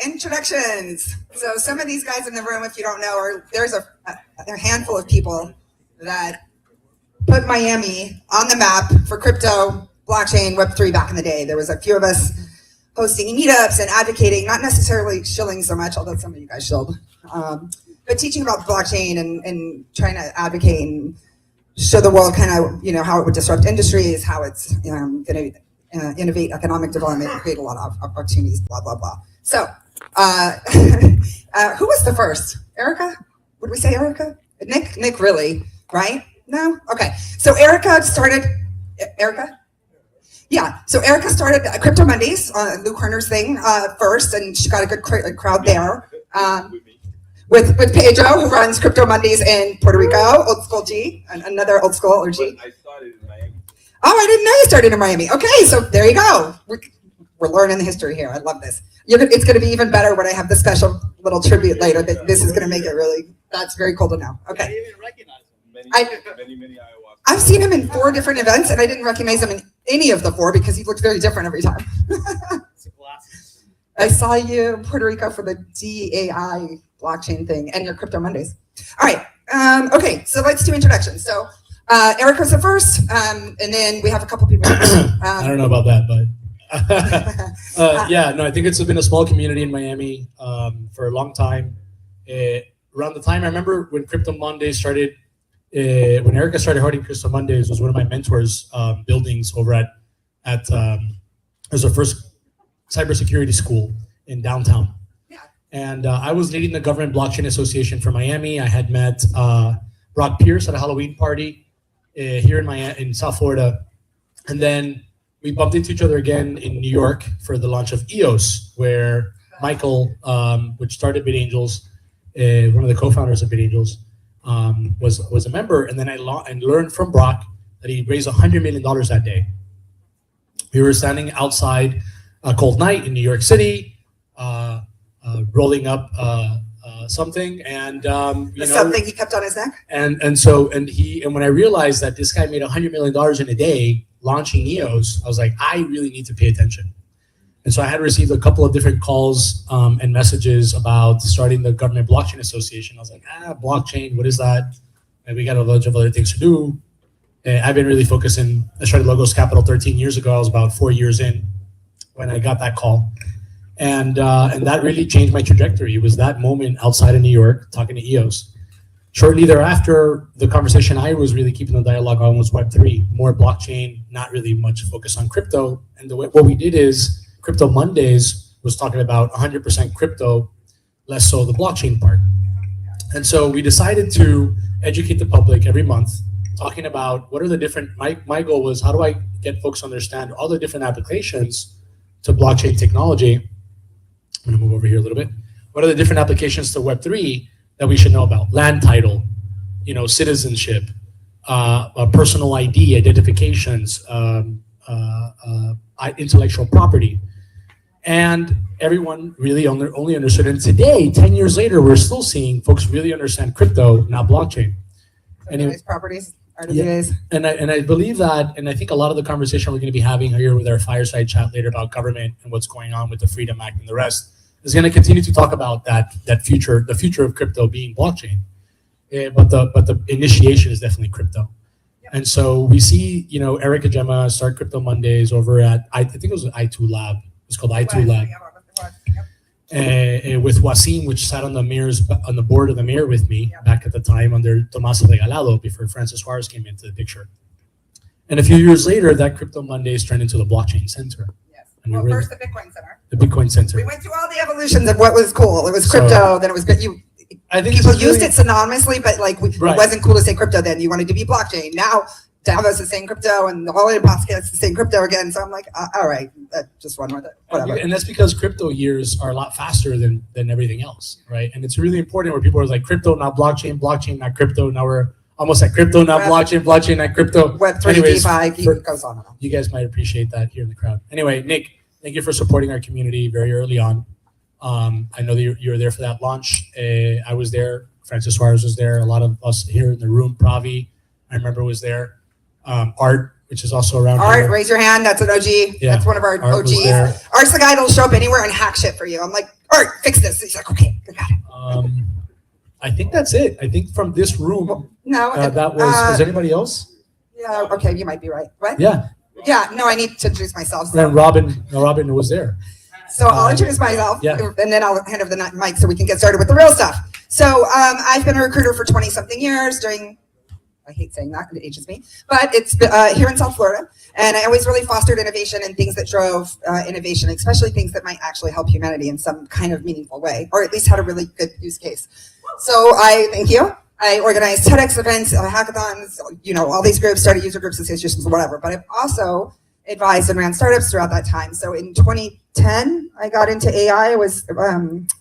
Introductions. So some of these guys in the room, if you don't know, there's a handful of people that put Miami on the map for crypto, blockchain, Web3 back in the day. There was a few of us hosting meetups and advocating, not necessarily shilling so much, although some of you guys shilled, but teaching about blockchain and trying to advocate and show the world kind of, how it would disrupt industries, how it's going to innovate economic development, create a lot of opportunities, blah, blah, blah. So who was the first? Erica? Would we say Erica? Nick really, right? No? Okay. So Erica started Crypto Mondays, Lou Kerner's thing first, and she got a good crowd there. With Pedro, who runs Crypto Mondays in Puerto Rico, old school G, another old school or G. I started in Miami. Oh, I didn't know you started in Miami. Okay, so there you go. We're learning the history here. I love this. It's going to be even better when I have the special little tribute later. This is going to make it really, that's very cool to know. Okay. I didn't even recognize him. Many ayahuasca. I've seen him in 4 different events, and I didn't recognize him in any of the 4 because he looked very different every time. I saw you in Puerto Rico for the DAI blockchain thing and your Crypto Mondays. All right. Okay, so let's do introductions. So Erica's the first, and then we have a couple people. I don't know about that, but I think it's been a small community in Miami for a long time. Around the time I remember when Crypto Mondays started, when Erica started holding Crypto Mondays, was one of my mentors' buildings over at it was the first cybersecurity school in downtown. And I was leading the Government Blockchain Association for Miami. I had met Brock Pierce at a Halloween party here in South Florida. And then we bumped into each other again in New York for the launch of EOS, where Michael, which started BitAngels, one of the co-founders of BitAngels, was a member. And then I learned from Brock that he raised $100 million that day. We were standing outside a cold night in New York City, rolling up something, and something he kept on his neck. And when I realized that this guy made $100 million in a day launching EOS, I was like, I really need to pay attention. And so I had received a couple of different calls and messages about starting the Government Blockchain Association. I was like, blockchain, what is that? And we got a bunch of other things to do. I've been really focusing. I started Logos Capital 13 years ago. I was about 4 years in when I got that call. And that really changed my trajectory. It was that moment outside of New York talking to EOS. Shortly thereafter, the conversation I was really keeping the dialogue on was Web3, more blockchain, not really much focus on crypto. And what we did is Crypto Mondays was talking about 100% crypto, less so the blockchain part. And so we decided to educate the public every month, talking about what are the different, my goal was, how do I get folks to understand all the different applications to blockchain technology? I'm gonna move over here a little bit. What are the different applications to Web3 that we should know about? Land title, citizenship, personal ID, identifications, intellectual property. And everyone really only understood. And today, 10 years later, we're still seeing folks really understand crypto, not blockchain. Nice properties, RWAs. And I believe that, and I think a lot of the conversation we're going to be having here with our fireside chat later about government and what's going on with the Freedom Act and the rest is going to continue to talk about the future of crypto being blockchain. But the initiation is definitely crypto. Yep. And so we see, Erica Gemma start Crypto Mondays over at, I think it was I2 Lab. It's called I2 Lab. With Wasim, which sat on the board of the mayor with me back at the time under Tomás Regalado before Francis Suarez came into the picture. And a few years later, that Crypto Mondays turned into the Blockchain Center. Yes. And first the Bitcoin Center. The Bitcoin Center. We went through all the evolutions of what was cool. It was crypto, then it was I think people used it synonymously, but it wasn't cool to say crypto then. You wanted to be blockchain. Now Davos is saying crypto, and the whole podcast is saying crypto again. So I'm like, all right, just run with it. Whatever. And that's because crypto years are a lot faster than everything else, right? And it's really important where people are like, crypto, not blockchain, blockchain, not crypto. Now we're almost at crypto, not blockchain, blockchain, not crypto. Web3, DeFi, goes on and on. You guys might appreciate that here in the crowd. Anyway, Nick, thank you for supporting our community very early on. I know that you were there for that launch. I was there. Francis Suarez was there. A lot of us here in the room. Pravi, I remember, was there. Art, which is also around Art, here. raise your hand. That's an OG. Yeah. That's one of our OGs. Art's the guy that'll show up anywhere and hack shit for you. I'm like, all right, fix this. He's like, okay, I got it. I think that's it. I think from this room, No, that was anybody else? yeah, okay, you might be right. What? Yeah. Yeah, no, I need to introduce myself. So. Then Robin was there. So I'll introduce myself, yeah. and then I'll hand over the mic so we can get started with the real stuff. So I've been a recruiter for 20-something years I hate saying that, it ages me, but it's here in South Florida, and I always really fostered innovation and things that drove innovation, especially things that might actually help humanity in some kind of meaningful way, or at least had a really good use case. So thank you. I organized TEDx events, hackathons, all these groups, started user groups, associations, whatever, but I've also advised and ran startups throughout that time. So in 2010, I got into AI. I was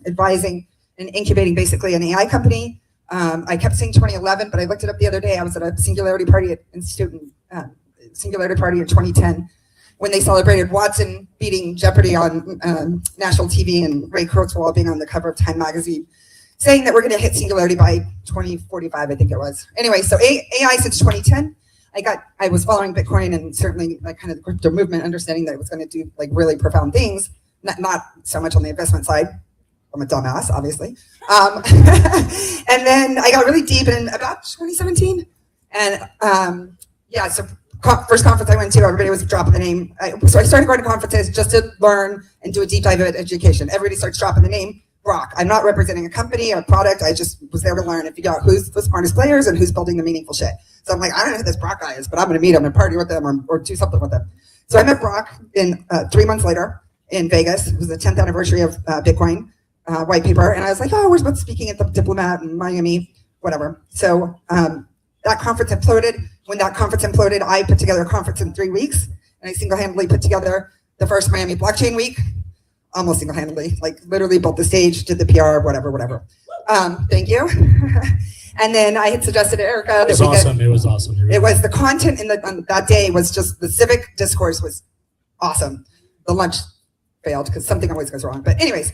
advising and incubating basically an AI company. I kept saying 2011, but I looked it up the other day. I was at a Singularity Party in 2010 when they celebrated Watson beating Jeopardy on national TV and Ray Kurzweil being on the cover of Time magazine, saying that we're going to hit singularity by 2045, I think it was. Anyway, so AI since 2010. I was following Bitcoin and certainly kind of the crypto movement, understanding that it was going to do really profound things, not so much on the investment side. I'm a dumbass, obviously. And then I got really deep in about 2017. And so first conference I went to, everybody was dropping the name. So I started going to conferences just to learn and do a deep dive of education. Everybody starts dropping the name Brock. I'm not representing a company or a product. I just was there to learn and figure out who's the smartest players and who's building the meaningful shit. So I'm like, I don't know who this Brock guy is, but I'm going to meet him and party with them or do something with them. So I met Brock in 3 months later in Vegas. It was the 10th anniversary of Bitcoin white paper. And I was like, we're both speaking at the Diplomat in Miami, whatever. So that conference imploded. When that conference imploded, I put together a conference in 3 weeks. And I single-handedly put together the first Miami Blockchain Week. Almost single-handedly, literally built the stage, did the PR, whatever. Thank you. And then I had suggested to Erica that It was awesome. It was the content on that day was just the civic discourse was awesome. The lunch failed because something always goes wrong. But anyways,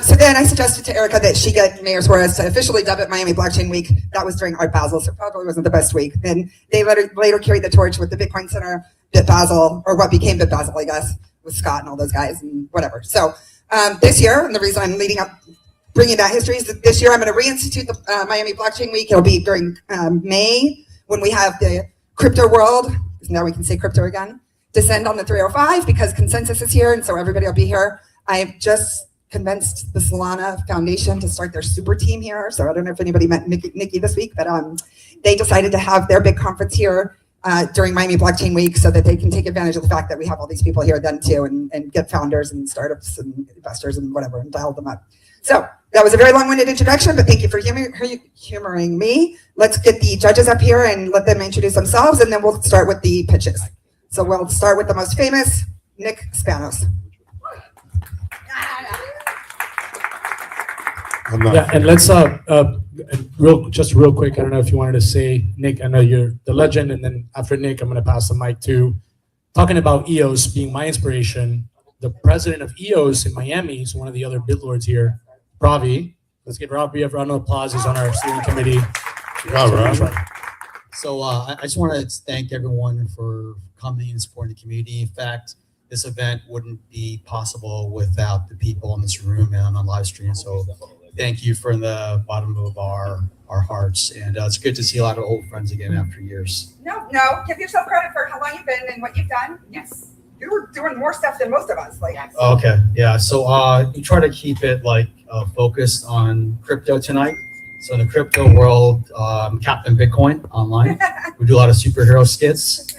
so then I suggested to Erica that she get Mayor Suarez to officially dub it Miami Blockchain Week. That was during Art Basel, so it probably wasn't the best week. Then they later carried the torch with the Bitcoin Center, Bit Basel, or what became Bit Basel, I guess, with Scott and all those guys and whatever. So this year, and the reason I'm leading up, bringing that history is that this year I'm going to reinstitute the Miami Blockchain Week. It'll be during May when we have the crypto world, now we can say crypto again, descend on the 305 because consensus is here and so everybody will be here. I've just convinced the Solana Foundation to start their super team here. So I don't know if anybody met Nikki this week, but they decided to have their big conference here during Miami Blockchain Week so that they can take advantage of the fact that we have all these people here then too and get founders and startups and investors and whatever and dial them up. So that was a very long-winded introduction, but thank you for humoring me. Let's get the judges up here and let them introduce themselves, and then we'll start with the pitches. So we'll start with the most famous, Nick Spanos. Yeah, and let's real quick. I don't know if you wanted to say, Nick. I know you're the legend, and then after Nick, I'm going to pass the mic to talking about EOS being my inspiration. The president of EOS in Miami is one of the other BitLords here, Ravi. Let's give Ravi a round of applause. He's on our steering committee. So I just want to thank everyone for coming and supporting the community. In fact, this event wouldn't be possible without the people in this room and on the live stream. So thank you from the bottom of our hearts. And it's good to see a lot of old friends again after years. No, give yourself credit for how long you've been and what you've done. Yes. You were doing more stuff than most of us. Okay, yeah. So we try to keep it focused on crypto tonight. So in the crypto world, Captain Bitcoin online. We do a lot of superhero skits,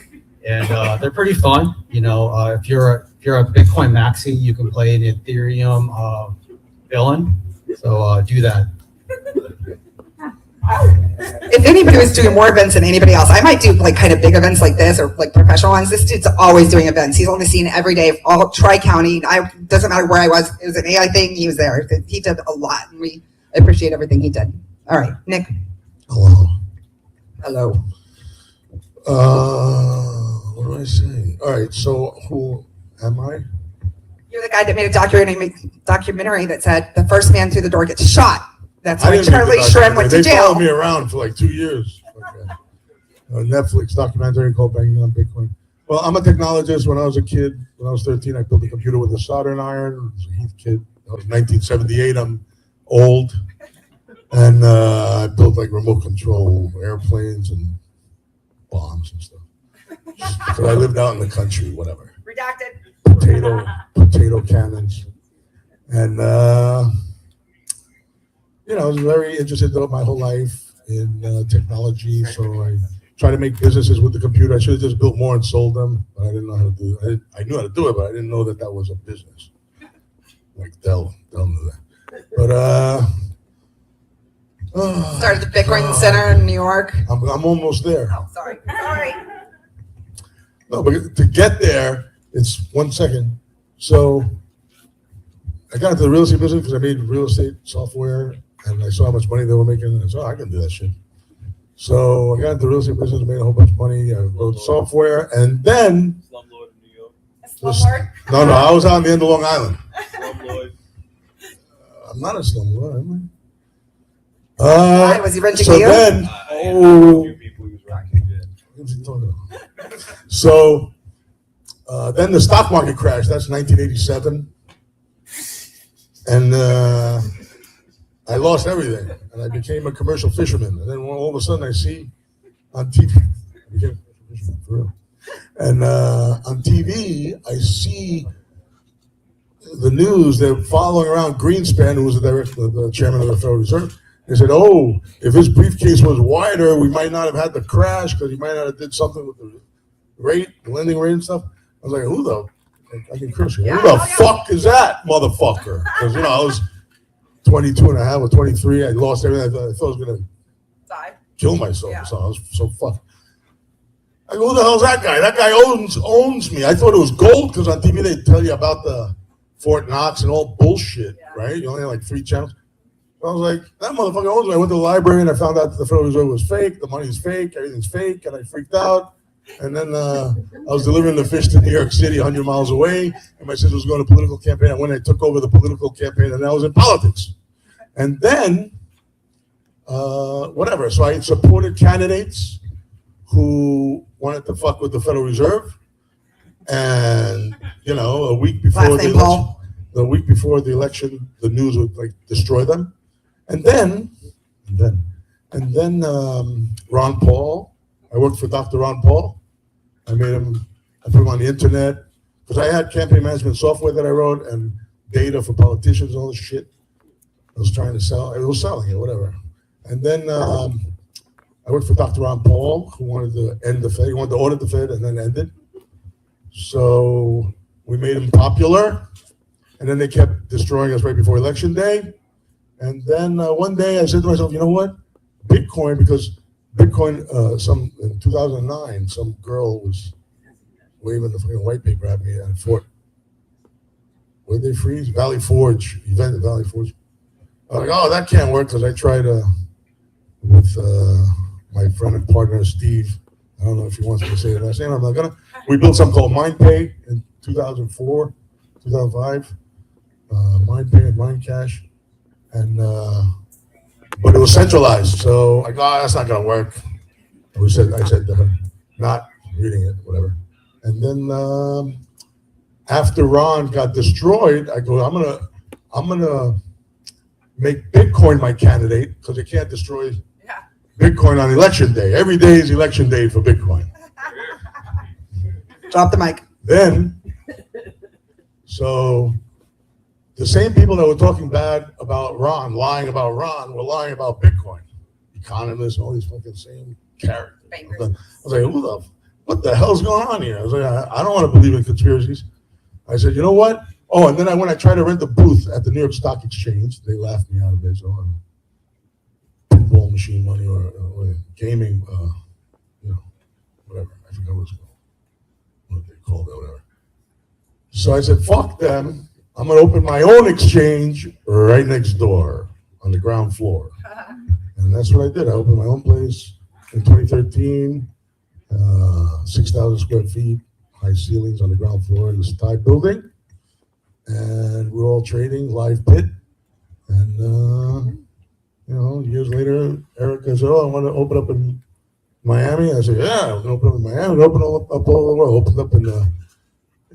and they're pretty fun. If you're a Bitcoin maxi, you can play an Ethereum villain. So do that. If anybody was doing more events than anybody else, I might do kind of big events like this or professional ones. This dude's always doing events. He's on the scene every day, all Tri-County. Doesn't matter where I was. It was an AI thing. He was there. He did a lot, and we appreciate everything he did. All right, Nick. Hello. What do I say? All right, so who am I? You're the guy that made a documentary that said the first man through the door gets shot. That's why Charlie Shrem went to jail. They followed me around for 2 years. A Netflix documentary called Banging on Bitcoin. Well, I'm a technologist. When I was a kid, when I was 13, I built a computer with a soldering iron. I was a Heath kid. That was 1978. I'm old. And I built like remote control airplanes and bombs and stuff. Because I lived out in the country, whatever. Redacted. Potato cannons. And, I was very interested throughout my whole life in technology. So I tried to make businesses with the computer. I should have just built more and sold them, but I didn't know how to do it. I knew how to do it, but I didn't know that that was a business. Like Dell knew that. But, Started the Bitcoin Center in New York. I'm almost there. Oh, sorry. No, but to get there, it's 1 second. So I got into the real estate business because I made real estate software and I saw how much money they were making. And I said, I can do that shit. So I got into the real estate business, made a whole bunch of money. I wrote software. And then. Slumlord in New York. Slumlord? No, I was on the end of Long Island. Slumlord. I'm not a slumlord, am I? Why? Was he renting so to you? Then, A few people he was rocking. Yeah. what's he talking about? So then the stock market crashed. That's 1987. And I lost everything. And I became a commercial fisherman. And then all of a sudden I see on TV, I became a commercial fisherman, for real. And on TV, I see the news. They're following around Greenspan, who was the chairman of the Federal Reserve. They said, "Oh, if his briefcase was wider, we might not have had the crash because he might not have did something with the rate, the lending rate and stuff." I was like, "Who the? I can curse you. Who the fuck is that motherfucker?" Because I was 22 and a half or 23. I lost everything. I thought I was gonna kill myself. Yeah. So I was so fucked. I go, "Who the hell's that guy? That guy owns me." I thought it was gold because on TV they tell you about the Fort Knox and all bullshit, right? You only have like 3 channels. I was like, that motherfucker owns me. I went to the library and I found out that the Federal Reserve was fake. The money's fake. Everything's fake. And I freaked out. And then I was delivering the fish to New York City, 100 miles away. And my sister was going to a political campaign. And when I took over the political campaign, and I was in politics. And then, whatever. So I supported candidates who wanted to fuck with the Federal Reserve. And, a week before the election, the news would like destroy them. And then Ron Paul. I worked for Dr. Ron Paul. I put him on the internet because I had campaign management software that I wrote and data for politicians, all this shit. I was trying to sell. I was selling it, whatever. And then I worked for Dr. Ron Paul, who wanted to end the Fed. He wanted to audit the Fed and then end it. So we made him popular. And then they kept destroying us right before Election Day. And then one day I said to myself, you know what? Bitcoin, because Bitcoin, in 2009, some girl was waving the fucking white paper at me at Fort. Where did they freeze? Valley Forge, event at Valley Forge. I was like, oh, that can't work because I tried with my friend and partner, Steve. I don't know if he wants me to say the last name. I'm not gonna. We built something called MindPay in 2004, 2005. MindPay and MindCash. And but it was centralized, so I go, that's not gonna work. I said, not reading it, whatever. And then after Ron got destroyed, I go, I'm gonna make Bitcoin my candidate because they can't destroy Bitcoin on election day. Every day is election day for Bitcoin. Drop the mic. Then, so the same people that were talking bad about Ron, lying about Ron, were lying about Bitcoin. Economists, all these fucking same characters. I was like, what the hell's going on here? I was like, I don't want to believe in conspiracies. I said, you know what? Oh, and then when I tried to rent a booth at the New York Stock Exchange, they laughed me out of it. So pinball machine money or gaming, whatever. I forgot what they called it, whatever. So I said, fuck them. I'm going to open my own exchange right next door on the ground floor. And that's what I did. I opened my own place in 2013, 6,000 square feet, high ceilings on the ground floor in this Thai building. And we're all trading, live pit. And, years later, Erica said, oh, I want to open up in Miami. I said, yeah, I'm going to open up in Miami. Open up all over the world. Opened up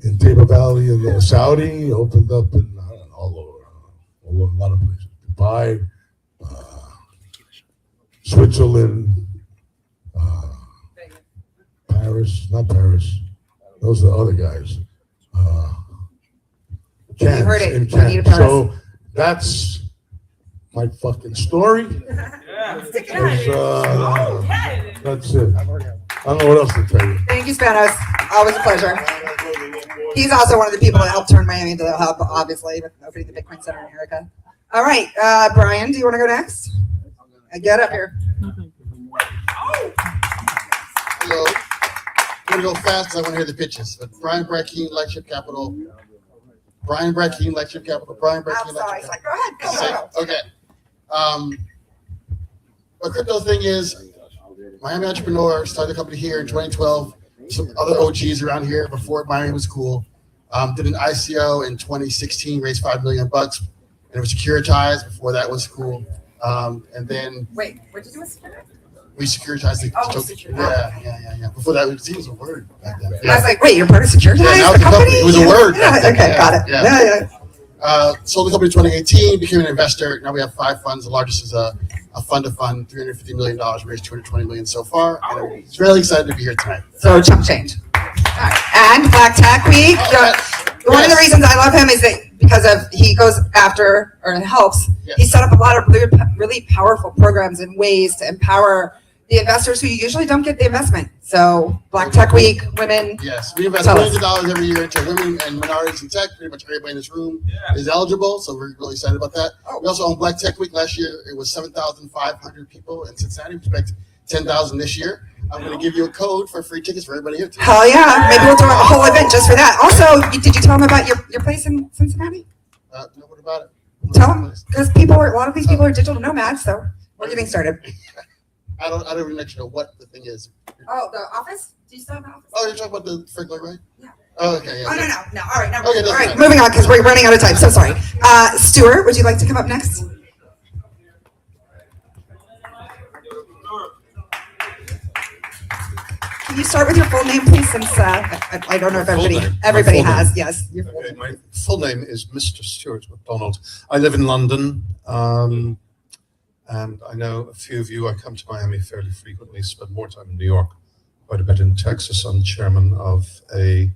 in Taba Valley in Saudi, opened up in all over go a lot of places. Dubai, Switzerland, Paris, not Paris. Those are the other guys. You heard it. In You need a Cannes. Paris. So that's my fucking story. Stick it out. That's it. I don't know what else to tell you. Thank you, Spanos. Always a pleasure. He's also one of the people that helped turn Miami into the hub, obviously, with opening the Bitcoin Center in America. All right, Brian, do you want to go next? Get up here. Hello. I'm going to go fast because I want to hear the pitches. But Brian Brackeen, Lightship Capital. Brian Brackeen, Lightship Capital. Brian Brackeen, I'm sorry. Lightship Go ahead. Capital. Go. Okay. The crypto thing is, Miami entrepreneur started a company here in 2012. Some other OGs around here before Miami was cool. Did an ICO in 2016, raised $5 million, and it was securitized. Before that was cool. And then Wait, what did you do? we securitized the securitized. Yeah. Before that, it was a word back then. I was like, wait, you're part of Securitized, now the it's a company? company. It was a word Yeah, back then. okay, Yeah, got it. yeah. Yeah. Sold the company in 2018, became an investor. Now we have 5 funds. The largest is a fund-to-fund, $350 million, raised $220 million so far. And I'm really excited to be here tonight. So chump change. All right. And Black Tech Week. One of the reasons I love him is that because of he goes after or helps. Yes. He set up a lot of really powerful programs and ways to empower the investors who usually don't get the investment. So Black Tech Week, women. Yes, we invest Tell millions us. of dollars every year into women and minorities in tech. Pretty much everybody in this room is eligible, so we're really excited about that. We also own Black Tech Week. Last year, it was 7,500 people in Cincinnati. We expect 10,000 this year. I'm going to give you a code for free tickets for everybody here too. Hell yeah. Maybe we'll do a whole event just for that. Also, did you tell them about your place in Cincinnati? No, what about it? Tell them, because a lot of these people are digital nomads, so we're getting started. I don't even actually know what the thing is. Oh, the office? Do you still have an office? Oh, you're talking about the Frickler, right? Yeah. Oh, okay. Yeah, Oh, okay. no. All right, never Okay, mind. All that's right, fine. moving on because we're running out of time. So sorry. Stuart, would you like to come up next? Can you start with your full name, please, since I don't know if Full name. everybody My full has. name. Yes. Your full Okay, name. my full name is Mr. Stuart MacDonald. I live in London, and I know a few of you. I come to Miami fairly frequently, spend more time in New York, quite a bit in Texas. I'm chairman of a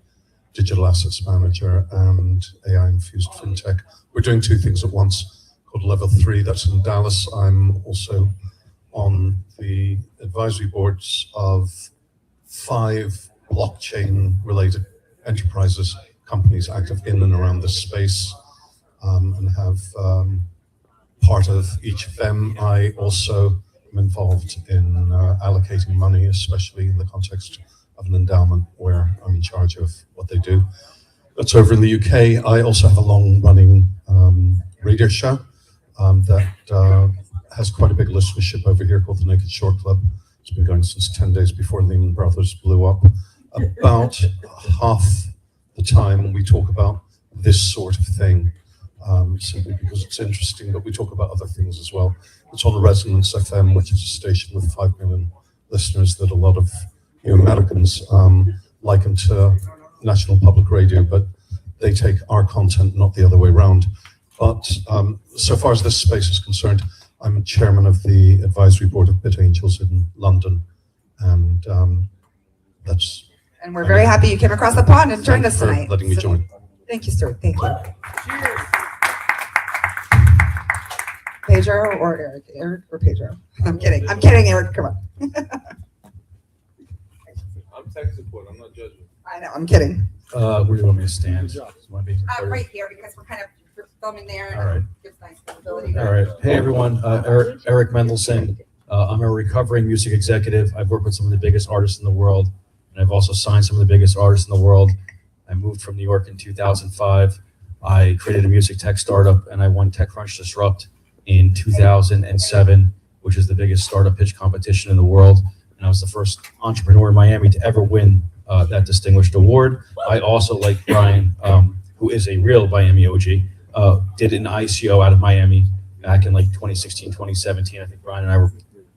digital assets manager and AI-infused fintech. We're doing 2 things at once called Level 3. That's in Dallas. I'm also on the advisory boards of 5 blockchain-related enterprises, companies active in and around this space, and have part of each of them. I also am involved in allocating money, especially in the context of an endowment where I'm in charge of what they do. That's over in the UK. I also have a long-running radio show that has quite a big listenership over here called the Naked Short Club. It's been going since 10 days before Lehman Brothers blew up. About half the time we talk about this sort of thing, simply because it's interesting, but we talk about other things as well. It's on Resonance FM, which is a station with 5 million listeners that a lot of Americans liken to National Public Radio, but they take our content, not the other way around. But so far as this space is concerned, I'm chairman of the advisory board of BitAngels in London, and that's. And we're very happy you came across the pond and joined us Thank you tonight. for letting me So- join. Thank you, Stuart. Thank you. Pedro or Eric? Eric or Pedro? I'm kidding, Eric. Come on. I'm tech support. I'm not judging. I know, I'm kidding. Where do you want me to stand? Want me- Right here, because we're kind of filming there. and All right. gives nice visibility. All right. Hey, everyone. Eric Mendelson. I'm a recovering music executive. I've worked with some of the biggest artists in the world, and I've also signed some of the biggest artists in the world. I moved from New York in 2005. I created a music tech startup, and I won TechCrunch Disrupt in 2007, which is the biggest startup pitch competition in the world. And I was the first entrepreneur in Miami to ever win that distinguished award. I also, like Brian, who is a real Miami OG, did an ICO out of Miami back in like 2016, 2017. I think Brian and I were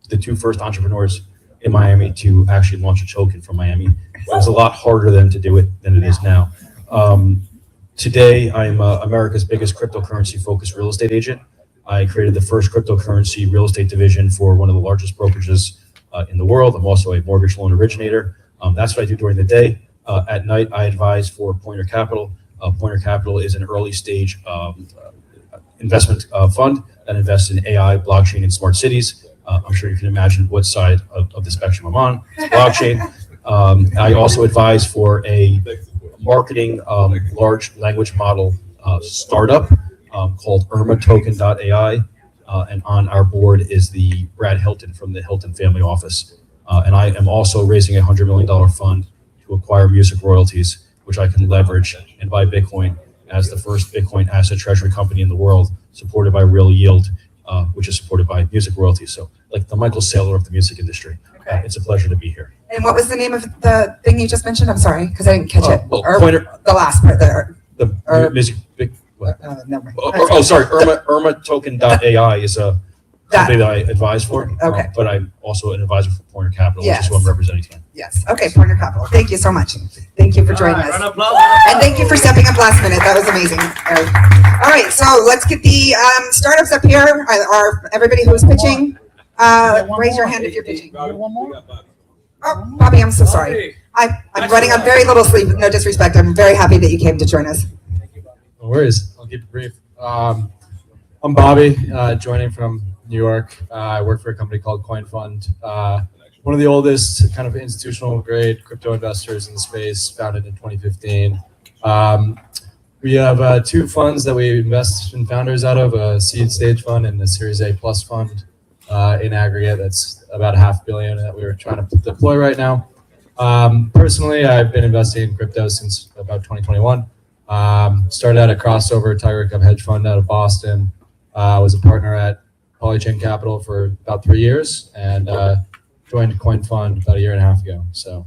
the 2 first entrepreneurs in Miami to actually launch a token from Miami. It was a lot harder then to do it than it is now. Today, I'm America's biggest cryptocurrency-focused real estate agent. I created the first cryptocurrency real estate division for one of the largest brokerages in the world. I'm also a mortgage loan originator. That's what I do during the day. At night, I advise for Pointer Capital. Pointer Capital is an early stage investment fund that invests in AI, blockchain, and smart cities. I'm sure you can imagine what side of the spectrum I'm on. It's blockchain. I also advise for a marketing large language model startup called IrmaToken.ai. And on our board is the Brad Hilton from the Hilton family office. And I am also raising a $100 million fund to acquire music royalties, which I can leverage and buy Bitcoin as the first Bitcoin asset treasury company in the world, supported by Real Yield, which is supported by music royalties. So like the Michael Saylor of the music industry. Okay. It's a pleasure to be here. And what was the name of the thing you just mentioned? I'm sorry, because I didn't catch it. Well, Or Pointer, the last part there. the music, Never mind. sorry, IrmaToken.ai is a company that I advise for. Okay. But I'm also an advisor for Pointer Capital, which Yes. is who I'm representing today. Yes. Okay, Pointer Capital. Thank you so much. Thank you for joining us. Round of applause. And thank you for stepping up last minute. That was amazing. All right, so let's get the startups up here. Everybody who is pitching, raise your hand if you're pitching. Oh, Bobby, I'm so sorry. I'm running on very little sleep, no disrespect. I'm very happy that you came to join us. No worries. I'll keep it brief. I'm Bobby, joining from New York. I work for a company called Coin Fund, one of the oldest kind of institutional grade crypto investors in the space, founded in 2015. We have two funds that we invest in founders out of, a seed stage fund and a Series A plus fund in aggregate. That's about $500 million that we were trying to deploy right now. Personally, I've been investing in crypto since about 2021. Started out a crossover Tiger Cup hedge fund out of Boston. Was a partner at Polychain Capital for about 3 years and joined Coin Fund about 1.5 years ago. So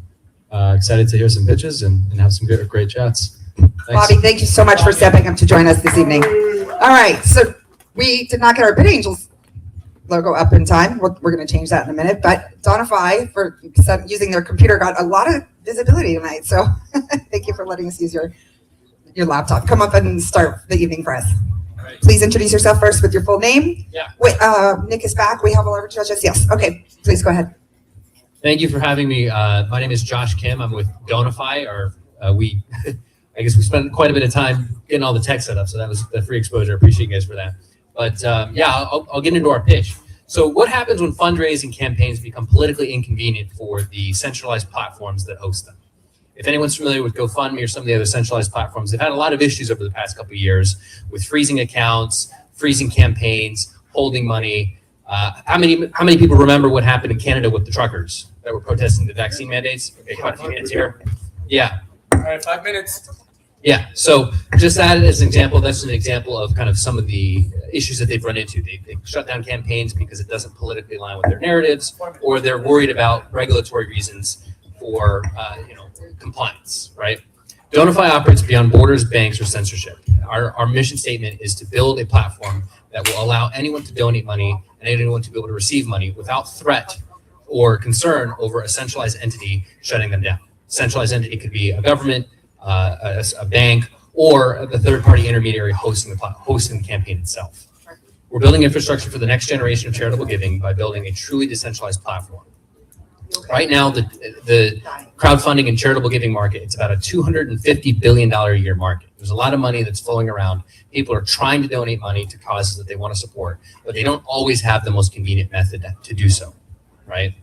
excited to hear some pitches and have some great chats. Thanks. Bobby, thank you so much for stepping up to join us this evening. All right, so we did not get our BitAngels logo up in time. We're going to change that in a minute. But Donify, for using their computer, got a lot of visibility tonight. So thank you for letting us use your laptop. Come up and start the evening for us. Right. Please introduce yourself first with your full name. Yeah. Wait, Nick is back. We have all our judges. Yes. Okay. Please go ahead. Thank you for having me. My name is Josh Kim. I'm with Donify, or I guess we spent quite a bit of time getting all the tech set up, so that was the free exposure. I appreciate you guys for that. But I'll get into our pitch. So what happens when fundraising campaigns become politically inconvenient for the centralized platforms that host them? If anyone's familiar with GoFundMe or some of the other centralized platforms, they've had a lot of issues over the past couple of years with freezing accounts, freezing campaigns, holding money. How many people remember what happened in Canada with the truckers that were protesting the vaccine mandates? Okay, got a few minutes here. Yeah. All right, 5 minutes. Yeah, so just that as an example, that's an example of kind of some of the issues that they've run into. They shut down campaigns because it doesn't politically align with their narratives, or they're worried about regulatory reasons for compliance, right? Donify operates beyond borders, banks, or censorship. Our mission statement is to build a platform that will allow anyone to donate money and anyone to be able to receive money without threat or concern over a centralized entity shutting them down. Centralized entity could be a government, a bank, or the third-party intermediary hosting the campaign itself. We're building infrastructure for the next generation of charitable giving by building a truly decentralized platform. Right now, the crowdfunding and charitable giving market, it's about a $250 billion a year market. There's a lot of money that's flowing around. People are trying to donate money to causes that they want to support, but they don't always have the most convenient method to do so, right?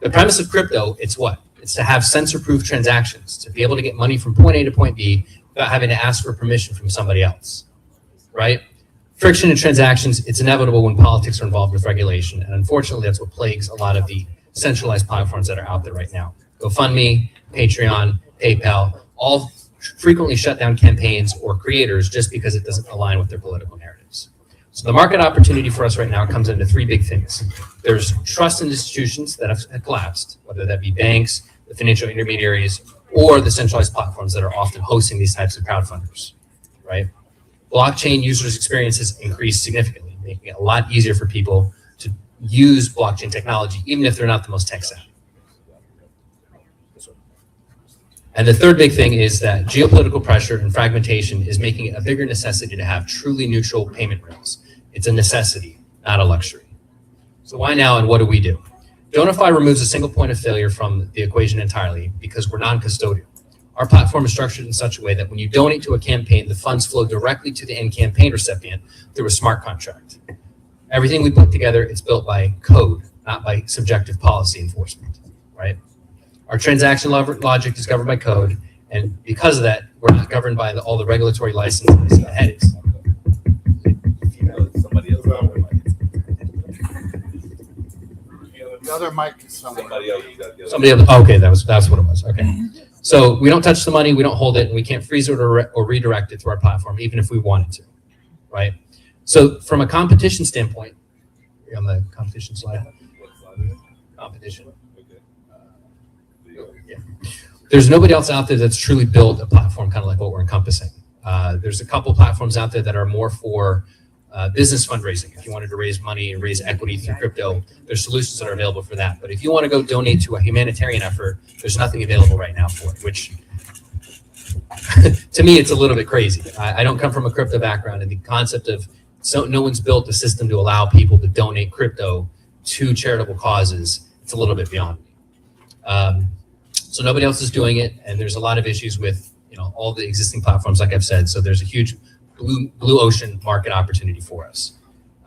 The premise of crypto, it's what? It's to have censor-proof transactions, to be able to get money from point A to point B without having to ask for permission from somebody else, right? Friction in transactions, it's inevitable when politics are involved with regulation, and unfortunately, that's what plagues a lot of the centralized platforms that are out there right now. GoFundMe, Patreon, PayPal, all frequently shut down campaigns or creators just because it doesn't align with their political narratives. So the market opportunity for us right now comes into three big things. There's trust in institutions that have collapsed, whether that be banks, the financial intermediaries, or the centralized platforms that are often hosting these types of crowdfunders, right? Blockchain users' experiences increased significantly, making it a lot easier for people to use blockchain technology, even if they're not the most tech savvy. And the third big thing is that geopolitical pressure and fragmentation is making it a bigger necessity to have truly neutral payment rails. It's a necessity, not a luxury. So why now and what do we do? Donify removes a single point of failure from the equation entirely because we're non-custodial. Our platform is structured in such a way that when you donate to a campaign, the funds flow directly to the end campaign recipient through a smart contract. Everything we put together, it's built by code, not by subjective policy enforcement, right? Our transaction logic is governed by code, and because of that, we're not governed by all the regulatory licenses and headaches. Somebody else. The other mic is somewhere. Somebody else. You got the other. Somebody else, okay, that's what it was, okay. So we don't touch the money, we don't hold it, and we can't freeze it or redirect it through our platform, even if we wanted to, right? So from a competition standpoint, are you on the competition slide? What slide is it? Competition. Okay. Yeah. There's nobody else out there that's truly built a platform kind of like what we're encompassing. There's a couple platforms out there that are more for business fundraising. If you wanted to raise money and raise equity through crypto, there's solutions that are available for that. But if you want to go donate to a humanitarian effort, there's nothing available right now for it, which to me, it's a little bit crazy. I don't come from a crypto background, and the concept of no one's built a system to allow people to donate crypto to charitable causes, it's a little bit beyond me. So nobody else is doing it, and there's a lot of issues with all the existing platforms, like I've said. So there's a huge blue ocean market opportunity for us.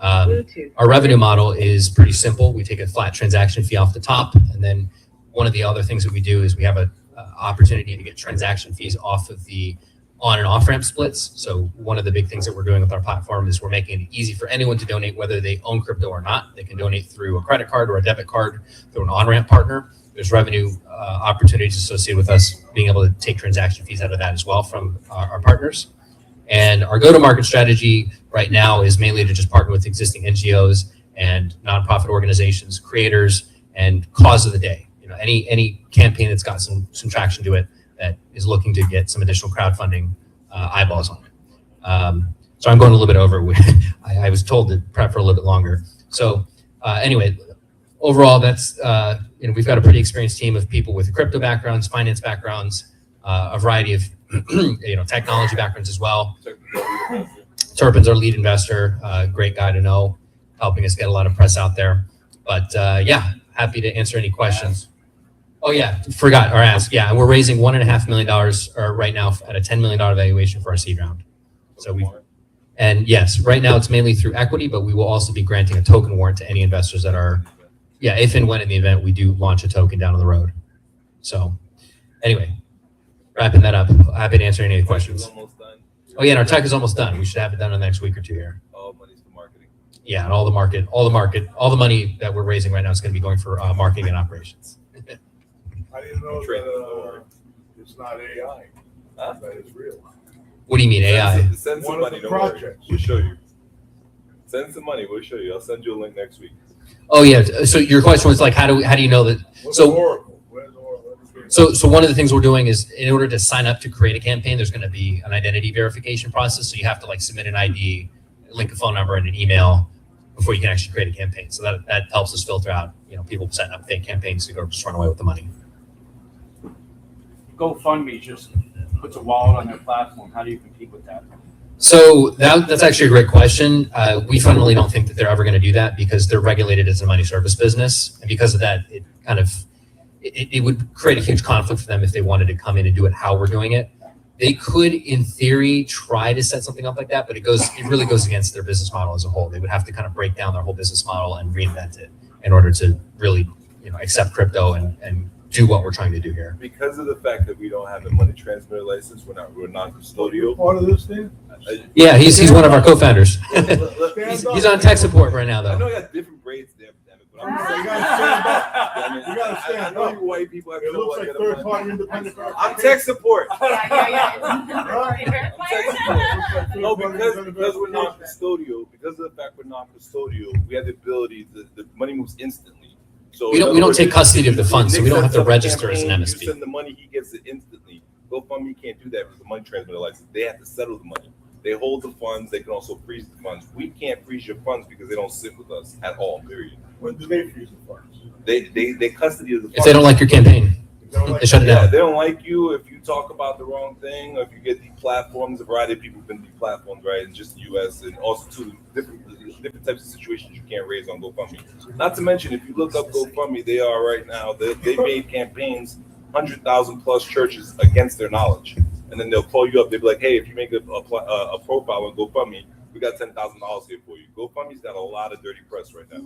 Our revenue model is pretty simple. We take a flat transaction fee off the top, and then one of the other things that we do is we have an opportunity to get transaction fees off of the on and off ramp splits. So one of the big things that we're doing with our platform is we're making it easy for anyone to donate, whether they own crypto or not. They can donate through a credit card or a debit card through an on-ramp partner. There's revenue opportunities associated with us being able to take transaction fees out of that as well from our partners. And our go-to-market strategy right now is mainly to just partner with existing NGOs and nonprofit organizations, creators, and cause of the day. Any campaign that's got some traction to it that is looking to get some additional crowdfunding eyeballs on it. So I'm going a little bit over. I was told to prep for a little bit longer. So anyway, overall, that's we've got a pretty experienced team of people with crypto backgrounds, finance backgrounds, a variety of technology backgrounds as well. Turpin's our lead investor, great guy to know, helping us get a lot of press out there. But yeah, happy to answer any questions. Oh yeah, forgot or ask. Yeah, and we're raising $1.5 million right now at a $10 million valuation for our seed round. So and yes, right now it's mainly through equity, but we will also be granting a token warrant to any investors that are, if and when in the event we do launch a token down on the road. So anyway, wrapping that up, happy to answer any of the questions. Oh yeah, and our tech is almost done. We should have it done in the next week or two here. All money's for marketing. Yeah, and all the money that we're raising right now is going to be going for marketing and operations. I didn't know that it's not AI. Huh? That it's real. What do you mean AI? Send some One of money. the Don't worry. projects. We'll show you. Send some money. We'll show you. I'll send you a link next week. Oh yeah. So your question was like, how do you know that? What's So Oracle? Where's Oracle? so one of the things we're doing is in order to sign up to create a campaign, there's going to be an identity verification process. So you have to submit an ID, link a phone number, and an email before you can actually create a campaign. So that helps us filter out people setting up fake campaigns to go just run away with the money. GoFundMe just puts a wallet on their platform. How do you compete with that? So that's actually a great question. We fundamentally don't think that they're ever going to do that because they're regulated as a money service business. And because of that, it would create a huge conflict for them if they wanted to come in and do it how we're doing it. They could, in theory, try to set something up like that, but it really goes against their business model as a whole. They would have to kind of break down their whole business model and reinvent it in order to really accept crypto and do what we're trying to do here. Because of the fact that we don't have a money transmitter license, we're non-custodial. Part of this thing? Yeah, he's one of our co-founders. Stand he's on tech support right now, I know though. you got different braids there, damn it, but You gotta stand up. You gotta I stand know up. you white people have It to know looks what like get third party independent. I'm tech support. Yeah. No, because we're non-custodial, because of the fact we're non-custodial, we have the ability the money moves instantly. So We don't take custody of the funds, so we don't have to Nick sets up a register as an campaign, MSP. You send the money, he gets it instantly. GoFundMe can't do that with the money transmitter license. They have to settle the money. They hold the funds. They can also freeze the funds. We can't freeze your funds because they don't sit with us at all. Period. When do they freeze the funds? They custody of the funds. If they don't like your campaign. They shut it Yeah, down. they don't like you if you talk about the wrong thing, or if you get deplatformed. A variety of people have been deplatformed, right? In just the U.S. and also too different types of situations you can't raise on GoFundMe. Not to mention, if you look up GoFundMe, they are right now. They made campaigns, 100,000 plus churches against their knowledge, and then they'll call you up. They'll be like, "Hey, if you make a profile on GoFundMe, we got $10,000 here for you." GoFundMe's got a lot of dirty press right now.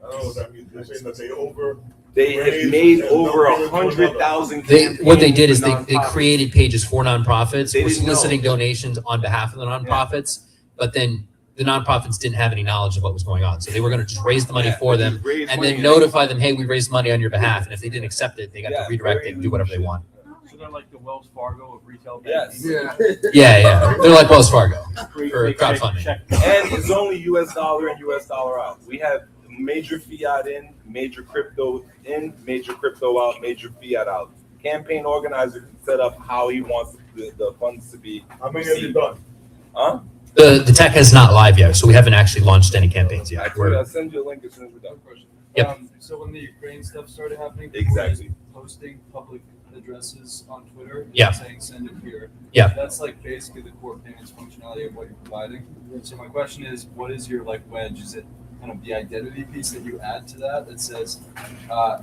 I don't know what that means. They're saying that They have made over 100,000. What they did is they created pages for nonprofits. They We're didn't soliciting know. donations on behalf of the nonprofits, but then the nonprofits didn't have any knowledge of what was going on. So they were going to just raise the money for them and then notify them, hey, we raised money on your behalf. And if they didn't accept it, they got to redirect it and do whatever they want. So they're like the Wells Fargo of retail Yes. banking. Yeah. They're like Wells Fargo for crowdfunding. And it's only US dollar and US dollar out. We have major fiat in, major crypto in, major crypto out, major fiat out. Campaign organizer can set up how he wants the funds to be. How many have you done? Huh? The tech is not live yet, so we haven't actually launched any campaigns yet. I'll send you a link as soon as we're done. Yep. So when the Ukraine stuff started happening, Exactly. posting public addresses on Twitter, Yeah. saying send it here. Yeah. That's like basically the core payments functionality of what you're providing. So my question is, what is your like wedge? Is it kind of the identity piece that you add to that says,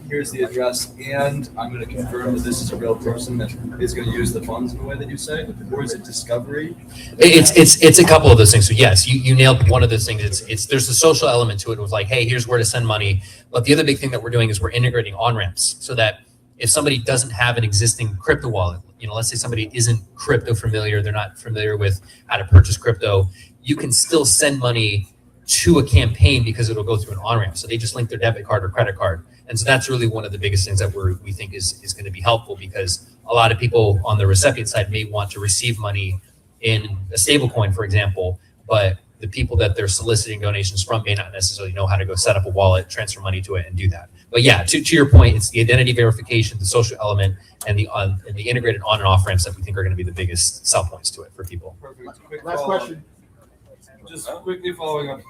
here's the address, and I'm going to confirm that this is a real person that is going to use the funds in the way that you say, or is it discovery? It's a couple of those things. So yes, you nailed one of those things. It's there's a social element to it. It was like, hey, here's where to send money. But the other big thing that we're doing is we're integrating on-ramps so that if somebody doesn't have an existing crypto wallet, let's say somebody isn't crypto familiar, they're not familiar with how to purchase crypto, you can still send money to a campaign because it'll go through an on-ramp. So they just link their debit card or credit card. And so that's really one of the biggest things that we think is going to be helpful, because a lot of people on the recipient side may want to receive money in a stable coin, for example, but the people that they're soliciting donations from may not necessarily know how to go set up a wallet, transfer money to it, and do that. But yeah, to your point, it's the identity verification, the social element, and the integrated on and off ramps that we think are going to be the biggest sell points to it for people. Perfect. Quick Last follow-up. question. Just quickly following up,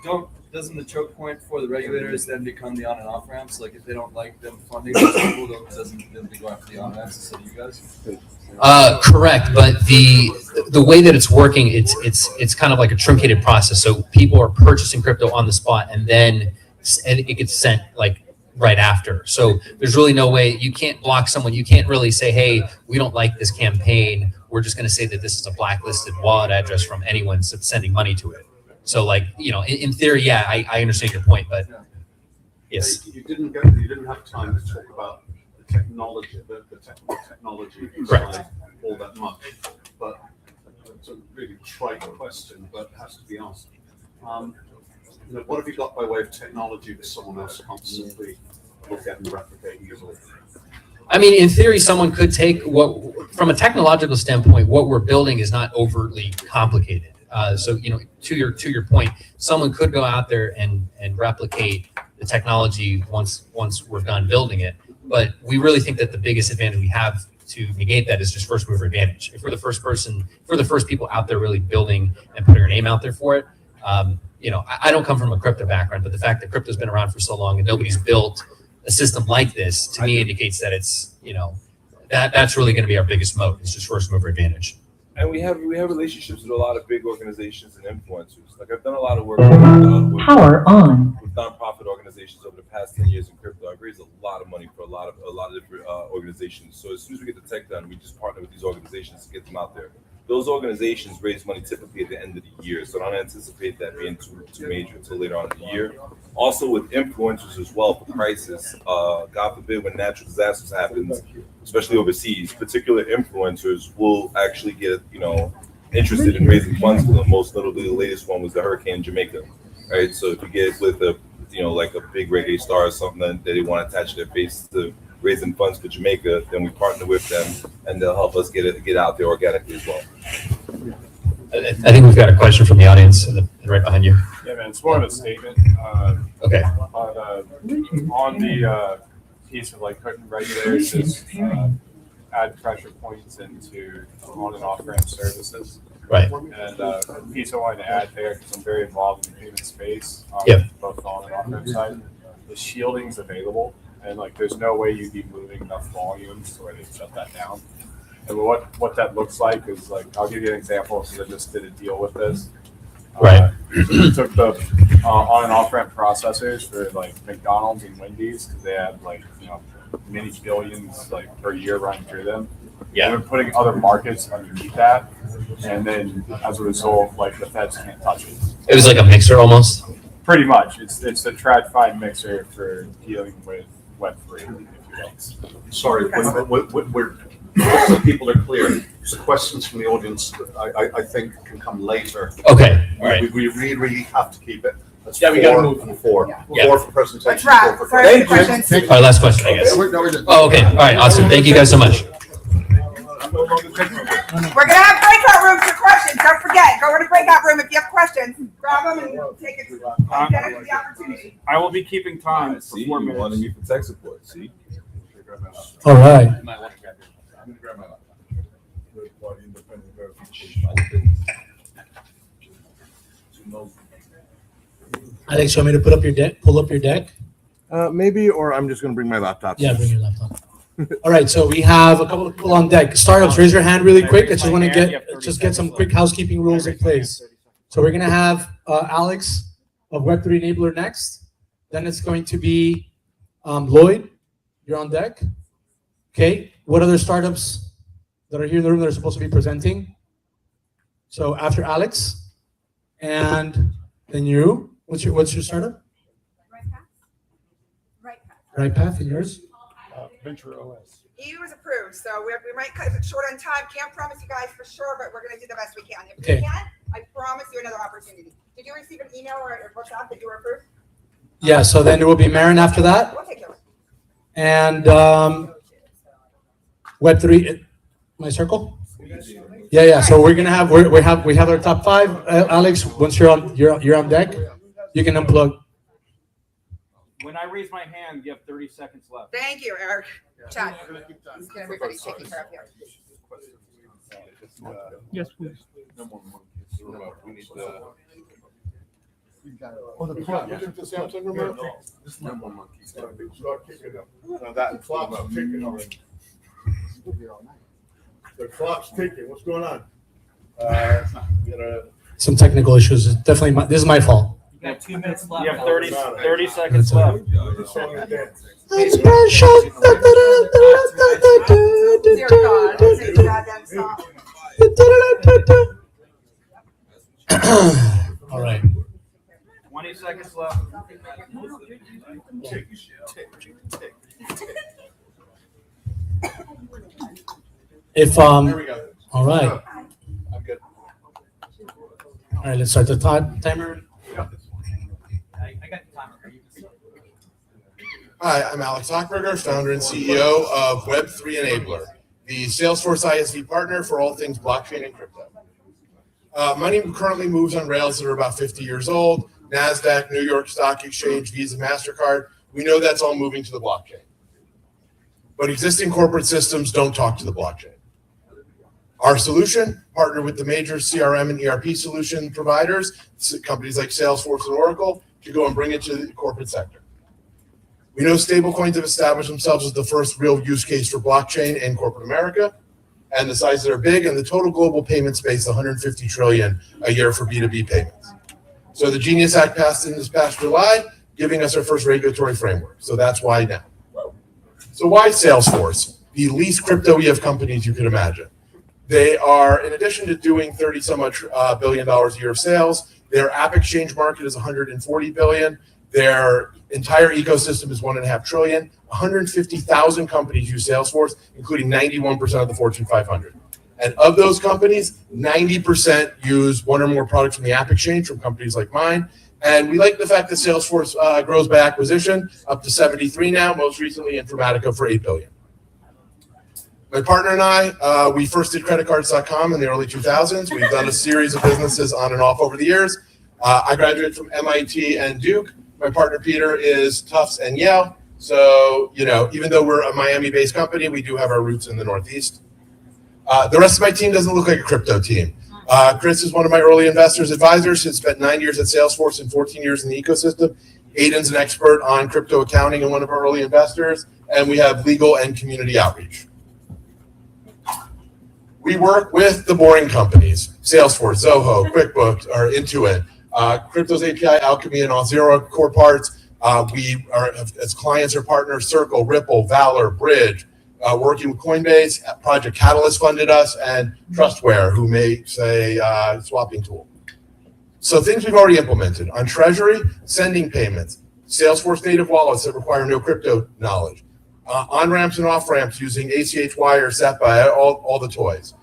doesn't the choke point for the regulators then become the on and off ramps? Like if they don't like them funding those people, doesn't they go after the on ramps instead of you guys? Correct, but the way that it's working, it's kind of like a truncated process. So people are purchasing crypto on the spot, and it gets sent like right after. So there's really no way, you can't block someone. You can't really say, hey, we don't like this campaign. We're just going to say that this is a blacklisted wallet address from anyone sending money to it. So like, in theory, yeah, I understand your point, but yes. You didn't have time to talk about the technology, the technical technology Correct. side all that much. But it's a really trite question, but has to be asked. What have you got by way of technology that someone else constantly look at and replicate and use? I mean, in theory, someone could take from a technological standpoint, what we're building is not overtly complicated. So, to your point, someone could go out there and replicate the technology once we're done building it. But we really think that the biggest advantage we have to negate that is just first mover advantage. If we're the first people out there really building and putting our name out there for it, I don't come from a crypto background, but the fact that crypto's been around for so long and nobody's built a system like this, to me indicates that it's, that's really going to be our biggest moat. It's just first mover advantage. And we have relationships with a lot of big organizations and influencers. Like I've done a lot of work with Power on. with nonprofit organizations over the past 10 years in crypto. I've raised a lot of money for a lot of different organizations. So as soon as we get the tech done, we just partner with these organizations to get them out there. Those organizations raise money typically at the end of the year, so I don't anticipate that being too major until later on in the year. Also with influencers as well for crisis. God forbid when natural disasters happens, especially overseas, particular influencers will actually get interested in raising funds for them. Most notably, the latest one was the hurricane in Jamaica, right? So if you get with a like a big reggae star or something that they want to attach their face to raising funds for Jamaica, then we partner with them and they'll help us get out there organically as well. I think we've got a question from the audience right behind you. Yeah, man, it's more of a statement. Okay. On the piece of like putting regulators to add pressure points into on and off ramp services. Right. And a piece I wanted to add there, because I'm very involved in the payment space, Yep. both on and off ramp side. The shielding's available. and like there's no way you'd be moving enough volumes to where they shut that down. And what that looks like is like, I'll give you an example because I just did a deal with this. Right. So we took the on and off ramp processors for like McDonald's and Wendy's because they had like many billions like per year running through them. Yeah. And we're putting other markets underneath that, and then as a result, like the feds can't touch it. It was like a mixer almost. Pretty much, it's a TradFi mixer for dealing with Web3, if you will. Sorry, we're so people are clear. So questions from the audience, I think, can come later. Okay. All right. We really have to keep it. That's Yeah, we gotta 4 move. and 4. Yeah. 4 for presentation. Let's wrap. 4 for Sorry for the questions. questions. All right, last question, I guess. Oh, okay. All right, awesome. Thank you guys so much. We're gonna have breakout rooms for questions. Don't forget, go to the breakout room if you have questions. Grab them and take it. Get it the opportunity. I will be keeping time for See, 4 you minutes. wanted me for tech support. See, All right. I'm gonna grab my laptop. Third-party independent verification. Alex, you want me to put up your deck? Pull up your deck? Maybe, or I'm just going to bring my laptop. Yeah, bring your laptop. All right, so we have a couple of people on deck. Startups, raise your hand really quick. I just want to get some quick housekeeping rules in place. So we're gonna have Alex of Web3 Enabler next. Then it's going to be Lloyd. You're on deck. Okay. What other startups that are here in the room that are supposed to be presenting? So after Alex, and then you. What's your startup? Right Path, and yours? Venture OS. EU is approved, so we might cut it short on time. Can't promise you guys for sure, but we're gonna do the best we can. If Okay. we can, I promise you another opportunity. Did you receive an email or WhatsApp that you were approved? Yeah. So then it will be Marin after that, We'll take it. and Web3. My circle. Yeah. So we're gonna have we have our top 5. Alex, once you're on deck, you can unplug. When I raise my hand, you have 30 seconds left. Thank you, Eric. Chad. Let's get everybody taken care of here. Yes, please. No more monkeys. We need the. Oh, the clock. Isn't the Samsung remote? No more monkeys. Start kicking up. No, that clock's ticking already. The clock's ticking. What's going on? Some technical issues. Definitely, this is my fault. You got 2 minutes left. You have 30 seconds left. It's special. Dear God, let's take the goddamn song. All right. 20 seconds left. If Here we go. all right. I'm good. All right. Let's start the timer. I got the timer. Hi, I'm Alex Hochberger, founder and CEO of Web3 Enabler, the Salesforce ISV partner for all things blockchain and crypto. Money currently moves on rails that are about 50 years old, NASDAQ, New York Stock Exchange, Visa, MasterCard. We know that's all moving to the blockchain. But existing corporate systems don't talk to the blockchain. Our solution, partnered with the major CRM and ERP solution providers, companies like Salesforce and Oracle, to go and bring it to the corporate sector. We know stablecoins have established themselves as the first real use case for blockchain in corporate America, and the sizes are big, and the total global payment space is 150 trillion a year for B2B payments. So the Genius Act passed in this past July, giving us our first regulatory framework. So that's why now. So why Salesforce? The least crypto of companies you could imagine. They are, in addition to doing 30 so much $billion a year of sales, their app exchange market is 140 billion. Their entire ecosystem is 1.5 trillion. 150,000 companies use Salesforce, including 91% of the Fortune 500. And of those companies, 90% use one or more products from the app exchange from companies like mine. And we like the fact that Salesforce grows by acquisition, up to 73 now, most recently Informatica for 8 billion. My partner and I, we first did creditcards.com in the early 2000s. We've done a series of businesses on and off over the years. I graduated from MIT and Duke. My partner Peter is Tufts and Yale. So, even though we're a Miami-based company, we do have our roots in the Northeast. The rest of my team doesn't look like a crypto team. Chris is one of my early investors, advisors. He spent 9 years at Salesforce and 14 years in the ecosystem. Aiden's an expert on crypto accounting and one of our early investors, and we have legal and community outreach. We work with the boring companies, Salesforce, Zoho, QuickBooks, or Intuit, Crypto's API, Alchemy, and Auth0 core parts. We are, as clients or partners, Circle, Ripple, Valor, Bridge, working with Coinbase, Project Catalyst funded us, and Trustware, who makes a swapping tool. So things we've already implemented. On Treasury, sending payments, Salesforce native wallets that require no crypto knowledge, on-ramps and off-ramps using ACH Wire, SEPA, all the toys.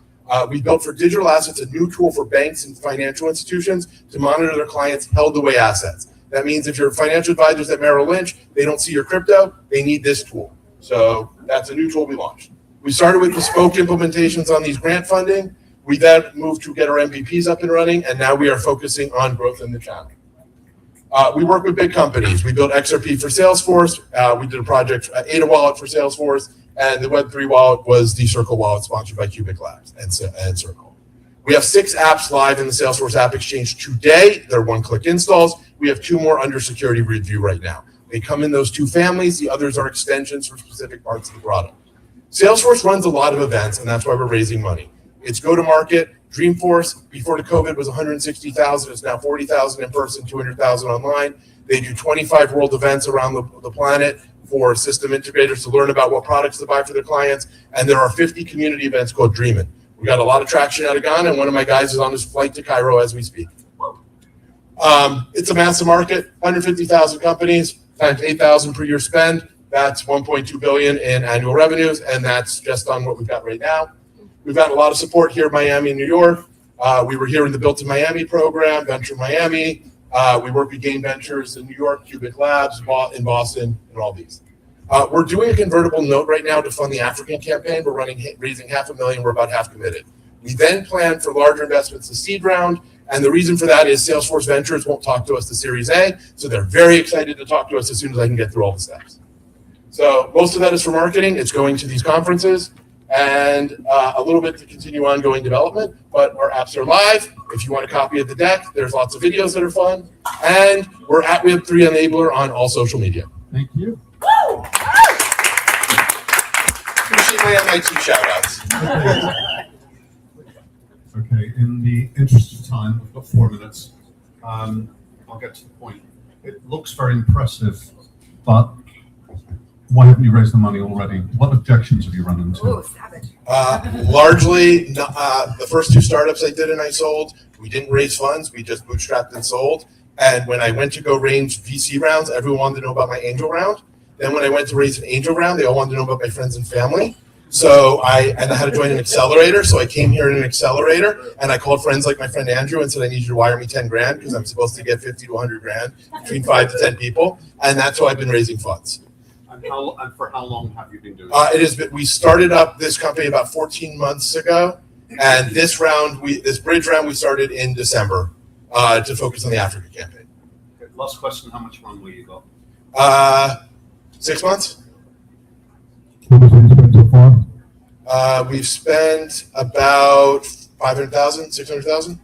We built for digital assets a new tool for banks and financial institutions to monitor their clients' held away assets. That means if your financial advisors at Merrill Lynch, they don't see your crypto, they need this tool. So that's a new tool we launched. We started with bespoke implementations on these grant funding. We then moved to get our MVPs up and running, and now we are focusing on growth in the channel. We work with big companies. We built XRP for Salesforce. We did a project, Ada Wallet for Salesforce, and the Web3 wallet was the Circle wallet sponsored by Cubic Labs and Circle. We have 6 apps live in the Salesforce App Exchange today. They're one-click installs. We have 2 more under security review right now. They come in those 2 families. The others are extensions for specific parts of the product. Salesforce runs a lot of events, and that's why we're raising money. It's go-to-market. Dreamforce, before the COVID, was 160,000. It's now 40,000 in person, 200,000 online. They do 25 world events around the planet for system integrators to learn about what products to buy for their clients. And there are 50 community events called Dreamin'. We got a lot of traction out of Ghana, and one of my guys is on his flight to Cairo as we speak. It's a massive market, 150,000 companies times 8,000 per year spend. That's 1.2 billion in annual revenues, and that's just on what we've got right now. We've got a lot of support here in Miami and New York. We were here in the Built in Miami program, Venture Miami. We work with Gain Ventures in New York, Cubic Labs in Boston, and all these. We're doing a convertible note right now to fund the African campaign. We're raising $500,000. We're about half committed. We then plan for larger investments, the seed round. And the reason for that is Salesforce Ventures won't talk to us to Series A. So they're very excited to talk to us as soon as I can get through all the steps. So most of that is for marketing. It's going to these conferences. And a little bit to continue ongoing development, but our apps are live. If you want a copy of the deck, there's lots of videos that are fun. And we're at Web3 Enabler on all social media. Thank you. Appreciate my MIT shout outs. Okay, in the interest of time, we've got 4 minutes. I'll get to the point. It looks very impressive, but why haven't you raised the money already? What objections have you run into? Ooh, savage. Largely, the first 2 startups I did and I sold, we didn't raise funds. We just bootstrapped and sold. And when I went to go raise VC rounds, everyone wanted to know about my angel round. Then when I went to raise an angel round, they all wanted to know about my friends and family. So I had to join an accelerator. So I came here in an accelerator and I called friends like my friend Andrew and said, I need you to wire me 10 grand because I'm supposed to get 50 to 100 grand between 5 to 10 people. And that's how I've been raising funds. And for how long have you been doing it? We started up this company about 14 months ago. And this bridge round, we started in December to focus on the Africa campaign. Okay, last question, how much runway you got? 6 months. What have you spent so far? We've spent about 500,000, 600,000.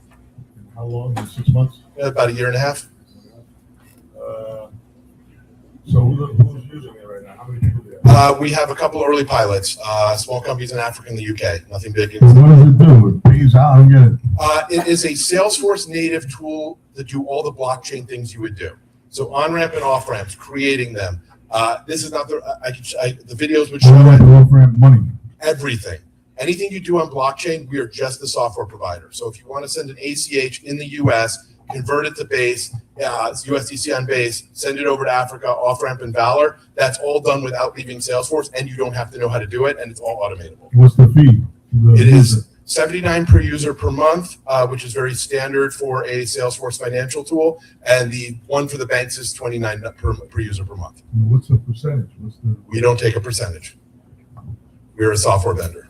How long? 6 months? About a year and a half. So who's using it right now? How many people do you have? We have a couple early pilots, small companies in Africa and the UK, nothing big. What does it do? It pays out and get it. It is a Salesforce native tool that do all the blockchain things you would do. So on-ramp and off-ramps, creating them. This is not the videos would show Off-ramp money. everything. Anything you do on blockchain, we are just the software provider. So if you want to send an ACH in the US, convert it to Base, USDC on Base, send it over to Africa, off-ramp and Valor, that's all done without leaving Salesforce, and you don't have to know how to do it, and it's all automatable. What's the fee? It is $79 per user per month, which is very standard for a Salesforce financial tool, and the one for the banks is $29 per user per month. What's the percentage? We don't take a percentage. We're a software vendor.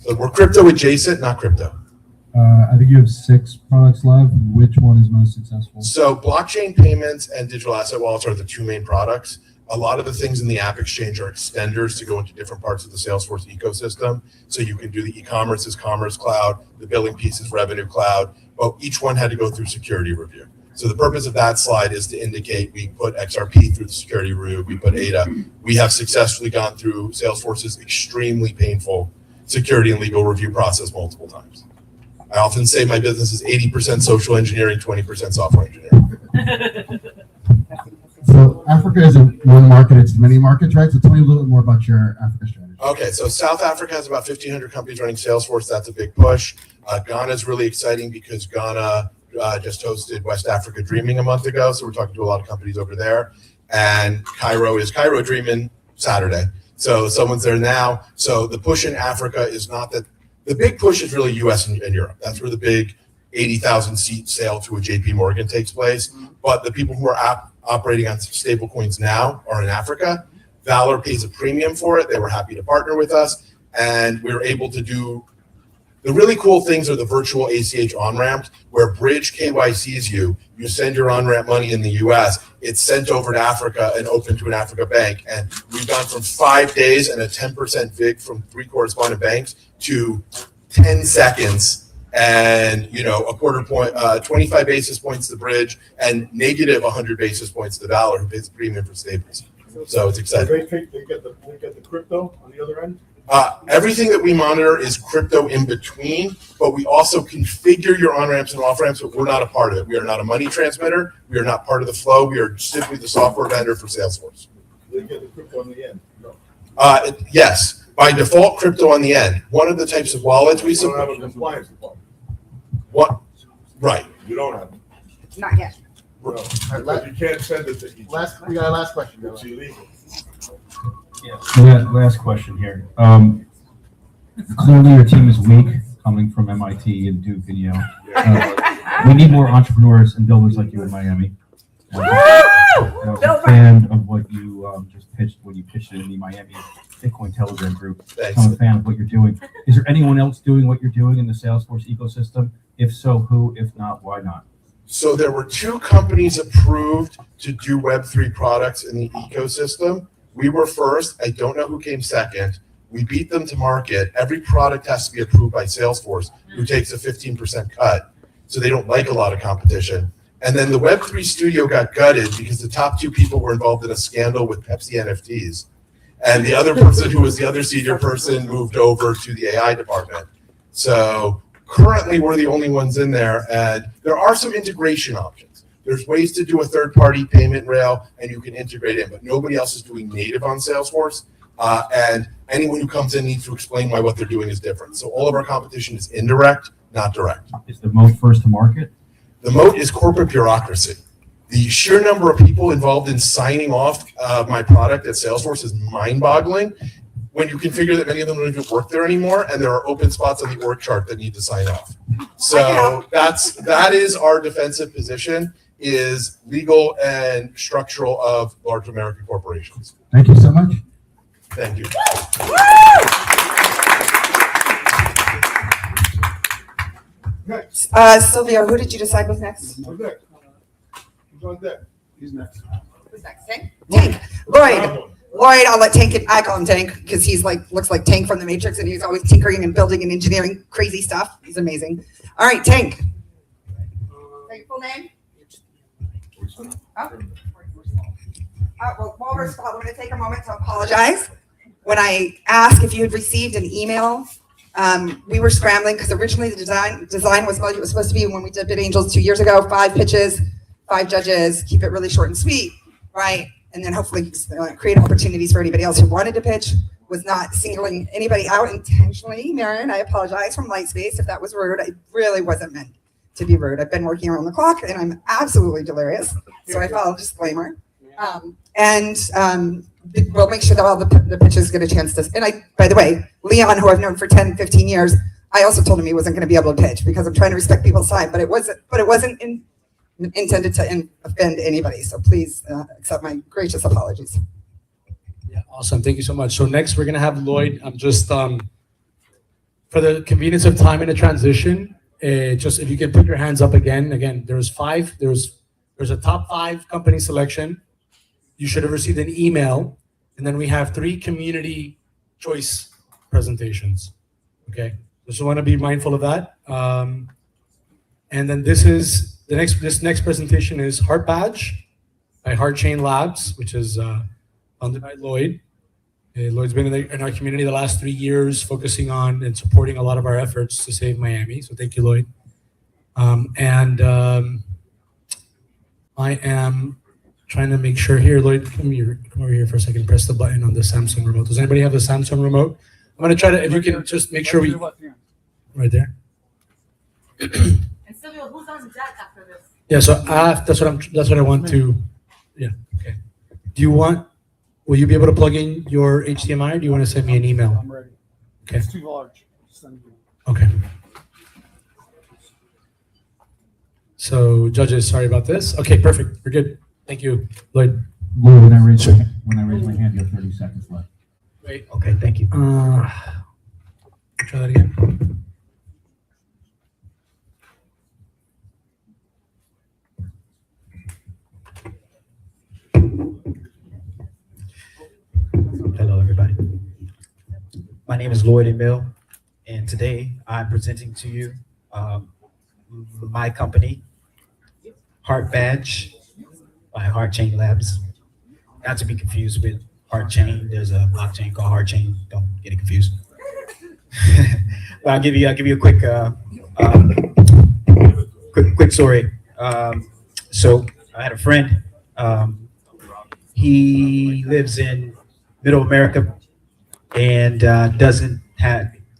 So we're crypto adjacent, not crypto. I think you have 6 products live. Which one is most successful? So blockchain payments and digital asset wallets are the 2 main products. A lot of the things in the App Exchange are extenders to go into different parts of the Salesforce ecosystem. So you can do the e-commerce as Commerce Cloud, the billing piece is Revenue Cloud, but each one had to go through security review. So the purpose of that slide is to indicate we put XRP through the security route, we put ADA. We have successfully gone through Salesforce's extremely painful security and legal review process multiple times. I often say my business is 80% social engineering, 20% software engineering. So Africa isn't one market, it's many markets, right? So tell me a little bit more about your Africa strategy. Okay, so South Africa has about 1,500 companies running Salesforce. That's a big push. Ghana is really exciting because Ghana just hosted West Africa Dreaming a month ago. So we're talking to a lot of companies over there. And Cairo is Cairo Dreaming Saturday. So someone's there now. So the push in Africa is not that, the big push is really US and Europe. That's where the big 80,000 seat sale to a JP Morgan takes place. But the people who are operating on stable coins now are in Africa. Valor pays a premium for it. They were happy to partner with us. And we were able to do, the really cool things are the virtual ACH on-ramps where Bridge KYCs you. You send your on-ramp money in the US, it's sent over to Africa and open to an Africa bank. And we've gone from 5 days and a 10% VIG from 3 correspondent banks to 10 seconds and a quarter point, 25 basis points to Bridge and negative 100 basis points to Valor, who pays a premium for stables. So it's exciting. They get the crypto on the other end? Everything that we monitor is crypto in between, but we also configure your on-ramps and off-ramps, but we're not a part of it. We are not a money transmitter. We are not part of the flow. We are simply the software vendor for Salesforce. They get the crypto on the end? No. Yes, by default, crypto on the end. One of the types of wallets we You don't support. have a compliance department. What? Right. You don't have. Not yet. No, because you can't send it to each. We got a last question. It's illegal. Last question here. Clearly, your team is weak, coming from MIT and Duke and Yale. We need more entrepreneurs and builders like you in Miami. I was a fan of what you just pitched when you pitched it in the Miami Bitcoin Telegram group. Thanks. I'm a fan of what you're doing. Is there anyone else doing what you're doing in the Salesforce ecosystem? If so, who? If not, why not? So there were 2 companies approved to do Web3 products in the ecosystem. We were first. I don't know who came second. We beat them to market. Every product has to be approved by Salesforce, who takes a 15% cut. So they don't like a lot of competition. And then the Web3 studio got gutted because the top 2 people were involved in a scandal with Pepsi NFTs. And the other person who was the other senior person moved over to the AI department. So currently we're the only ones in there. And there are some integration options. There's ways to do a third-party payment rail, and you can integrate in, but nobody else is doing native on Salesforce. And anyone who comes in needs to explain why what they're doing is different. So all of our competition is indirect, not direct. Is the moat first to market? The moat is corporate bureaucracy. The sheer number of people involved in signing off my product at Salesforce is mind-boggling. When you configure that many of them don't even work there anymore, and there are open spots on the org chart that need to sign off. So that is our defensive position, is legal and structural of large American corporations. Thank you so much. Thank you. Sylvia, who did you decide was next? Who's next? Who's on deck? He's next. Who's next? Tank? Tank. Lloyd, I'll let Tank, I call him Tank because he's looks like Tank from the Matrix and he's always tinkering and building and engineering crazy stuff. He's amazing. All right, Tank. Your full name? Well, while we're still, I'm going to take a moment to apologize. When I asked if you had received an email, we were scrambling because originally the design was supposed to be when we did BitAngels 2 years ago, 5 pitches, 5 judges, keep it really short and sweet, right? And then hopefully create opportunities for anybody else who wanted to pitch. Was not singling anybody out intentionally, Marion. I apologize from Lightspace if that was rude. I really wasn't meant to be rude. I've been working around the clock and I'm absolutely delirious. So I follow disclaimer. We'll make sure that all the pitches get a chance to. And by the way, Leon, who I've known for 10, 15 years, I also told him he wasn't going to be able to pitch because I'm trying to respect people's time. But it wasn't intended to offend anybody. So please accept my gracious apologies. Yeah, awesome. Thank you so much. So next we're gonna have Lloyd. I'm just for the convenience of time in the transition. Just if you can put your hands up again. Again, there's 5. There's a top 5 company selection. You should have received an email, and then we have 3 community choice presentations. Okay, just want to be mindful of that. And then this is This next presentation is Heart Badge by HeartChain Labs, which is funded by Lloyd. Lloyd's been in our community the last 3 years, focusing on and supporting a lot of our efforts to save Miami. So thank you, Lloyd. I am trying to make sure here, Lloyd, come over here for a second. Press the button on the Samsung remote. Does anybody have the Samsung remote? I'm gonna try to, if you can just make sure we, right there. And Silvio, who's on deck after this? Yeah, so that's what I want to, yeah, okay. Will you be able to plug in your HDMI, or do you want to send me an email? I'm ready. Okay. It's too large. Okay. So judges, sorry about this. Okay, perfect. We're good. Thank you, Lloyd. Lou, when I raise my hand, you have 30 seconds left. Great. Okay, thank you. Try that again. Hello, everybody. My name is Lloyd Emil, and today I'm presenting to you my company, Heart Badge by HeartChain Labs. Not to be confused with HeartChain. There's a blockchain called HeartChain. Don't get it confused. But I'll give you a quick quick story. So I had a friend. He lives in Middle America and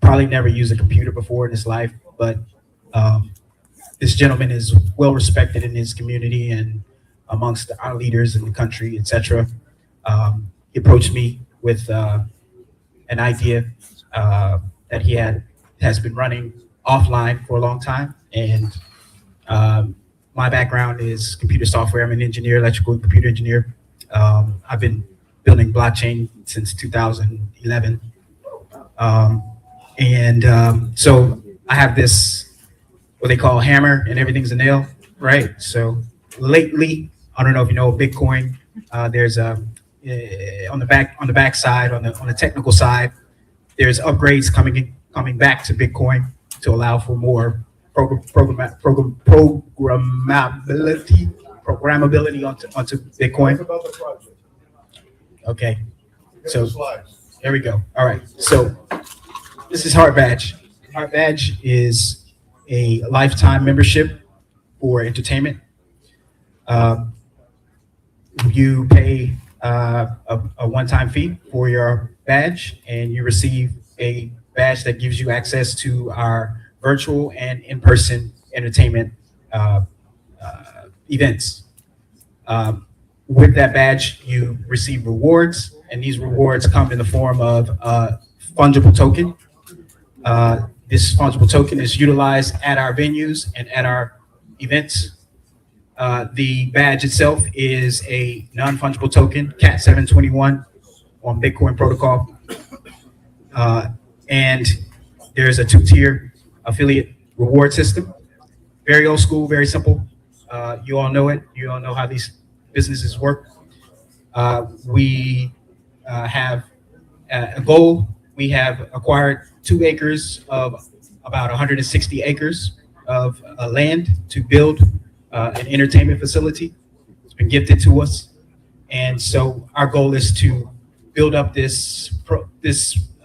probably never used a computer before in his life, but this gentleman is well respected in his community and amongst our leaders in the country, etc. He approached me with an idea that he has been running offline for a long time, and my background is computer software. I'm an engineer, electrical and computer engineer. I've been building blockchain since 2011. So I have this, what they call hammer and everything's a nail, right? So lately, I don't know if you know Bitcoin, there's on the back side, on the technical side, there's upgrades coming back to Bitcoin to allow for more programmability onto Bitcoin. Okay, so there we go. All right, so this is Heart Badge. Heart Badge is a lifetime membership for entertainment. You pay a one-time fee for your badge, and you receive a badge that gives you access to our virtual and in-person entertainment events. With that badge, you receive rewards, and these rewards come in the form of a fungible token. This fungible token is utilized at our venues and at our events. The badge itself is a non-fungible token, CAT 721 on Bitcoin protocol. And there's a two-tier affiliate reward system. Very old school, very simple. You all know it. You all know how these businesses work. We have a goal. We have acquired 2 acres of about 160 acres of land to build an entertainment facility. It's been gifted to us. And so our goal is to build up this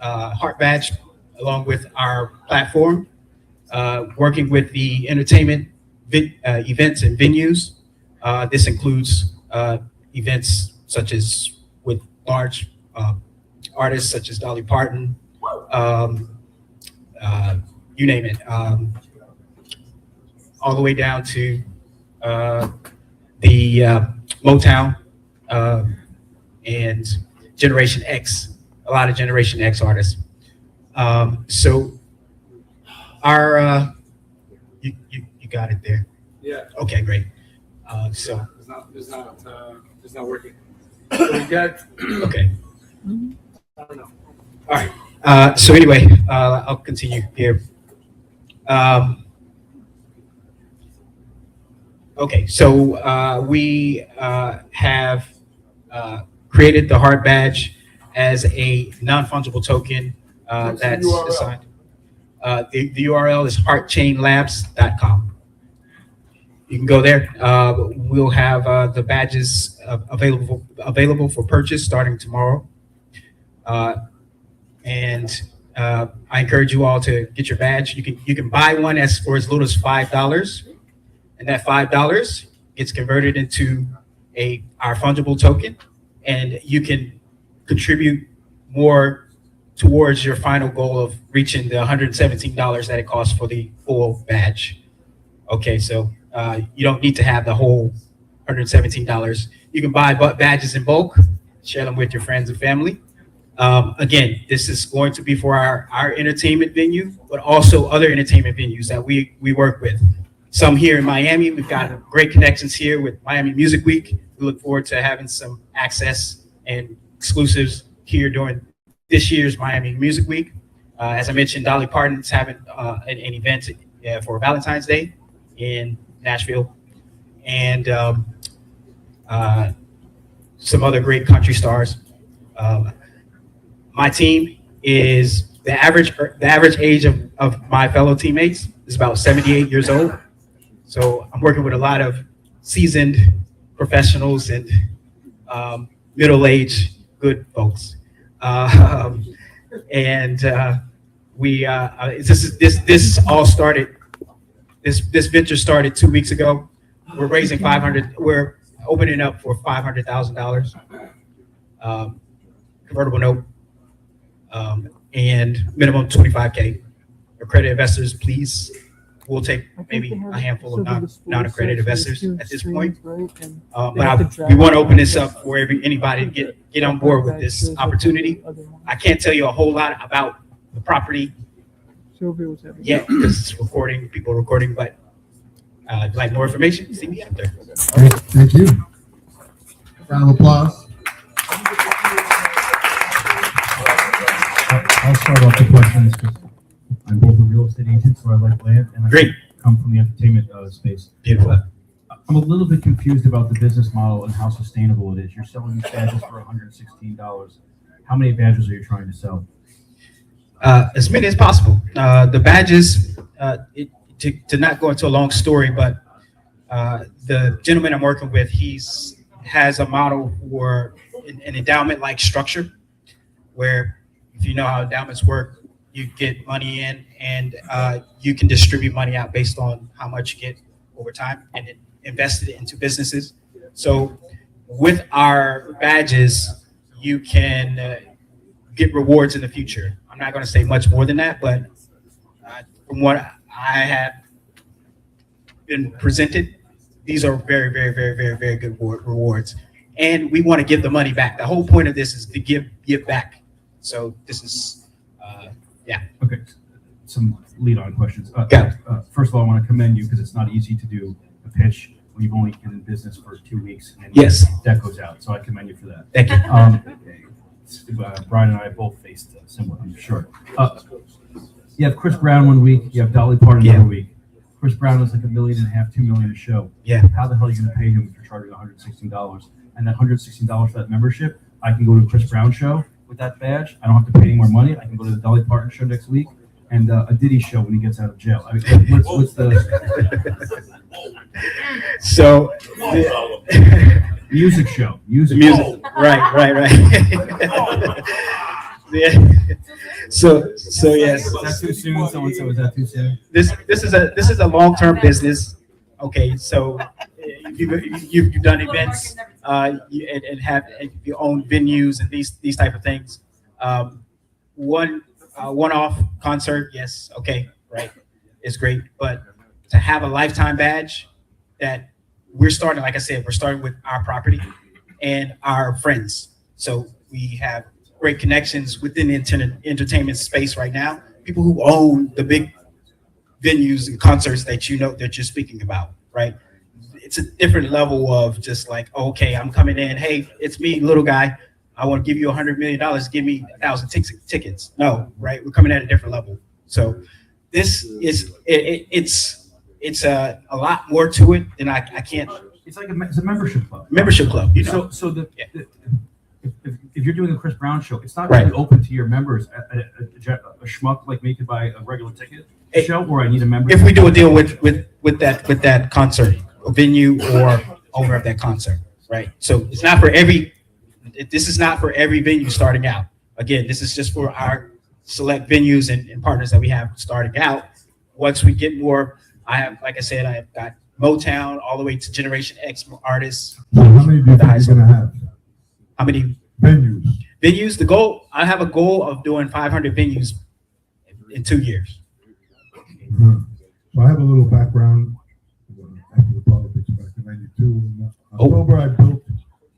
Heart Badge along with our platform, working with the entertainment events and venues. This includes events such as with large artists such as Dolly Parton, you name it, all the way down to the Motown and Generation X, a lot of Generation X artists. So our, you got it there? Yeah. Okay, great. So It's not working. So we got. Okay. I don't know. All right. So anyway, I'll continue here. Okay, so we have created the Heart Badge as a non-fungible token that's assigned. The URL is heartchainlabs.com. you can go there. We'll have the badges available for purchase starting tomorrow. And I encourage you all to get your badge. You can buy one for as little as $5, and that $5 gets converted into our fungible token, and you can contribute more towards your final goal of reaching the $117 that it costs for the full badge. Okay, so you don't need to have the whole $117. You can buy badges in bulk, share them with your friends and family. Again, this is going to be for our entertainment venue, but also other entertainment venues that we work with. Some here in Miami. We've got great connections here with Miami Music Week. We look forward to having some access and exclusives here during this year's Miami Music Week. As I mentioned, Dolly Parton's having an event for Valentine's Day in Nashville, and some other great country stars. My team is the average age of my fellow teammates is about 78 years old. So I'm working with a lot of seasoned professionals and middle-aged good folks. This venture started 2 weeks ago. We're raising we're opening up for $500,000 convertible note, and minimum 25K. Accredited investors, please. We'll take maybe a handful of non-accredited investors at this point. But we want to open this up for anybody to get on board with this opportunity. I can't tell you a whole lot about the property yet because it's recording, people are recording, but if you'd like more information, see me out there. Great, thank you. Round of applause. I'll start off the questions because I'm both a real estate agent, so I like land, and I come from the entertainment space. Beautiful. I'm a little bit confused about the business model and how sustainable it is. You're selling these badges for $116. How many badges are you trying to sell? As many as possible. The badges, to not go into a long story, but the gentleman I'm working with, has a model for an endowment-like structure, where if you know how endowments work, you get money in and you can distribute money out based on how much you get over time and invest it into businesses. So with our badges, you can get rewards in the future. I'm not going to say much more than that, but from what I have been presented, these are very, very, very, very, very good rewards. And we want to give the money back. The whole point of this is to give back. So this is, yeah. Okay, some lead-on questions. Got it. First of all, I want to commend you because it's not easy to do a pitch when you've only been in business for 2 weeks. And yes. That goes out, so I commend you for that. Thank you. Brian and I both faced similar, I'm sure. You have Chris Brown 1 week, you have Dolly Parton another week. Chris Brown is like $1.5 million, $2 million a show. Yeah. How the hell are you going to pay him if you're charging $116? And that $116 for that membership, I can go to a Chris Brown show with that badge. I don't have to pay any more money. I can go to the Dolly Parton show next week and a Diddy show when he gets out of jail. I mean, what's the so music show? Music. Right. Yeah. So yes. Is that too soon? Someone said, was that too soon? This is a long-term business. Okay, so you've done events and have your own venues and these type of things. One-off concert, yes, okay, right, it's great. But to have a lifetime badge that we're starting, like I said, we're starting with our property and our friends. So we have great connections within the entertainment space right now. People who own the big venues and concerts that that you're speaking about, right? It's a different level of just like, okay, I'm coming in. Hey, it's me, little guy. I want to give you $100 million. Give me 1,000 tickets. No, right? We're coming at a different level. So this is it's a lot more to it than I can't. It's like it's a membership club. Membership club. You know? So if you're doing a Chris Brown show, it's not really open to your members. A schmuck like me could buy a regular ticket show, or I need a membership. If we do a deal with that concert, venue or owner of that concert, right? So it's not for every. This is not for every venue starting out. Again, this is just for our select venues and partners that we have starting out. Once we get more, I have, like I said, I've got Motown all the way to Generation X artists. So how many do you think you're gonna have? How many Venues. venues? The goal, I have a goal of doing 500 venues in 2 years. So I have a little background after the politics back in '92. In October, I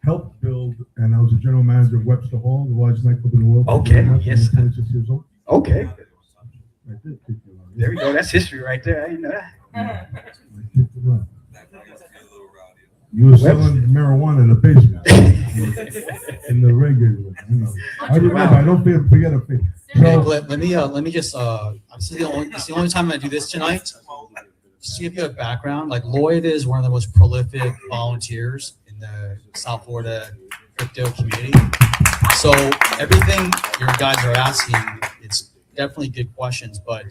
helped build, and I was a general manager of Webster Hall, the largest nightclub in the world. Okay, yes. 26 years old. Okay. I did kick you out. There we go. That's history right there. I didn't know that. I kicked you out. You were selling marijuana in the basement, in the reggae room. You know. I remember. I don't forget a thing. Hey, let me just it's the only time I do this tonight. Just to give you a background, like Lloyd is one of the most prolific volunteers in the South Florida crypto community. So everything your guys are asking, it's definitely good questions, but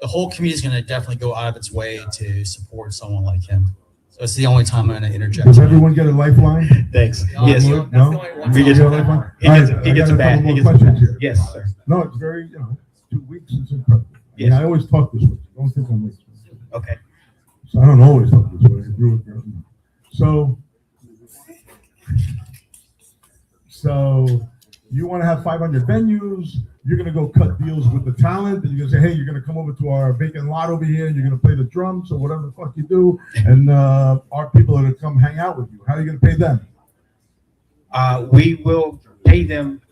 the whole community is going to definitely go out of its way to support someone like him. So it's the only time I'm going to interject. Does everyone get a lifeline? Thanks. Yes. No? He gets You get a lifeline? He gets, All right, he I gets got a bad. couple He more gets a questions bad. here. Yes, sir. No, it's very, 2 weeks is incredible. Yes. I always talk this way. Don't think I'm like Okay. So I don't always talk this way. I agree with you. So you want to have 500 venues. You're going to go cut deals with the talent. And you're going to say, hey, you're going to come over to our vacant lot over here. And you're going to play the drums or whatever the fuck you do. And our people are going to come hang out with you. How are you going to pay them? We will pay them.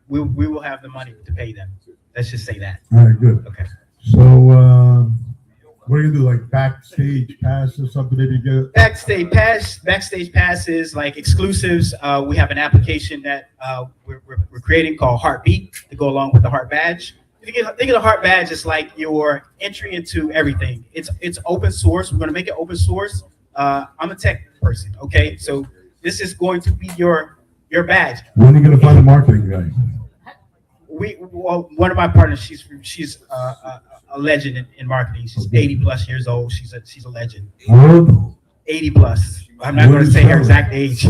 We will have the money to pay them. Let's just say that. All right, good. Okay. So what are you going to do? Like backstage pass or something? Maybe get Backstage passes, like exclusives. We have an application that we're creating called Heartbeat to go along with the Heart Badge. Think of the Heart Badge as like your entry into everything. It's open source. We're going to make it open source. I'm a tech person, okay? So this is going to be your badge. When are you going to find a marketing guy? One of my partners, she's a legend in marketing. She's 80 plus years old. She's a legend. 80 plus. I'm not going to say her exact age,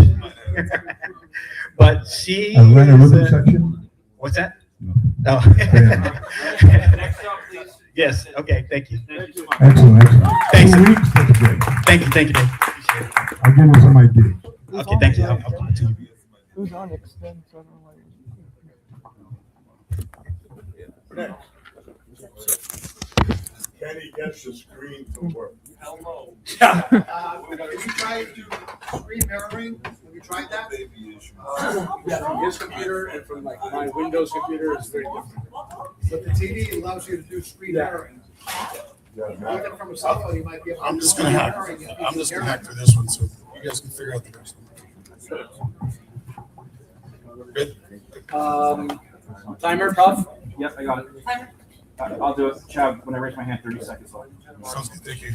but she. Atlanta Rhythm Section. What's that? No. Yes. Okay. Thank you. Excellent. Thanks. 2 weeks. That's great. Thank you. Dave. Appreciate it. I'll give you some ideas. Okay. Thank you. I'll come to you. Who's on extend? So I don't know why. Kenny gets the screen to work. Hello. Have you tried to screen mirroring? Have you tried that? Yeah, from his computer and from like my Windows computer is very different. But the TV allows you to do screen mirroring. Even from a cell phone, you might be able to. I'm just gonna hack through this one so you guys can figure out the rest. Good. Timer, Puff? Yep, I got it. I'll do it. Chad, when I raise my hand, 30 seconds. Sounds good, thank you.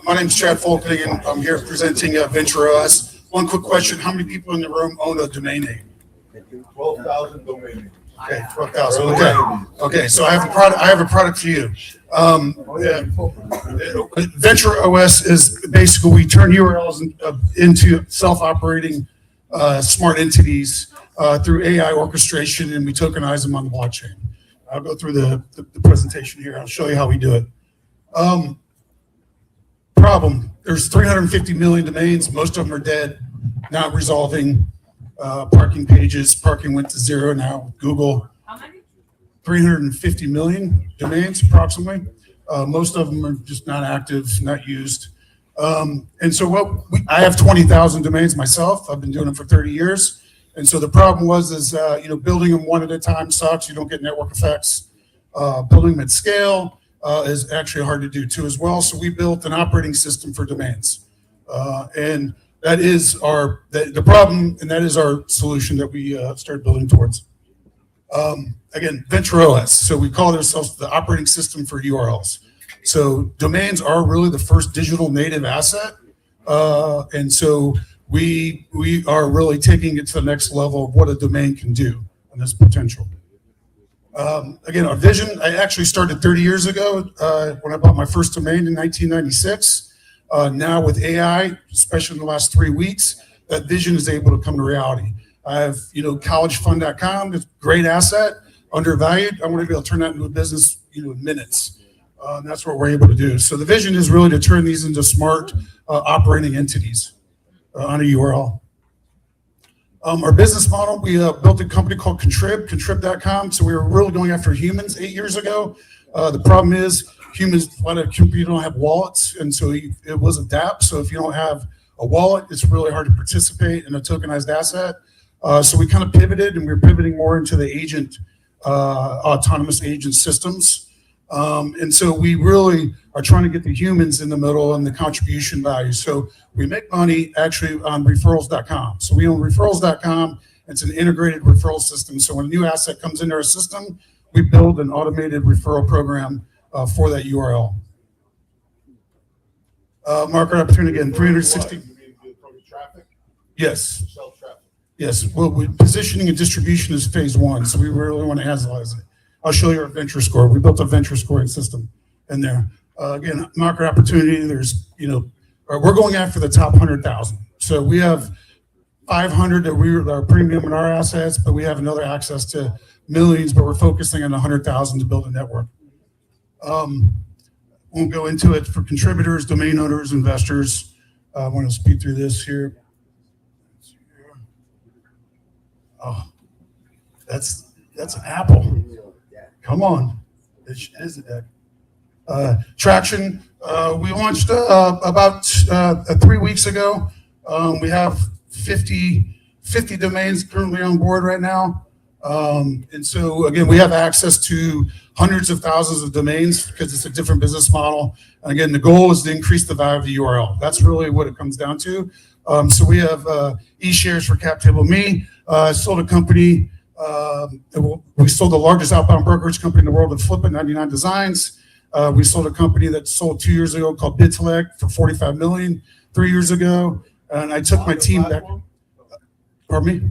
My name's Chad Folknigan. I'm here presenting Venture OS. One quick question, how many people in the room own a domain name? 12,000 domain names. Okay, 12,000, okay, so I have a product for you. Venture OS is basically, we turn URLs into self-operating smart entities through AI orchestration, and we tokenize them on the blockchain. I'll go through the presentation here. I'll show you how we do it. Problem, there's 350 million domains. Most of them are dead, not resolving. Parking pages, parking went to 0 now. Google, 350 million domains approximately. Most of them are just not active, not used. And so I have 20,000 domains myself. I've been doing it for 30 years. And so the problem is building them one at a time sucks. You don't get network effects. Building them at scale is actually hard to do too as well. So we built an operating system for domains. And that is the problem, and that is our solution that we started building towards. Again, Venture OS. So we call ourselves the operating system for URLs. So domains are really the first digital native asset. And so we are really taking it to the next level of what a domain can do and its potential. Again, our vision, I actually started 30 years ago when I bought my first domain in 1996. Now with AI, especially in the last 3 weeks, that vision is able to come to reality. I have, collegefund.com, it's a great asset, undervalued. I want to be able to turn that into a business, in minutes. And that's what we're able to do. So the vision is really to turn these into smart operating entities on a URL. Our business model, we built a company called contrib.com. So we were really going after humans 8 years ago. The problem is humans, a lot of people don't have wallets, and so it was a DApp. So if you don't have a wallet, it's really hard to participate in a tokenized asset. So we kind of pivoted, and we're pivoting more into the agent, autonomous agent systems. And so we really are trying to get the humans in the middle and the contribution value. So we make money actually on referrals.com. So we own referrals.com. It's an integrated referral system. So when a new asset comes into our system, we build an automated referral program for that URL. Market opportunity again, 360. Yes. Yes. Well, positioning and distribution is phase one. So we really want to analyze it. I'll show you our venture score. We built a venture scoring system in there. Again, market opportunity, there's, we're going after the top 100,000. So we have 500 that we are premium in our assets, but we have another access to millions, but we're focusing on 100,000 to build a network. Won't go into it for contributors, domain owners, investors. I want to speed through this here. Oh, that's an apple. Come on. It is a traction. We launched about 3 weeks ago. We have 50 domains currently on board right now. And so, again, we have access to hundreds of thousands of domains because it's a different business model. And again, the goal is to increase the value of the URL. That's really what it comes down to. So we have e-shares for cap table. I sold a company. We sold the largest outbound brokerage company in the world with Flip at 99 Designs. We sold a company that sold 2 years ago called BitAngels for $45 million 3 years ago. And I took my team back. Pardon me?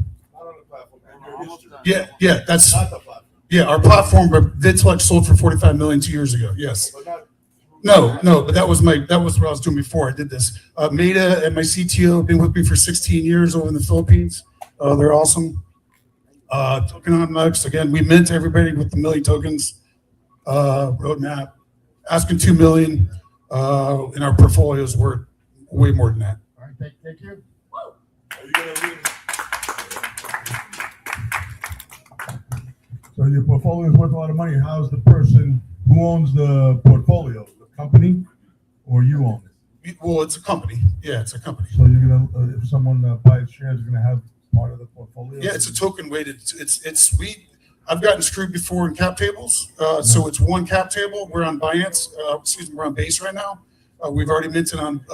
Yeah, that's our platform. But BitAngels sold for $45 million 2 years ago. Yes. No, but that was what I was doing before I did this. Meta and my CTO have been with me for 16 years over in the Philippines. They're awesome. Tokenomics, again, we mint everybody with the million tokens roadmap. Asking 2 million in our portfolios worth way more than that. All right, thank you. Are you gonna leave? So your portfolio is worth a lot of money. How's the person who owns the portfolio? The company, or you own it? Well, it's a company. Yeah, it's a company. So you're gonna, if someone buys shares, you're gonna have part of the portfolio. Yeah, it's a token weighted. I've gotten screwed before in cap tables. So it's one cap table. We're on Binance. We're on Base right now. We've already minted on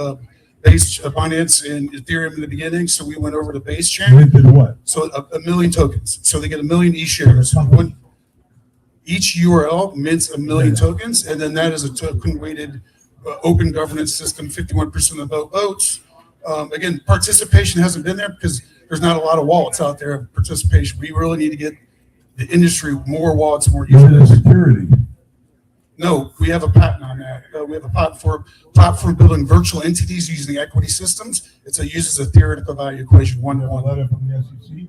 Base, Binance, and Ethereum in the beginning. So we went over to Base chain. Minted what? So a million tokens. So they get 1 million e-shares. Each URL mints 1 million tokens, and then that is a token weighted open governance system. 51% of the votes. Again, participation hasn't been there because there's not a lot of wallets out there of participation. We really need to get the industry more wallets, more users. Security. No, we have a patent on that. We have a platform building virtual entities using equity systems. It uses a theoretical value equation 1-to-1. Letter from the SEC.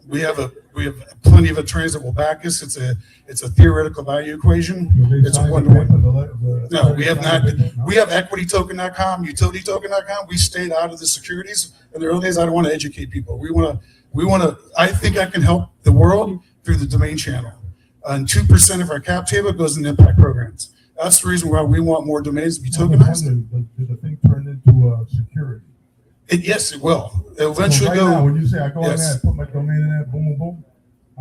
We have plenty of attorneys that will back us. It's a theoretical value equation. It's a 1-to-1. No, we have not. We have equitytoken.com, utilitytoken.com. We stayed out of the securities. In the early days, I don't want to educate people. We want to. I think I can help the world through the domain channel. And 2% of our cap table goes in impact programs. That's the reason why we want more domains to be tokenized. Did the thing turn into security? Yes, it will. It'll eventually right go. Now, when you say I go on there, I put my domain in there, boom, boom, boom.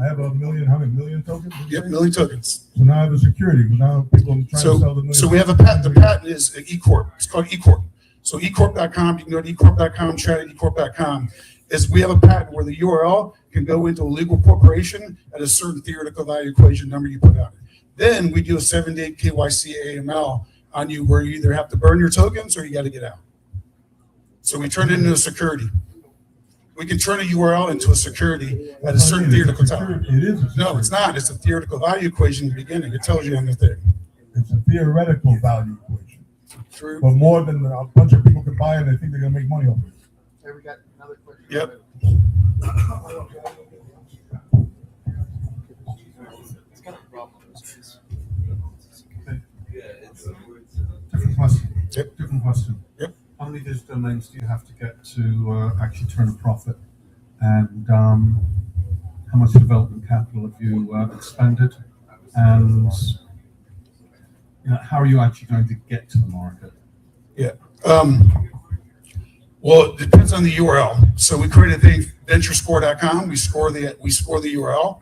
I have how many million tokens? Yep, million tokens. So now I have a security. Now people are trying to sell the million. So we have a patent. The patent is eCorp. It's called eCorp. So eCorp.com, you can go to eCorp.com, chat at eCorp.com. We have a patent where the URL can go into a legal corporation at a certain theoretical value equation number you put out. Then we do a 7-day KYC AML on you where you either have to burn your tokens or you got to get out. So we turn it into a security. We can turn a URL into a security at a certain theoretical time. It is. No, it's not. It's a theoretical value equation in the beginning. It tells you on the thing. It's a theoretical value equation. True. But more than a bunch of people can buy it, they think they're gonna make money off it. Hey, we got another question. Yep. Different question. Yep. Different question. Yep. How many digital domains do you have to get to actually turn a profit? And how much development capital have you expended? And how are you actually going to get to the market? Yeah. Well, it depends on the URL. So we created a thing, venturescore.com. We score the URL.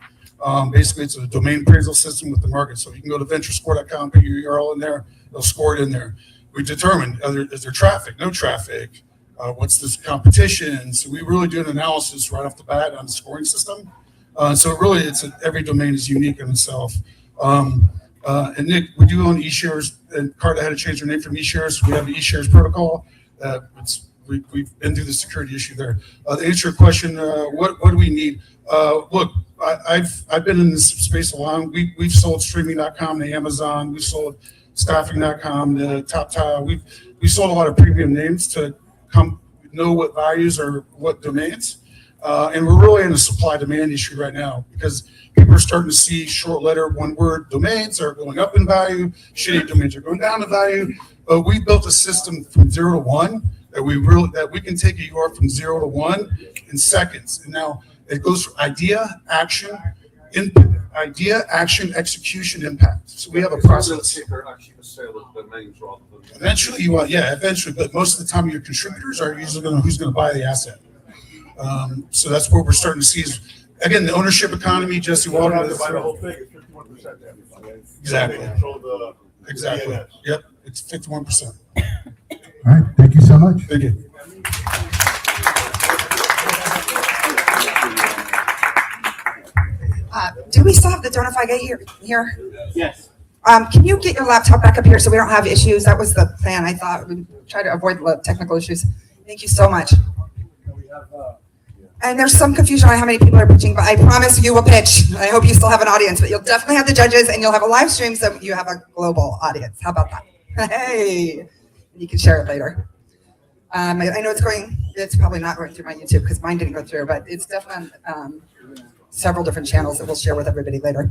Basically, it's a domain appraisal system with the market. So you can go to venturescore.com, put your URL in there, they'll score it in there. We determine is there traffic, no traffic, what's this competition. So we really do an analysis right off the bat on the scoring system. So really, every domain is unique in itself. And Nick, we do own eShares, and Carta had to change their name from eShares. We have the eShares protocol. We've been through the security issue there. To answer your question, what do we need? Look, I've been in this space a long. We've sold streaming.com to Amazon. We've sold staffing.com to TopTile. We've sold a lot of premium names to come know what values or what domains. And we're really in a supply-demand issue right now because people are starting to see short letter, one-word domains are going up in value. Shitty domains are going down in value. But we built a system from 0 to 1 that we can take a URL from 0 to 1 in seconds. And now it goes for idea, action, execution, impact. So we have a process. Eventually, eventually, but most of the time, your contributors are usually who's going to buy the asset. So that's what we're starting to see is, again, the ownership economy. Jesse Walter. Exactly. Exactly. Yep. It's 51%. All right. Thank you so much. Thank you. Do we still have the Donify guy here? Yes. Can you get your laptop back up here so we don't have issues? That was the plan. I thought we'd try to avoid the technical issues. Thank you so much. And there's some confusion on how many people are pitching, but I promise you will pitch. I hope you still have an audience, but you'll definitely have the judges and you'll have a live stream so you have a global audience. How about that? Hey, you can share it later. I know it's probably not going through my YouTube because mine didn't go through, but it's definitely on several different channels that we'll share with everybody later.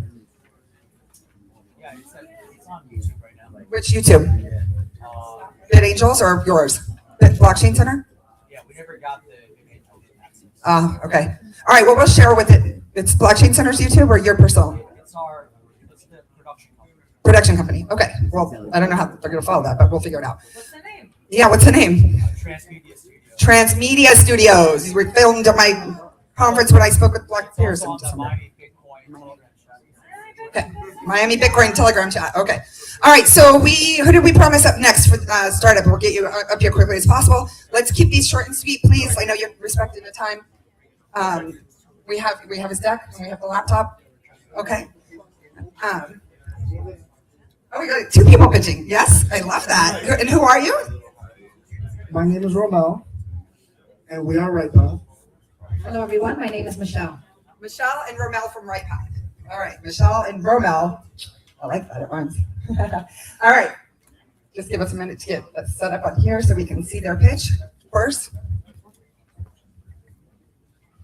Yeah, it's on YouTube right now. Which YouTube? BitAngels or yours? Blockchain Center? Yeah, we never got the Okay. All right. Well, we'll share with it. It's Blockchain Center's YouTube or your personal? It's the production company. Production company. Okay. Well, I don't know how they're going to follow that, but we'll figure it out. What's the name? Yeah. What's the name? Transmedia Studios. Transmedia Studios. We filmed at my conference when I spoke with Black Pearson. Okay. Miami Bitcoin Telegram chat. Okay. All right. So who did we promise up next for startup? We'll get you up here quickly as possible. Let's keep these short and sweet, please. I know you're respecting the time. We have his deck and we have the laptop. Okay. We got 2 people pitching. Yes, I love that. And who are you? My name is Romel, and we are Right Path. Hello, everyone. My name is Michelle. Michelle and Romel from Right Path. All right, Michelle and Romel. I like that. It rhymes. All right. Just give us a minute to get that set up on here so we can see their pitch first.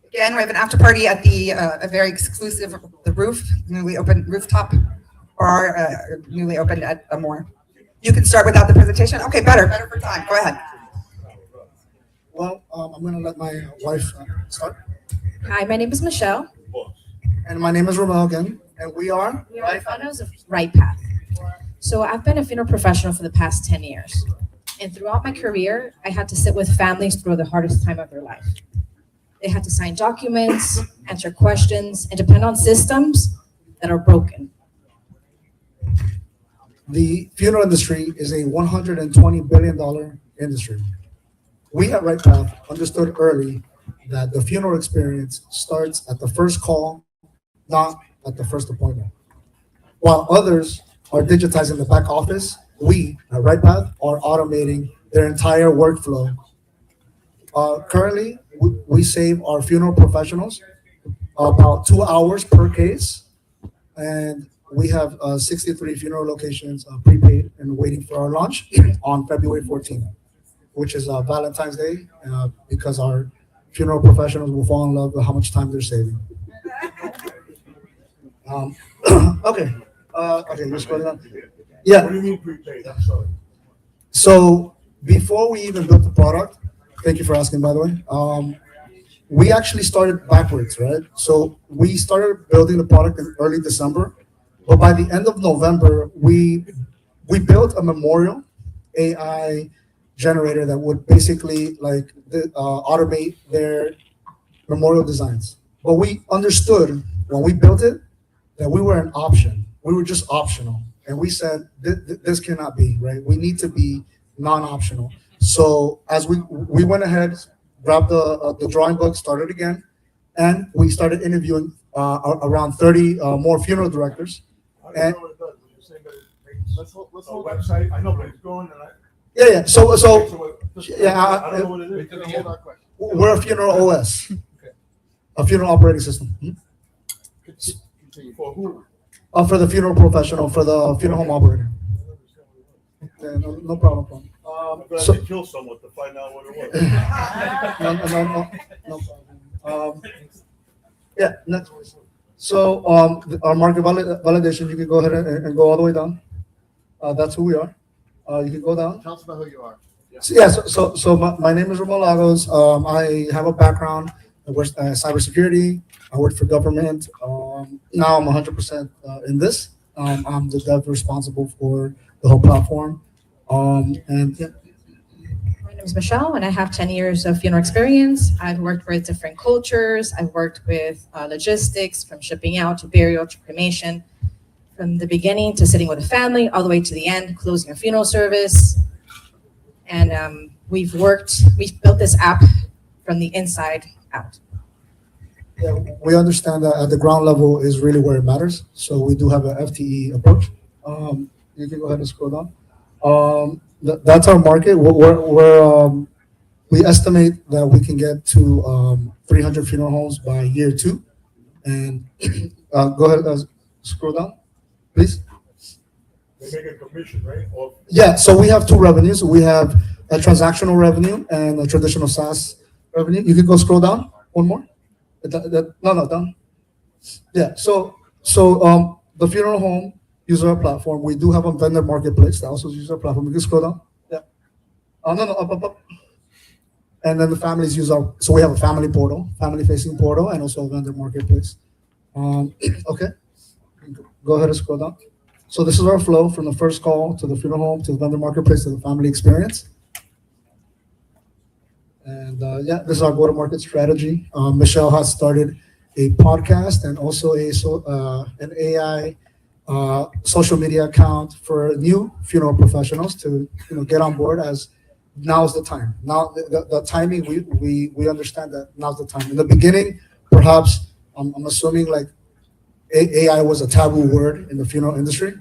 Again, we have an after party at the a very exclusive newly opened rooftop bar, newly opened at Amore. You can start without the presentation. Okay, better for time. Go ahead. Well, I'm going to let my wife start. Hi, my name is Michelle. And my name is Romel again, and we are the founders of Right Path. So I've been a funeral professional for the past 10 years. And throughout my career, I had to sit with families through the hardest time of their life. They had to sign documents, answer questions, and depend on systems that are broken. The funeral industry is a $120 billion industry. We at Right Path understood early that the funeral experience starts at the first call, not at the first appointment. While others are digitizing the back office, we at Right Path are automating their entire workflow. Currently, we save our funeral professionals about 2 hours per case, and we have 63 funeral locations prepaid and waiting for our launch on February 14th, which is Valentine's Day, because our funeral professionals will fall in love with how much time they're saving. Okay, okay, let's go down. Yeah. What do you mean prepaid? I'm sorry. So before we even built the product, thank you for asking, by the way. We actually started backwards, right? So we started building the product in early December, but by the end of November, we built a memorial AI generator that would basically like automate their memorial designs. But we understood when we built it that we were an option. We were just optional, and we said this cannot be right. We need to be non-optional. So as we went ahead, grabbed the drawing book, started again, and we started interviewing around 30 more funeral directors. And Let's hold a website. I know, but it's going and yeah. So I don't know what it is. Hold our question. we're a funeral OS, a funeral operating system. Continue. For who? For the funeral professional, for the funeral home operator. Yeah, no problem. I'm glad So- they killed someone to find out what it was. No problem. Yeah, next. So our market validation, you can go ahead and go all the way down. That's who we are. You can go down. Tell us about who you are. So my name is Ramon Lagos. I have a background in cybersecurity. I worked for government. Now I'm 100% in this. I'm the dev responsible for the whole platform. And yeah. My name is Michelle, and I have 10 years of funeral experience. I've worked with different cultures. I've worked with logistics, from shipping out to burial to cremation, from the beginning to sitting with a family, all the way to the end, closing a funeral service. And we've built this app from the inside out. Yeah, we understand that at the ground level is really where it matters. So we do have an FTE approach. You can go ahead and scroll down. That's our market. We estimate that we can get to 300 funeral homes by year 2. And go ahead, scroll down, please. They make a commission, right? Or Yeah, so we have 2 revenues. We have a transactional revenue and a traditional SaaS revenue. You can go scroll down one more. No, down. Yeah, so the funeral home uses our platform. We do have a vendor marketplace that also uses our platform. You can scroll down. Yeah. No, up. And then the families use so we have a family portal, family-facing portal, and also a vendor marketplace. Okay. Go ahead and scroll down. So this is our flow from the first call to the funeral home to the vendor marketplace to the family experience. And yeah, this is our go-to-market strategy. Michelle has started a podcast and also an AI social media account for new funeral professionals to get on board, as now's the time. Now the timing, we understand that now's the time. In the beginning, perhaps I'm assuming like AI was a taboo word in the funeral industry,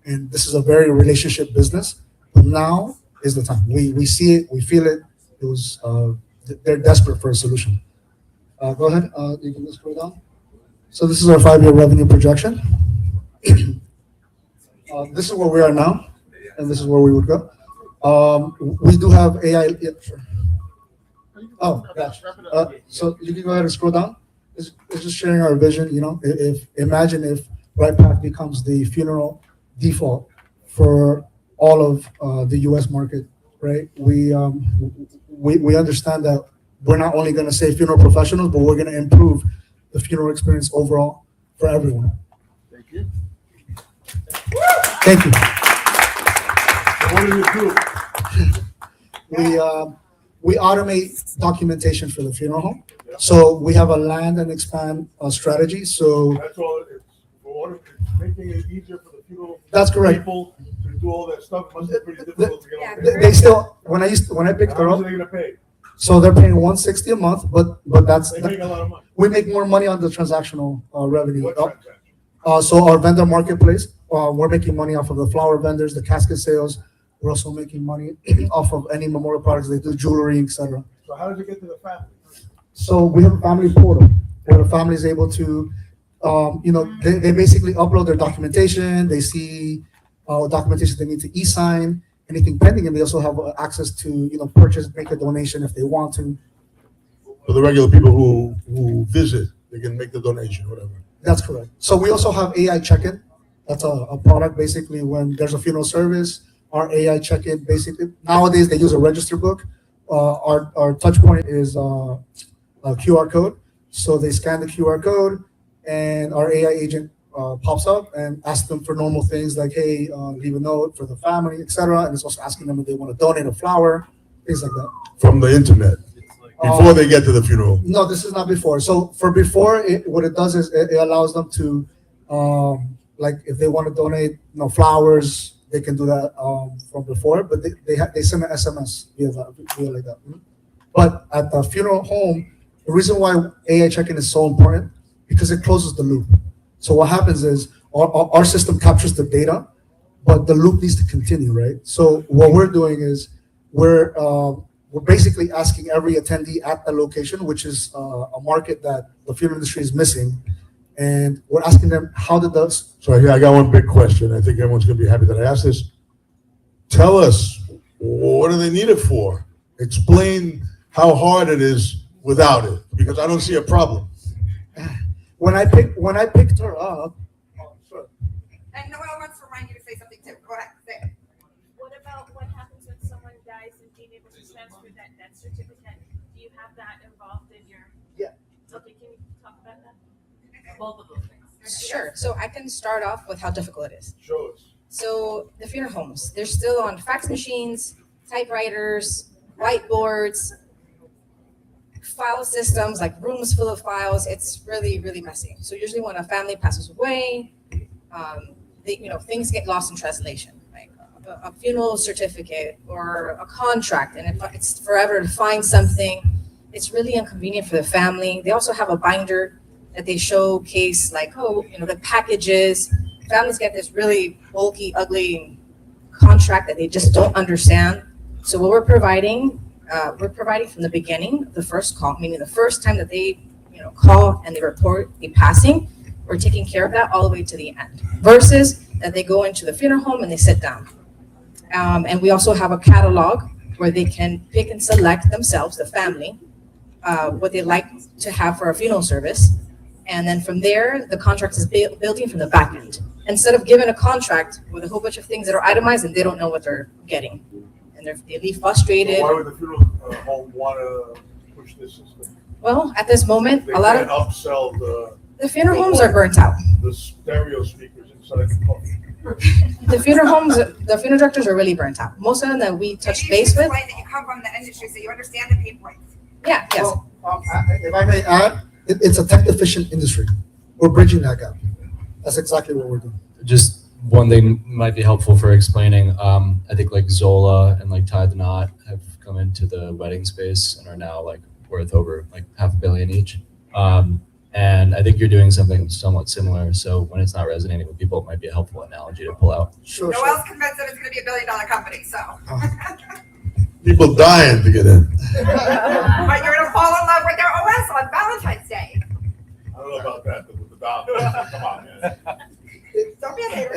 and this is a very relationship business. But now is the time. We see it, we feel it. It was they're desperate for a solution. Go ahead. You can just scroll down. So this is our 5-year revenue projection. This is where we are now, and this is where we would go. We do have AI. Yeah, sure. Oh, gosh. So you can go ahead and scroll down. It's just sharing our vision. Imagine if RightPath becomes the funeral default for all of the U.S. market, right? We understand that we're not only going to save funeral professionals, but we're going to improve the funeral experience overall for everyone. Thank you. Thank you. what do you do? We automate documentation for the funeral home. So we have a land and expand strategy. So That's all. It's making it easier for the funeral. That's correct. People to do all that stuff. It must be pretty difficult to get on. they still, when I picked her How up, much are they gonna pay? so they're paying $160 a month, but that's They make a lot of money. we make more money on the transactional revenue. What transaction? So our vendor marketplace, we're making money off of the flower vendors, the casket sales. We're also making money off of any memorial products they do, jewelry, etc. So how does it get to the family? So we have a family portal where the family is able to they basically upload their documentation. They see documentation they need to e-sign, anything pending, and they also have access to purchase, make a donation if they want to. For the regular people who visit, they can make the donation, whatever. That's correct. So we also have AI check-in. That's a product basically when there's a funeral service. Our AI check-in basically nowadays they use a register book. Our touch point is a QR code. So they scan the QR code, and our AI agent pops up and asks them for normal things like, hey, leave a note for the family, etc. And it's also asking them if they want to donate a flower, things like that. From the internet. Before they get to the funeral. No, this is not before. So for before, what it does is it allows them to, like if they want to donate, flowers, they can do that from before. But they send an SMS via like that. But at the funeral home, the reason why AI check-in is so important because it closes the loop. So what happens is our system captures the data, but the loop needs to continue, right? So what we're doing is we're basically asking every attendee at the location, which is a market that the funeral industry is missing, and we're asking them how did those. So I got one big question. I think everyone's going to be happy that I asked this. Tell us, what do they need it for? Explain how hard it is without it, because I don't see a problem. When I picked her up. And Noel wants to remind you to say something too. Go ahead. Say it. What about what happens when someone dies and being able to transfer that death certificate? Do you have that involved in your? Yeah. Okay, can you talk about that? Both of those things. Sure. So I can start off with how difficult it is. Show us. So the funeral homes, they're still on fax machines, typewriters, whiteboards, file systems, like rooms full of files. It's really, really messy. So usually when a family passes away, things get lost in translation, like a funeral certificate or a contract, and it's forever to find something. It's really inconvenient for the family. They also have a binder that they showcase, like, the packages. Families get this really bulky, ugly contract that they just don't understand. So what we're providing from the beginning, the first call, meaning the first time that they, call and they report a passing, we're taking care of that all the way to the end. Versus that they go into the funeral home and they sit down. And we also have a catalog where they can pick and select themselves, the family, what they'd like to have for a funeral service. And then from there, the contract is building from the back end. Instead of giving a contract with a whole bunch of things that are itemized and they don't know what they're getting. And they leave frustrated. Why would the funeral home want to push this system? Well, at this moment, They a lot can't of upsell the funeral homes are burnt out. the stereo speakers inside the coffin. The funeral homes, the funeral directors are really burnt out. Most of them that we touch base with. Explain that you come from the industry so you understand the pain points. Yeah, yes. Well, if I may add, it's a tech efficient industry. We're bridging that gap. That's exactly what we're doing. Just one thing might be helpful for explaining. I think like Zola and like Tie the Knot have come into the wedding space and are now like worth over like $500 million each. And I think you're doing something somewhat similar. So when it's not resonating with people, it might be a helpful analogy to pull out. Noel's convinced that it's going to be $1 billion company, so. People dying to get in. But you're going to fall in love with their OS on Valentine's Day. I don't know about that, but with the dollar, come on, man. Don't be a hater.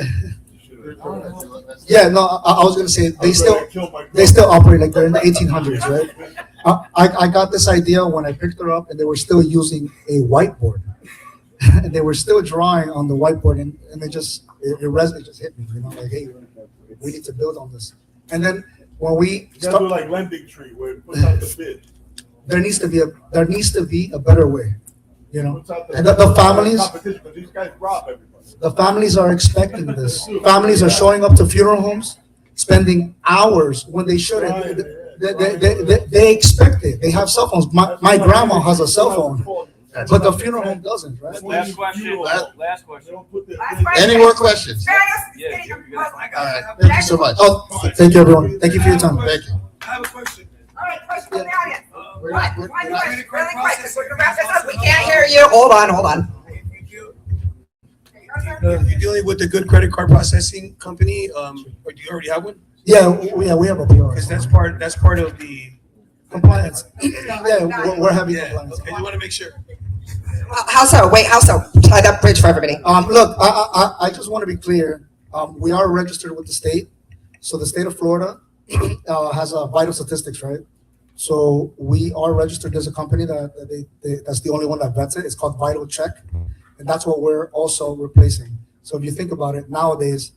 Yeah, no, I was gonna say they still operate like they're in the 1800s, right? I got this idea when I picked her up, and they were still using a whiteboard, and they were still drawing on the whiteboard, and it just hit me, like, hey, we need to build on this. And then when we start do like Lending Tree, where it puts out the bid. there needs to be a better way, Puts out and the families. competition, 'cause these guys rob everybody. The families are expecting this. Families are showing up to funeral homes, spending hours when they shouldn't. They expect it. They have cell phones. My grandma has a cell phone, but the funeral home doesn't, right? Last question. Last question. Any more questions? Yeah, All right. Thank you so much. Oh, thank you, everyone. Thank you for your time. Thank you. I have a question. All right, question from the audience. We're One not- question, we're really not- quick. We're going to wrap this up. We can't hear you. Hold on. You're dealing with a good credit card processing company, or do you already have one? Yeah, we have a PR. Because that's part of the Compliance. Yeah, we're having compliance. Okay, you want to make sure. How so? Wait, how so? Tie that bridge for everybody. Look, I just want to be clear. We are registered with the state. So the state of Florida has vital statistics, right? So we are registered as a company that's the only one that vets it. It's called Vital Check, and that's what we're also replacing. So if you think about it, nowadays,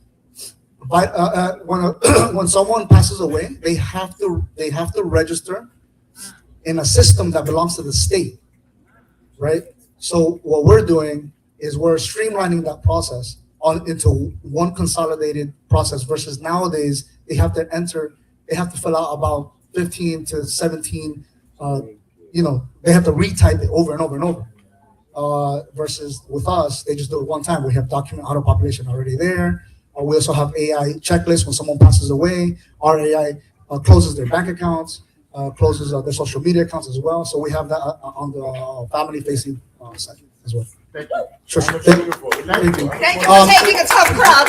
when someone passes away, they have to register in a system that belongs to the state, right? So what we're doing is we're streamlining that process into one consolidated process versus nowadays they have to fill out about 15 to 17, they have to retype it over and over and over. Versus with us, they just do it one time. We have document auto population already there. We also have AI checklists when someone passes away. Our AI closes their bank accounts, closes their social media accounts as well. So we have that on the family-facing side as well. Thank you. Sure. Thank you. Thank you for taking a tough crowd.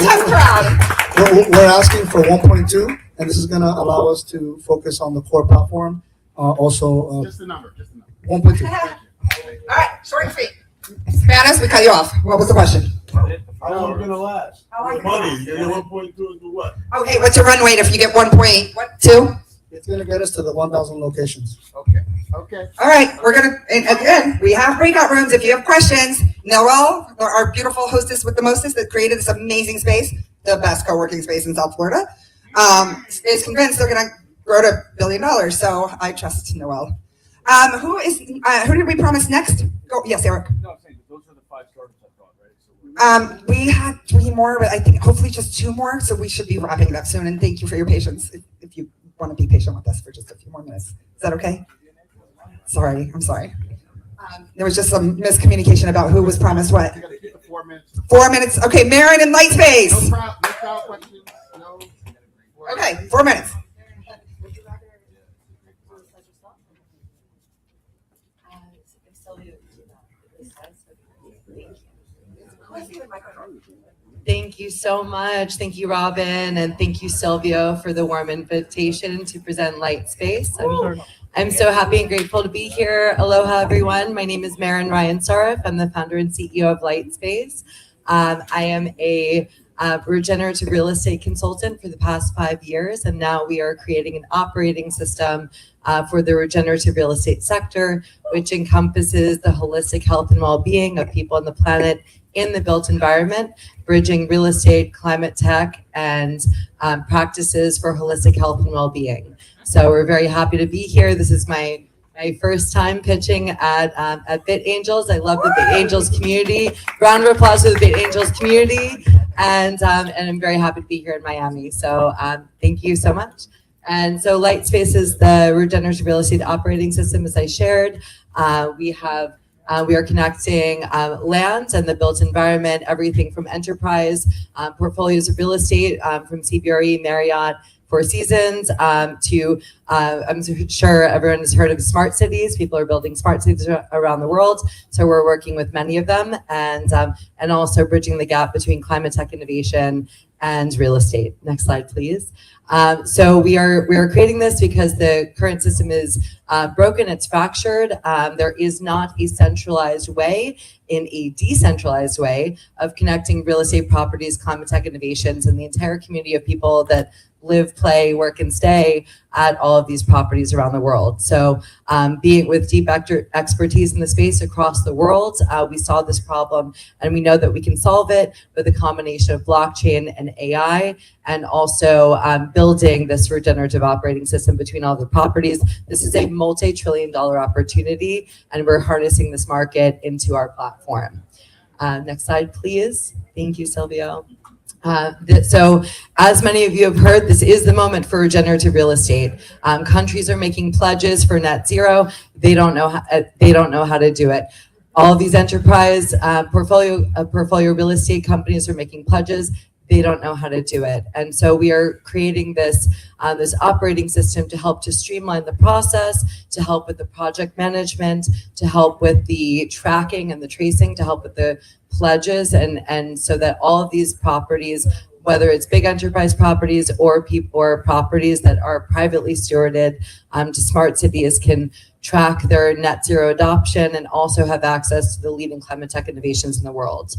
We're asking for 1.2, and this is going to allow us to focus on the core platform. Just the number. 1.2. All right, short and sweet. Spanish, we cut you off. What was the question? How long gonna last? Money, you get 1.2 into what? Okay, what's your run rate if you get 1.2? It's going to get us to the 1,000 locations. Okay. All right, we're gonna, and again, we have breakout rooms. If you have questions, Noelle, our beautiful hostess with the mostest that created this amazing space, the best co-working space in South Florida, is convinced they're gonna grow to $1 billion. So I trust Noelle. Who did we promise next? Go, yes, Eric. No, I'm saying those are the 5 startups I thought, right? So We had 3 more, but I think hopefully just 2 more. So we should be wrapping it up soon. And thank you for your patience. If you want to be patient with us for just a few more minutes, is that okay? Sorry, I'm sorry. There was just some miscommunication about who was promised what. 4 minutes. 4 minutes. Okay, Marin and Lightspace. No crowd questions. No. Okay, 4 minutes. Thank you so much. Thank you, Robin, and thank you, Silvio, for the warm invitation to present Lightspace. I'm so happy and grateful to be here. Aloha, everyone. My name is Marin Ryan Sarif. I'm the founder and CEO of Lightspace. I am a regenerative real estate consultant for the past 5 years, and now we are creating an operating system for the regenerative real estate sector, which encompasses the holistic health and well-being of people on the planet in the built environment, bridging real estate, climate tech, and practices for holistic health and well-being. So we're very happy to be here. This is my first time pitching at BitAngels. I love the BitAngels community. Round of applause for the BitAngels community. And I'm very happy to be here in Miami. So thank you so much. And so Lightspace is the regenerative real estate operating system, as I shared. We are connecting land and the built environment, everything from enterprise portfolios of real estate from CBRE, Marriott, Four Seasons to I'm sure everyone has heard of smart cities. People are building smart cities around the world. So we're working with many of them and also bridging the gap between climate tech innovation and real estate. Next slide, please. So we are creating this because the current system is broken, it's fractured. There is not a centralized way in a decentralized way of connecting real estate properties, climate tech innovations, and the entire community of people that live, play, work, and stay at all of these properties around the world. So being with deep expertise in the space across the world, we saw this problem and we know that we can solve it with a combination of blockchain and AI and also building this regenerative operating system between all the properties. This is a multi-trillion-dollar opportunity and we're harnessing this market into our platform. Next slide, please. Thank you, Silvio. So as many of you have heard, this is the moment for regenerative real estate. Countries are making pledges for net zero. They don't know how to do it. All of these enterprise portfolio real estate companies are making pledges. They don't know how to do it. And so we are creating this operating system to help to streamline the process, to help with the project management, to help with the tracking and the tracing, to help with the pledges, and so that all of these properties, whether it's big enterprise properties or properties that are privately stewarded to smart cities, can track their net zero adoption, and also have access to the leading climate tech innovations in the world.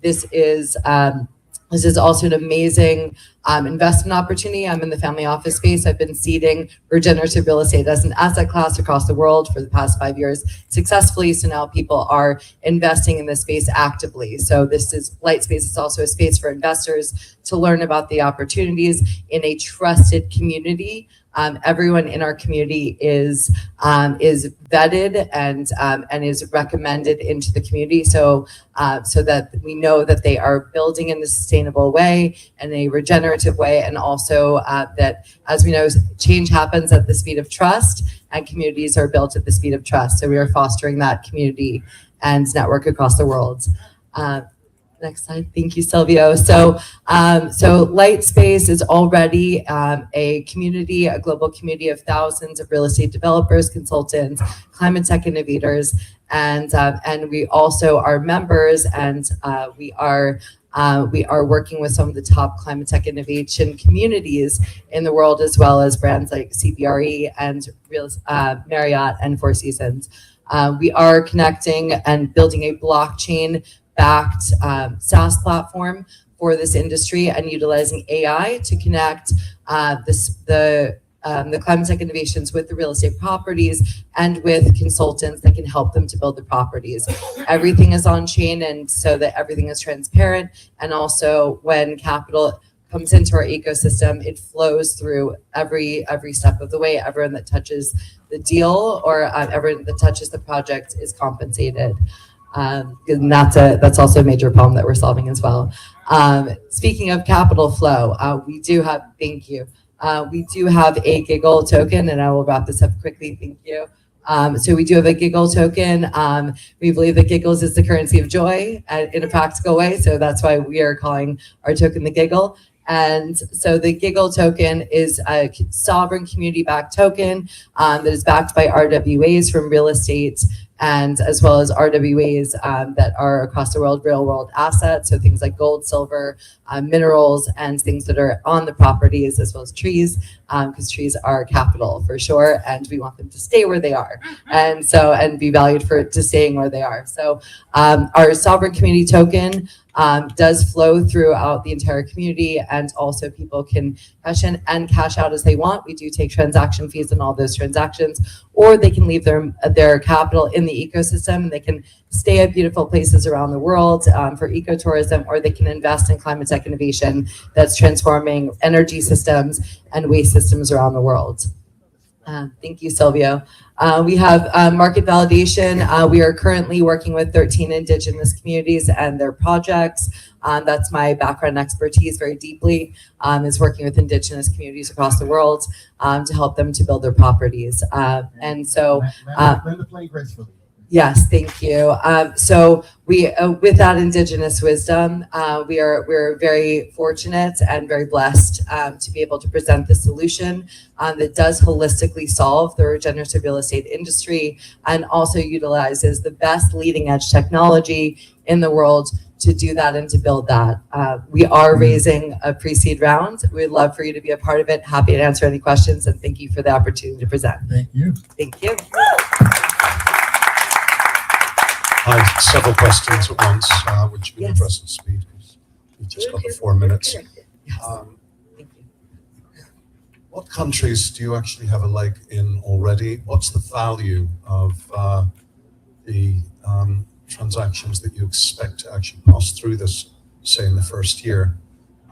This is also an amazing investment opportunity. I'm in the family office space. I've been seeding regenerative real estate as an asset class across the world for the past 5 years successfully. So now people are investing in this space actively. So Lightspace is also a space for investors to learn about the opportunities in a trusted community. Everyone in our community is vetted and is recommended into the community, so that we know that they are building in a sustainable way, in a regenerative way, and also that, as we know, change happens at the speed of trust, and communities are built at the speed of trust. So we are fostering that community and network across the world. Next slide. Thank you, Silvio. So Lightspace is already a community, a global community of thousands of real estate developers, consultants, climate tech innovators, and we also are members, and we are working with some of the top climate tech innovation communities in the world, as well as brands like CBRE and Marriott and Four Seasons. We are connecting and building a blockchain-backed SaaS platform for this industry, and utilizing AI to connect the climate tech innovations with the real estate properties and with consultants that can help them to build the properties. Everything is on chain, and so that everything is transparent. And also, when capital comes into our ecosystem, it flows through every step of the way. Everyone that touches the deal or everyone that touches the project is compensated. And that's also a major problem that we're solving as well. Speaking of capital flow, we do have a Giggle token, and I will wrap this up quickly. Thank you. So we do have a Giggle token. We believe that Giggles is the currency of joy in a practical way, so that's why we are calling our token the Giggle. And so the Giggle token is a sovereign community-backed token that is backed by RWAs from real estate, and as well as RWAs that are across the world, real world assets, so things like gold, silver, minerals, and things that are on the properties, as well as trees, because trees are capital for sure, and we want them to stay where they are, and be valued to staying where they are. So our sovereign community token does flow throughout the entire community, and also people can cash in and cash out as they want. We do take transaction fees on all those transactions, or they can leave their capital in the ecosystem, and they can stay at beautiful places around the world for ecotourism, or they can invest in climate tech innovation that's transforming energy systems and waste systems around the world. Thank you, Silvio. We have market validation. We are currently working with 13 indigenous communities and their projects. That's my background and expertise very deeply, is working with indigenous communities across the world to help them to build their properties. And so, Land the plane gracefully. yes, thank you. So we, with that indigenous wisdom, we're very fortunate and very blessed to be able to present the solution that does holistically solve the regenerative real estate industry, and also utilizes the best leading edge technology in the world to do that and to build that. We are raising a pre-seed round. We'd love for you to be a part of it. Happy to answer any questions, and thank you for the opportunity to present. Thank you. Thank you. I have several questions at once, which you can address at speed, because we've just got the 4 minutes. What countries do you actually have a leg in already? What's the value of the transactions that you expect to actually pass through this, say, in the first year?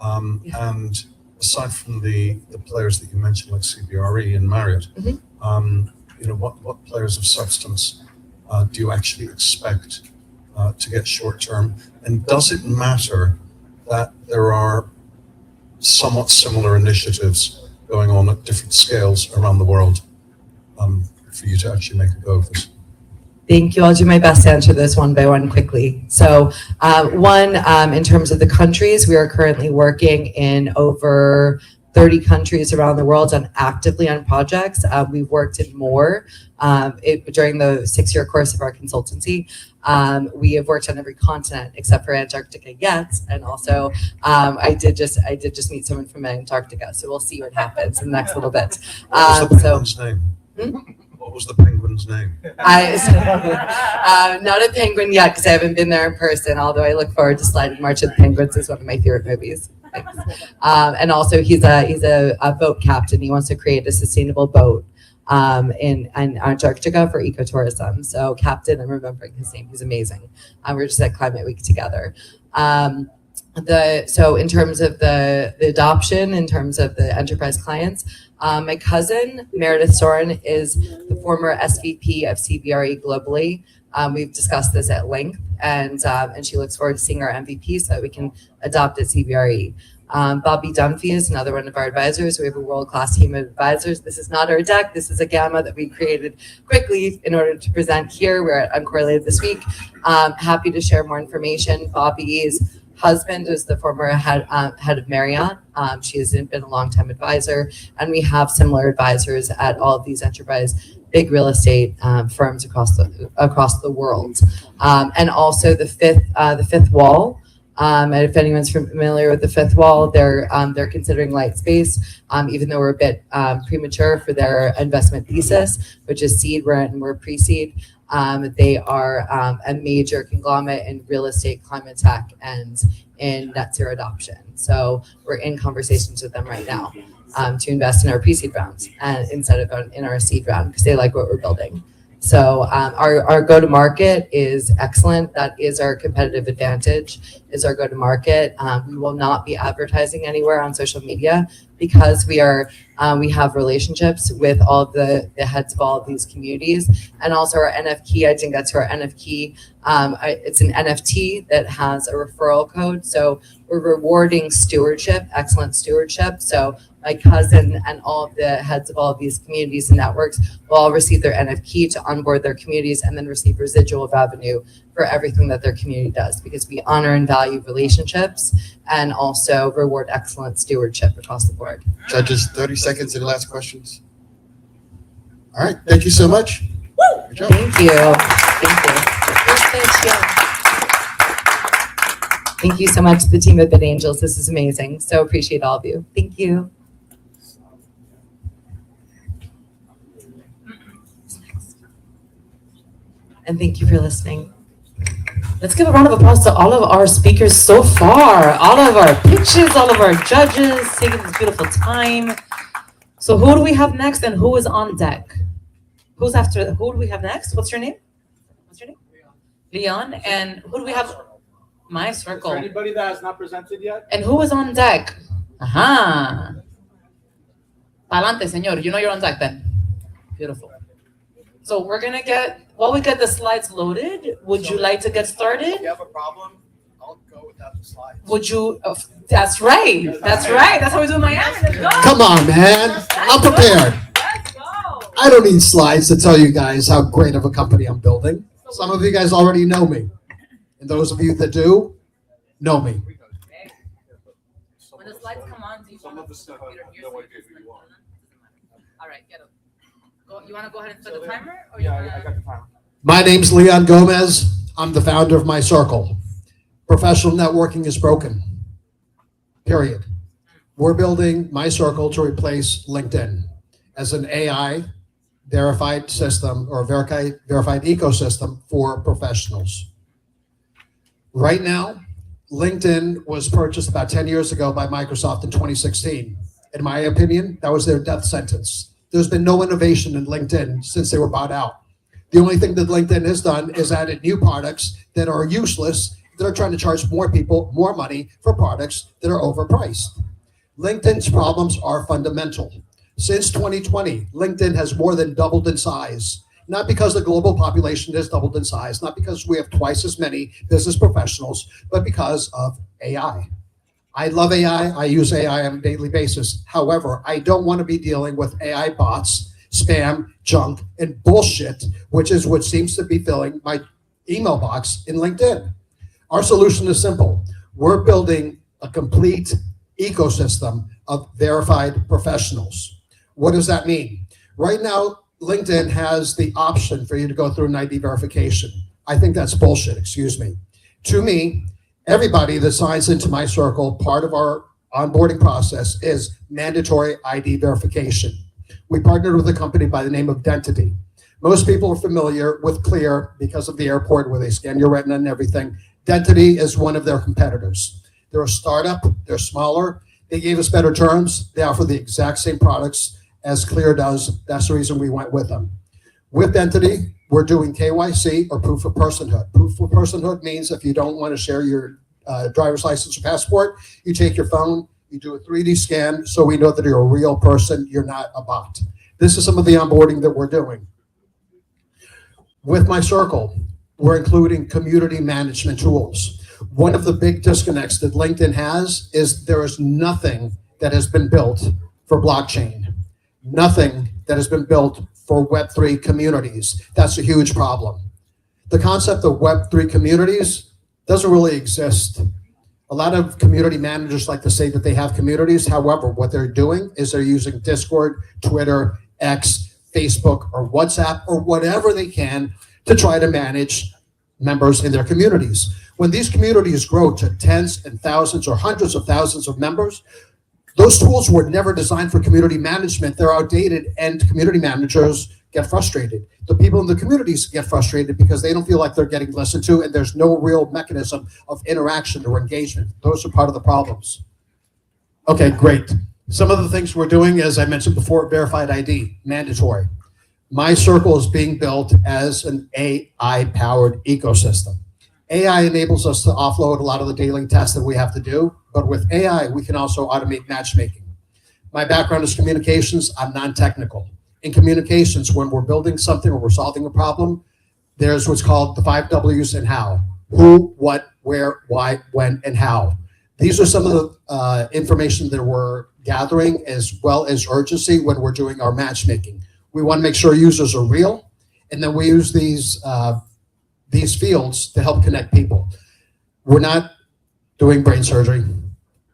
And aside from the players that you mentioned, like CBRE and Marriott, what players of substance do you actually expect to get short term? And does it matter that there are somewhat similar initiatives going on at different scales around the world for you to actually make a go of this? Thank you. I'll do my best to answer this one by one quickly. So in terms of the countries, we are currently working in over 30 countries around the world actively on projects. We've worked in more during the 6-year course of our consultancy. We have worked on every continent except for Antarctica yet, and also I did just meet someone from Antarctica, so we'll see what happens in the next little bit. What was the penguin's name? What was the penguin's name? Not a penguin yet because I haven't been there in person, although I look forward to sliding March of the Penguins. Is one of my favorite movies. And also he's a boat captain. He wants to create a sustainable boat in Antarctica for ecotourism. So Captain, I'm remembering his name. He's amazing. We were just at Climate Week together. So in terms of the adoption, in terms of the enterprise clients, my cousin Meredith Soren is the former SVP of CBRE globally. We've discussed this at length, and she looks forward to seeing our MVP so that we can adopt at CBRE. Bobby Dunphy is another one of our advisors. We have a world-class team of advisors. This is not our deck. This is a gamma that we created quickly in order to present here. We're at Uncorrelated this week. Happy to share more information. Bobby's husband is the former head of Marriott. She has been a longtime advisor, and we have similar advisors at all of these enterprise big real estate firms across the world. And also the fifth wall. And if anyone's familiar with the fifth wall, they're considering Lightspace, even though we're a bit premature for their investment thesis, which is seed. We're pre-seed. They are a major conglomerate in real estate, climate tech, and in net zero adoption. So we're in conversations with them right now to invest in our pre-seed rounds and instead of in our seed round because they like what we're building. So our go-to-market is excellent. That is our competitive advantage, is our go-to-market. We will not be advertising anywhere on social media because we have relationships with all of the heads of all of these communities. And also our NFT, I think that's our NFT. It's an NFT that has a referral code. So we're rewarding stewardship, excellent stewardship. So my cousin and all of the heads of all of these communities and networks will all receive their NFT to onboard their communities and then receive residual revenue for everything that their community does because we honor and value relationships and also reward excellent stewardship across the board. Judges, 30 seconds to the last questions. All right, thank you so much. Woo! Good job. Thank you. Thank you. Thank you so much to the team at BitAngels. This is amazing. So appreciate all of you. Thank you. And thank you for listening. Let's give a round of applause to all of our speakers so far, all of our pitches, all of our judges, taking this beautiful time. So who do we have next and who is on deck? Who do we have next? What's your name? Leon. And who do we have? My circle. Is there anybody that has not presented yet? And who is on deck? Aha. Adelante, señor. You know you're on deck then. Beautiful. So we're going to while we get the slides loaded, would you like to get started? If you have a problem, I'll go without the slides. Would you? That's right. That's right. That's how we do in Miami. Let's go. Come on, man. I'm prepared. I don't need slides to tell you guys how great of a company I'm building. Some of you guys already know me. And those of you that do, know me. When the slides come on, do you want to All right, get them. You want to go ahead and set the timer? Or I got the timer. My name's Leon Gomez. I'm the founder of My Circle. Professional networking is broken. Period. We're building My Circle to replace LinkedIn as an AI verified system or verified ecosystem for professionals. Right now, LinkedIn was purchased about 10 years ago by Microsoft in 2016. In my opinion, that was their death sentence. There's been no innovation in LinkedIn since they were bought out. The only thing that LinkedIn has done is added new products that are useless, that are trying to charge more people more money for products that are overpriced. LinkedIn's problems are fundamental. Since 2020, LinkedIn has more than doubled in size. Not because the global population has doubled in size, not because we have twice as many business professionals, but because of AI. I love AI. I use AI on a daily basis. However, I don't want to be dealing with AI bots, spam, junk, and bullshit, which is what seems to be filling my email box in LinkedIn. Our solution is simple. We're building a complete ecosystem of verified professionals. What does that mean? Right now, LinkedIn has the option for you to go through an ID verification. I think that's bullshit, excuse me. To me, everybody that signs into My Circle, part of our onboarding process is mandatory ID verification. We partnered with a company by the name of Dentity. Most people are familiar with Clear because of the airport where they scan your retina and everything. Dentity is one of their competitors. They're a startup, they're smaller. They gave us better terms. They offer the exact same products as Clear does. That's the reason we went with them. With Dentity, we're doing KYC or proof of personhood. Proof of personhood means if you don't want to share your driver's license or passport, you take your phone, you do a 3D scan so we know that you're a real person, you're not a bot. This is some of the onboarding that we're doing. With My Circle, we're including community management tools. One of the big disconnects that LinkedIn has is there is nothing that has been built for blockchain, nothing that has been built for Web3 communities. That's a huge problem. The concept of Web3 communities doesn't really exist. A lot of community managers like to say that they have communities. However, what they're doing is they're using Discord, Twitter, X, Facebook, or WhatsApp, or whatever they can to try to manage members in their communities. When these communities grow to tens and thousands or hundreds of thousands of members, those tools were never designed for community management. They're outdated, and community managers get frustrated. The people in the communities get frustrated because they don't feel like they're getting listened to, and there's no real mechanism of interaction or engagement. Those are part of the problems. Okay, great. Some of the things we're doing, as I mentioned before, verified ID, mandatory. My Circle is being built as an AI-powered ecosystem. AI enables us to offload a lot of the daily tasks that we have to do, but with AI, we can also automate matchmaking. My background is communications. I'm non-technical. In communications, when we're building something or we're solving a problem, there's what's called the 5 W's and how. Who, what, where, why, when, and how. These are some of the information that we're gathering, as well as urgency when we're doing our matchmaking. We want to make sure users are real, and then we use these fields to help connect people. We're not doing brain surgery.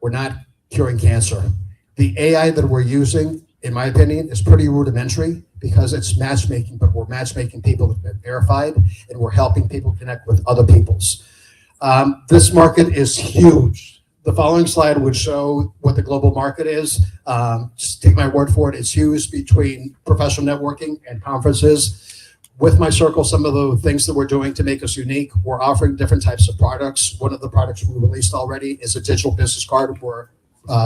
We're not curing cancer. The AI that we're using, in my opinion, is pretty rudimentary because it's matchmaking, but we're matchmaking people that have been verified, and we're helping people connect with other peoples. This market is huge. The following slide would show what the global market is. Just take my word for it. It's huge between professional networking and conferences. With My Circle, some of the things that we're doing to make us unique, we're offering different types of products. One of the products we released already is a digital business card. We're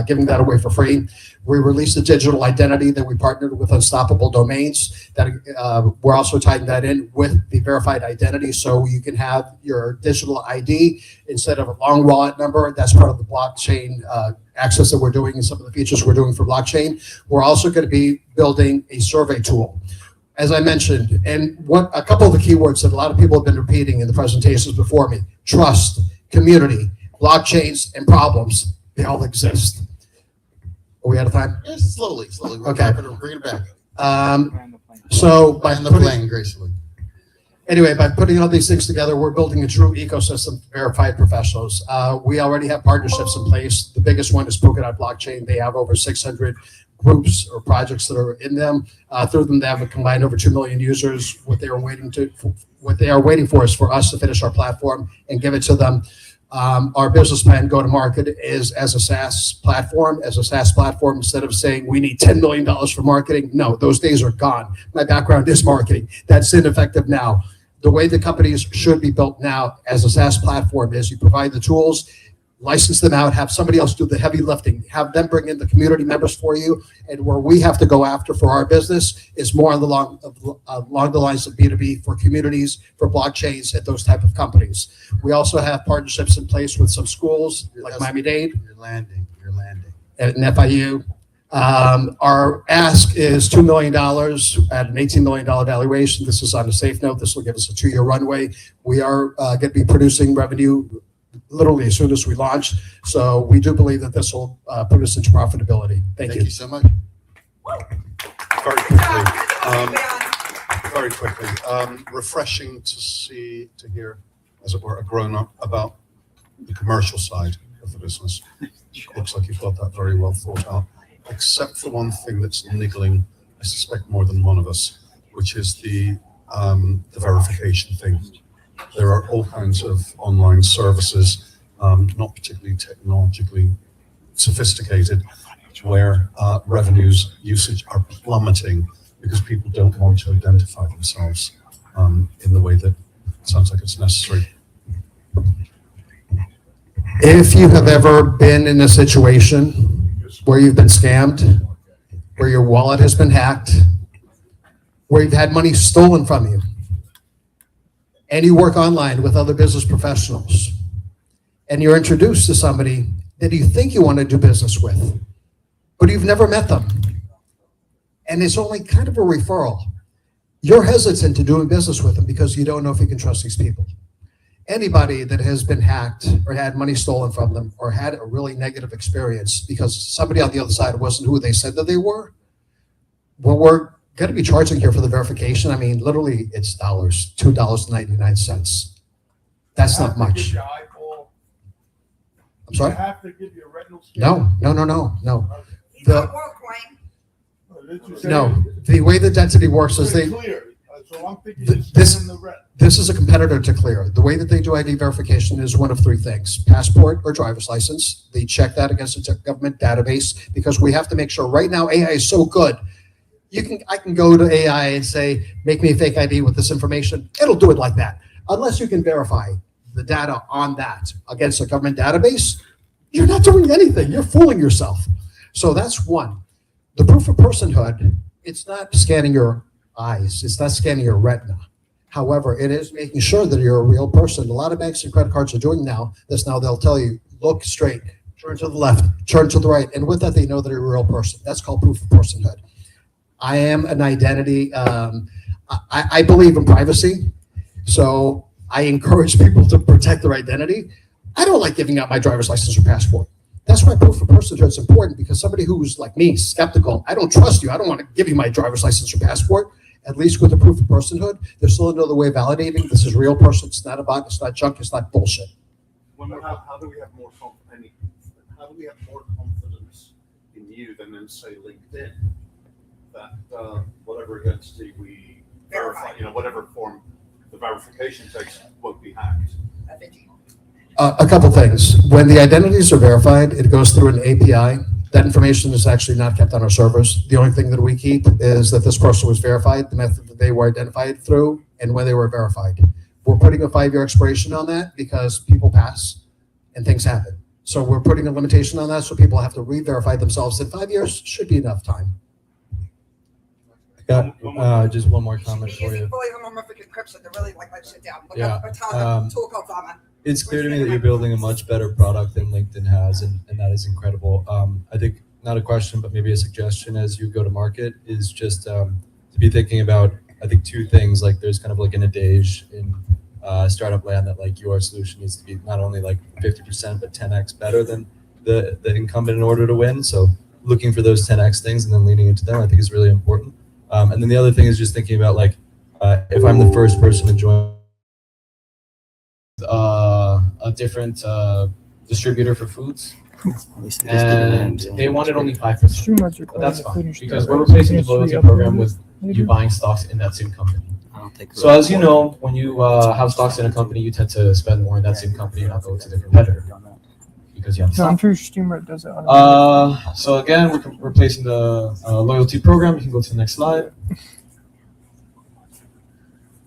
giving that away for free. We released a digital identity that we partnered with Unstoppable Domains. That we're also tying that in with the verified identity, so you can have your digital ID instead of a long wallet number. That's part of the blockchain access that we're doing and some of the features we're doing for blockchain. We're also going to be building a survey tool. As I mentioned, and a couple of the keywords that a lot of people have been repeating in the presentations before me: trust, community, blockchains, and problems. They all exist. Are we out of time? Yeah, slowly. Okay. We're bringing it back. So by the plane gracefully. Anyway, by putting all these things together, we're building a true ecosystem of verified professionals. We already have partnerships in place. The biggest one is Polkadot Blockchain. They have over 600 groups or projects that are in them. Through them, they have a combined over 2 million users. What they are waiting for is for us to finish our platform and give it to them. Our business plan, go to market, is as a SaaS platform. As a SaaS platform, instead of saying we need $10 million for marketing, no, those days are gone. My background is marketing. That's ineffective now. The way the companies should be built now as a SaaS platform is you provide the tools, license them out, have somebody else do the heavy lifting, have them bring in the community members for you, and where we have to go after for our business is more along the lines of B2B for communities, for blockchains, and those type of companies. We also have partnerships in place with some schools like Miami-Dade. You're landing. And FIU. Our ask is $2 million at an $18 million valuation. This is on a safe note. This will give us a 2-year runway. We are going to be producing revenue literally as soon as we launch. So we do believe that this will put us into profitability. Thank you so much. Very quickly, refreshing to hear, as it were, a grown-up about the commercial side of the business. Looks like you've got that very well thought out, except for one thing that's niggling, I suspect, more than one of us, which is the verification thing. There are all kinds of online services, not particularly technologically sophisticated, where revenues, usage are plummeting because people don't want to identify themselves in the way that sounds like it's necessary. If you have ever been in a situation where you've been scammed, where your wallet has been hacked, where you've had money stolen from you, and you work online with other business professionals, and you're introduced to somebody that you think you want to do business with, but you've never met them, and it's only kind of a referral, you're hesitant to doing business with them because you don't know if you can trust these people. Anybody that has been hacked or had money stolen from them or had a really negative experience because somebody on the other side wasn't who they said that they were, well, we're going to be charging here for the verification. I mean, literally, it's dollars, $2.99. That's not much. I'm sorry? I have to give you a retinal scan. No. He's not WorldCoin. No, the way the density works is they. Clear. So I'm thinking it's in the red. This is a competitor to Clear. The way that they do ID verification is one of three things: passport or driver's license. They check that against a government database because we have to make sure. Right now, AI is so good. I can go to AI and say, make me a fake ID with this information. It'll do it like that. Unless you can verify the data on that against a government database, you're not doing anything. You're fooling yourself. So that's one. The proof of personhood, it's not scanning your eyes. It's not scanning your retina. However, it is making sure that you're a real person. A lot of banks and credit cards are doing this now. They'll tell you, look straight, turn to the left, turn to the right. And with that, they know that you're a real person. That's called proof of personhood. I am an identity. I believe in privacy. So I encourage people to protect their identity. I don't like giving out my driver's license or passport. That's why proof of personhood is important, because somebody who's like me, skeptical, I don't trust you. I don't want to give you my driver's license or passport. At least with the proof of personhood, there's still another way of validating this is a real person. It's not a bot. It's not junk. It's not bullshit. How do we have more confidence in you than in, say, LinkedIn? That whatever identity we verify, whatever form the verification takes, won't be hacked. A couple things. When the identities are verified, it goes through an API. That information is actually not kept on our servers. The only thing that we keep is that this person was verified, the method that they were identified through, and when they were verified. We're putting a 5-year expiration on that because people pass and things happen. So we're putting a limitation on that so people have to re-verify themselves. And 5 years should be enough time. I got just one more comment for you. Fully homomorphic encryption to really like that shit down. Look Yeah, up a tool called Zama. It's clear to me that you're building a much better product than LinkedIn has, and that is incredible. I think not a question, but maybe a suggestion as you go to market is just to be thinking about, I think, two things. Like there's kind of like an adage in startup land that like your solution needs to be not only like 50%, but 10x better than the incumbent in order to win. So looking for those 10x things and then leaning into them, I think is really important. And then the other thing is just thinking about like, if I'm the first person to join a different distributor for foods, and they wanted only 5%. But that's fine, because we're replacing the loyalty program with you buying stocks in that same company. So as you know, when you have stocks in a company, you tend to spend more in that same company and not go to the competitor because you have No, I'm sure Streamer does it automatically. So again, we're replacing the loyalty program. You can go to the next slide.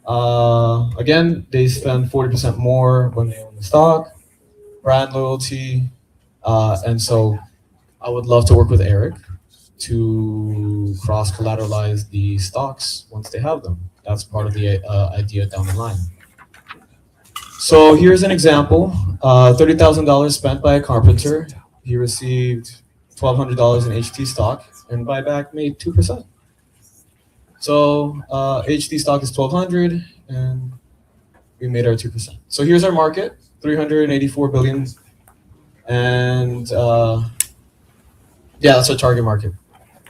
Again, they spend 40% more when they own the stock, brand loyalty, and so I would love to work with Eric to cross-collateralize the stocks once they have them. That's part of the idea down the line. So here's an example, $30,000 spent by a carpenter. He received $1,200 in HT stock, and buyback made 2%. So HT stock is 1,200, and we made our 2%. So here's our market, 384 billion, and yeah, that's our target market,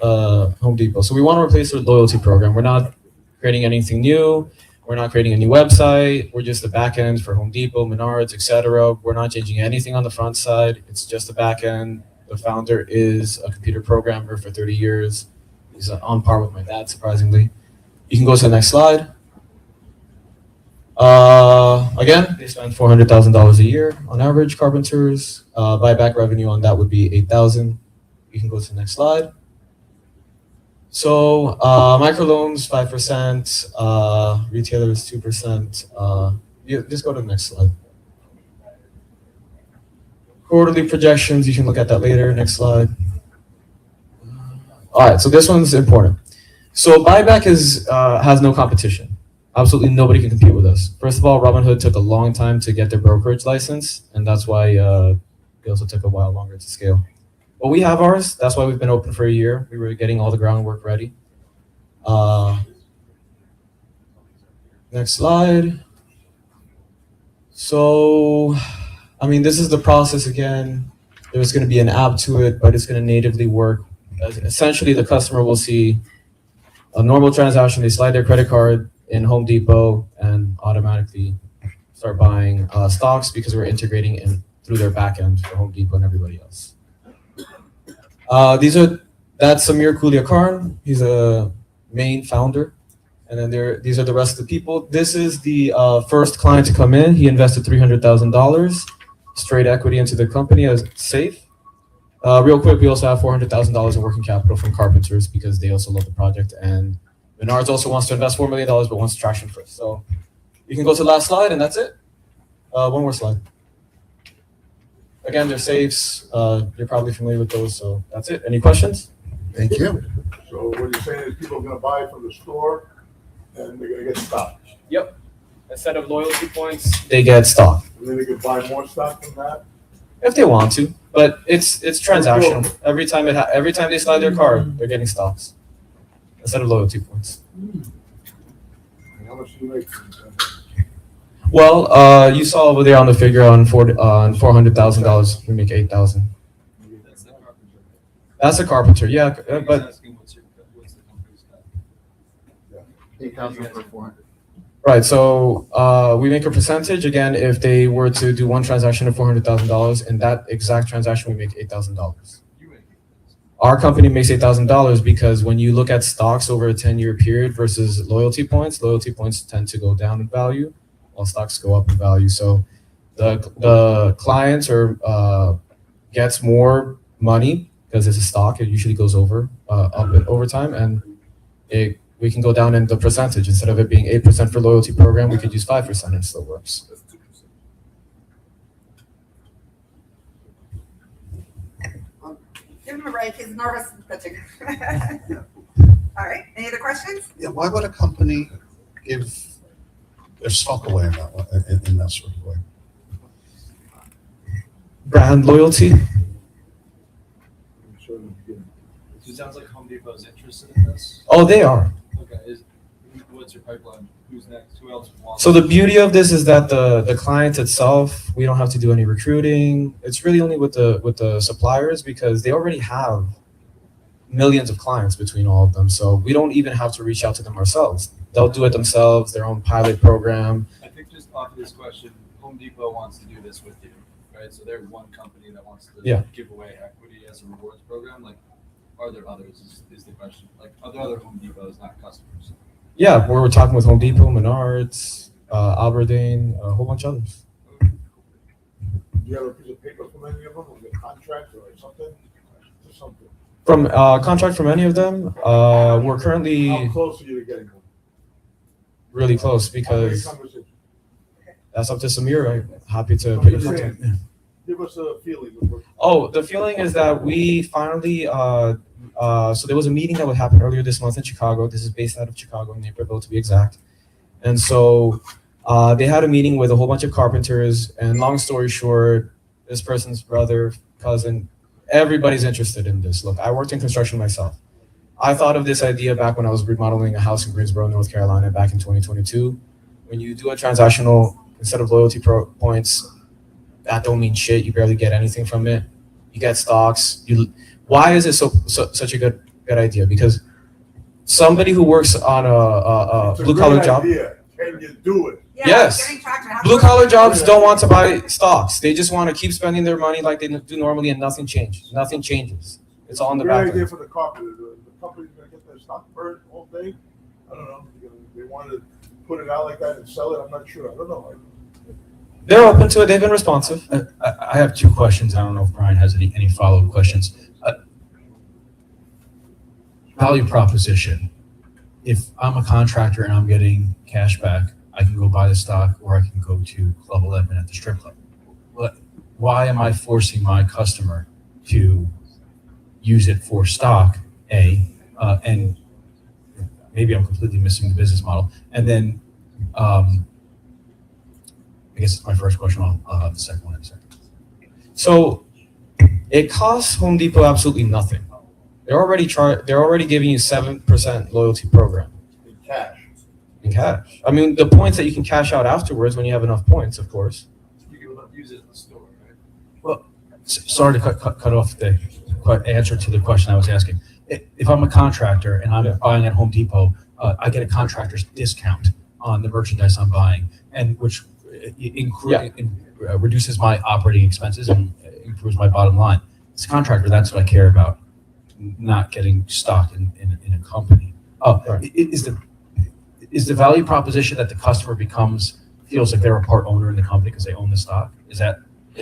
Home Depot. So we want to replace the loyalty program. We're not creating anything new. We're not creating a new website. We're just the back end for Home Depot, Menards, etc. We're not changing anything on the front side. It's just the back end. The founder is a computer programmer for 30 years. He's on par with my dad, surprisingly. You can go to the next slide. Again, they spend $400,000 a year on average, carpenters. Buyback revenue on that would be $8,000. You can go to the next slide. So microloans 5%, retailers 2%. Just go to the next slide. Quarterly projections, you can look at that later. Next slide. All right, so this one's important. So buyback has no competition. Absolutely nobody can compete with us. First of all, Robinhood took a long time to get their brokerage license, and that's why it also took a while longer to scale. But we have ours. That's why we've been open for a year. We were getting all the groundwork ready. Next slide. So, I mean, this is the process again. There's going to be an app to it, but it's going to natively work. Essentially, the customer will see a normal transaction. They slide their credit card in Home Depot and automatically start buying stocks because we're integrating in through their backend for Home Depot and everybody else. That's Samir Kuliakarn. He's a main founder. And then these are the rest of the people. This is the first client to come in. He invested $300,000 straight equity into the company as safe. Real quick, we also have $400,000 in working capital from carpenters because they also love the project. And Menards also wants to invest $4 million, but wants traction first. So you can go to the last slide, and that's it. One more slide. Again, they're safes. You're probably familiar with those, so that's it. Any questions? Thank you. So what you're saying is people are gonna buy from the store and they're gonna get stock. Yep. Instead of loyalty points, they get stock. And then they can buy more stock from that. If they want to, but it's transactional. Every time they slide their card, they're getting stocks instead of loyalty points. And how much do you make? Well, you saw over there on the figure on $400,000, we make $8,000. That's a carpenter, yeah, but 8,000 for 400. right. So we make a percentage again if they were to do one transaction of $400,000. In that exact transaction, we make $8,000. Our company makes $8,000 because when you look at stocks over a 10-year period versus loyalty points tend to go down in value, while stocks go up in value. So the client gets more money because it's a stock. It usually goes up over time, and we can go down in the percentage. Instead of it being 8% for loyalty program, we could use 5% and it still works. Give him a break. He's nervous and pitching. All right. Any other questions? Yeah, why would a company give their stock away in that sort of way? Brand loyalty. So it sounds like Home Depot is interested in this. Oh, they are. Okay. What's your pipeline? Who's next? Who else wants? So the beauty of this is that the client itself, we don't have to do any recruiting. It's really only with the suppliers because they already have millions of clients between all of them. So we don't even have to reach out to them ourselves. They'll do it themselves, their own pilot program. I think just off of this question, Home Depot wants to do this with you, right? So they're one company that wants to give away equity as a rewards program. Like, are there others? Is the question. Like, are there other Home Depots, not customers? Yeah, we're talking with Home Depot, Menards, Aberdeen, a whole bunch of others. Do you have a piece of paper from any of them, or a contract or something? Just something. From contract from any of them, we're currently How close are you to getting one? really close because that's up to Samir. I'm happy to put you in contact. Give us a feeling of what. Oh, the feeling is that we finally, so there was a meeting that would happen earlier this month in Chicago. This is based out of Chicago, in Naperville to be exact. And so they had a meeting with a whole bunch of carpenters, and long story short, this person's brother, cousin, everybody's interested in this. Look, I worked in construction myself. I thought of this idea back when I was remodeling a house in Greensboro, North Carolina, back in 2022. When you do a transactional, instead of loyalty points, that don't mean shit. You barely get anything from it. You get stocks. Why is it such a good idea? Because somebody who works on a blue collar job. Can you do it? Yes. Blue collar jobs don't want to buy stocks. They just want to keep spending their money like they do normally, and nothing changes. Nothing changes. It's all in the Great back. idea for the carpenter. The company's gonna get their stock burned all day. I don't know. They want to put it out like that and sell it. I'm not sure. I don't know. They're open to it. They've been responsive. I have two questions. I don't know if Brian has any follow-up questions. value proposition. If I'm a contractor and I'm getting cash back, I can go buy the stock or I can go to Club 11 at the strip club. But why am I forcing my customer to use it for stock, and maybe I'm completely missing the business model. And then, I guess it's my first question. I'll have the second one in a second. So it costs Home Depot absolutely nothing. They're already giving you 7% loyalty program. In cash. I mean, the points that you can cash out afterwards when you have enough points, of course. You can use it in the store, right? Well, sorry to cut off the answer to the question I was asking. If I'm a contractor and I'm buying at Home Depot, I get a contractor's discount on the merchandise I'm buying, and which reduces my operating expenses and improves my bottom line. As a contractor, that's what I care about, not getting stock in a company. Is the value proposition that the customer feels like they're a part owner in the company because they own the stock? Is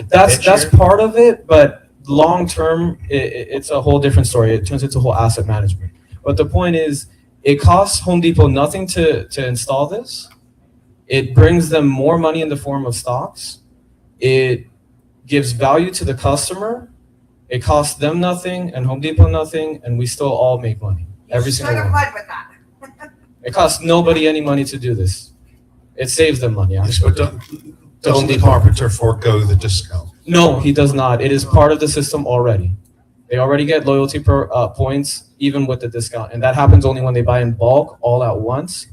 that's part of it, but long term, it's a whole different story. It turns into whole asset management. But the point is, it costs Home Depot nothing to install this. It brings them more money in the form of stocks. It gives value to the customer. It costs them nothing and Home Depot nothing, and we still all make money. Every single one. With that. It costs nobody any money to do this. It saves them money. Yes, but doesn't the carpenter forego the discount? No, he does not. It is part of the system already. They already get loyalty points, even with the discount. And that happens only when they buy in bulk, all at once.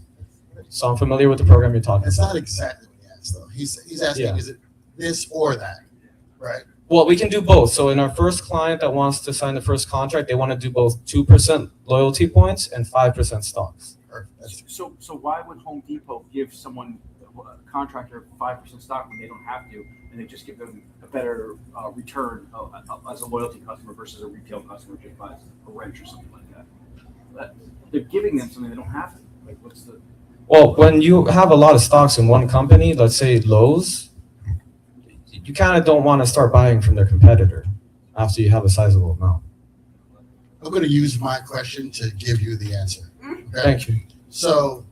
So I'm familiar with the program you're talking That's about. not exactly what he asked, though. He's asking, is it this or that, right? Well, we can do both. So in our first client that wants to sign the first contract, they want to do both 2% loyalty points and 5% stocks. So why would Home Depot give someone, a contractor, 5% stock when they don't have to, and they just give them a better return as a loyalty customer versus a retail customer who just buys a wrench or something like that? They're giving them something they don't have to. Like, what's the? Well, when you have a lot of stocks in one company, let's say Lowe's, you kind of don't want to start buying from their competitor after you have a sizable amount. I'm going to use my question to give you the answer. Okay? Thank you. So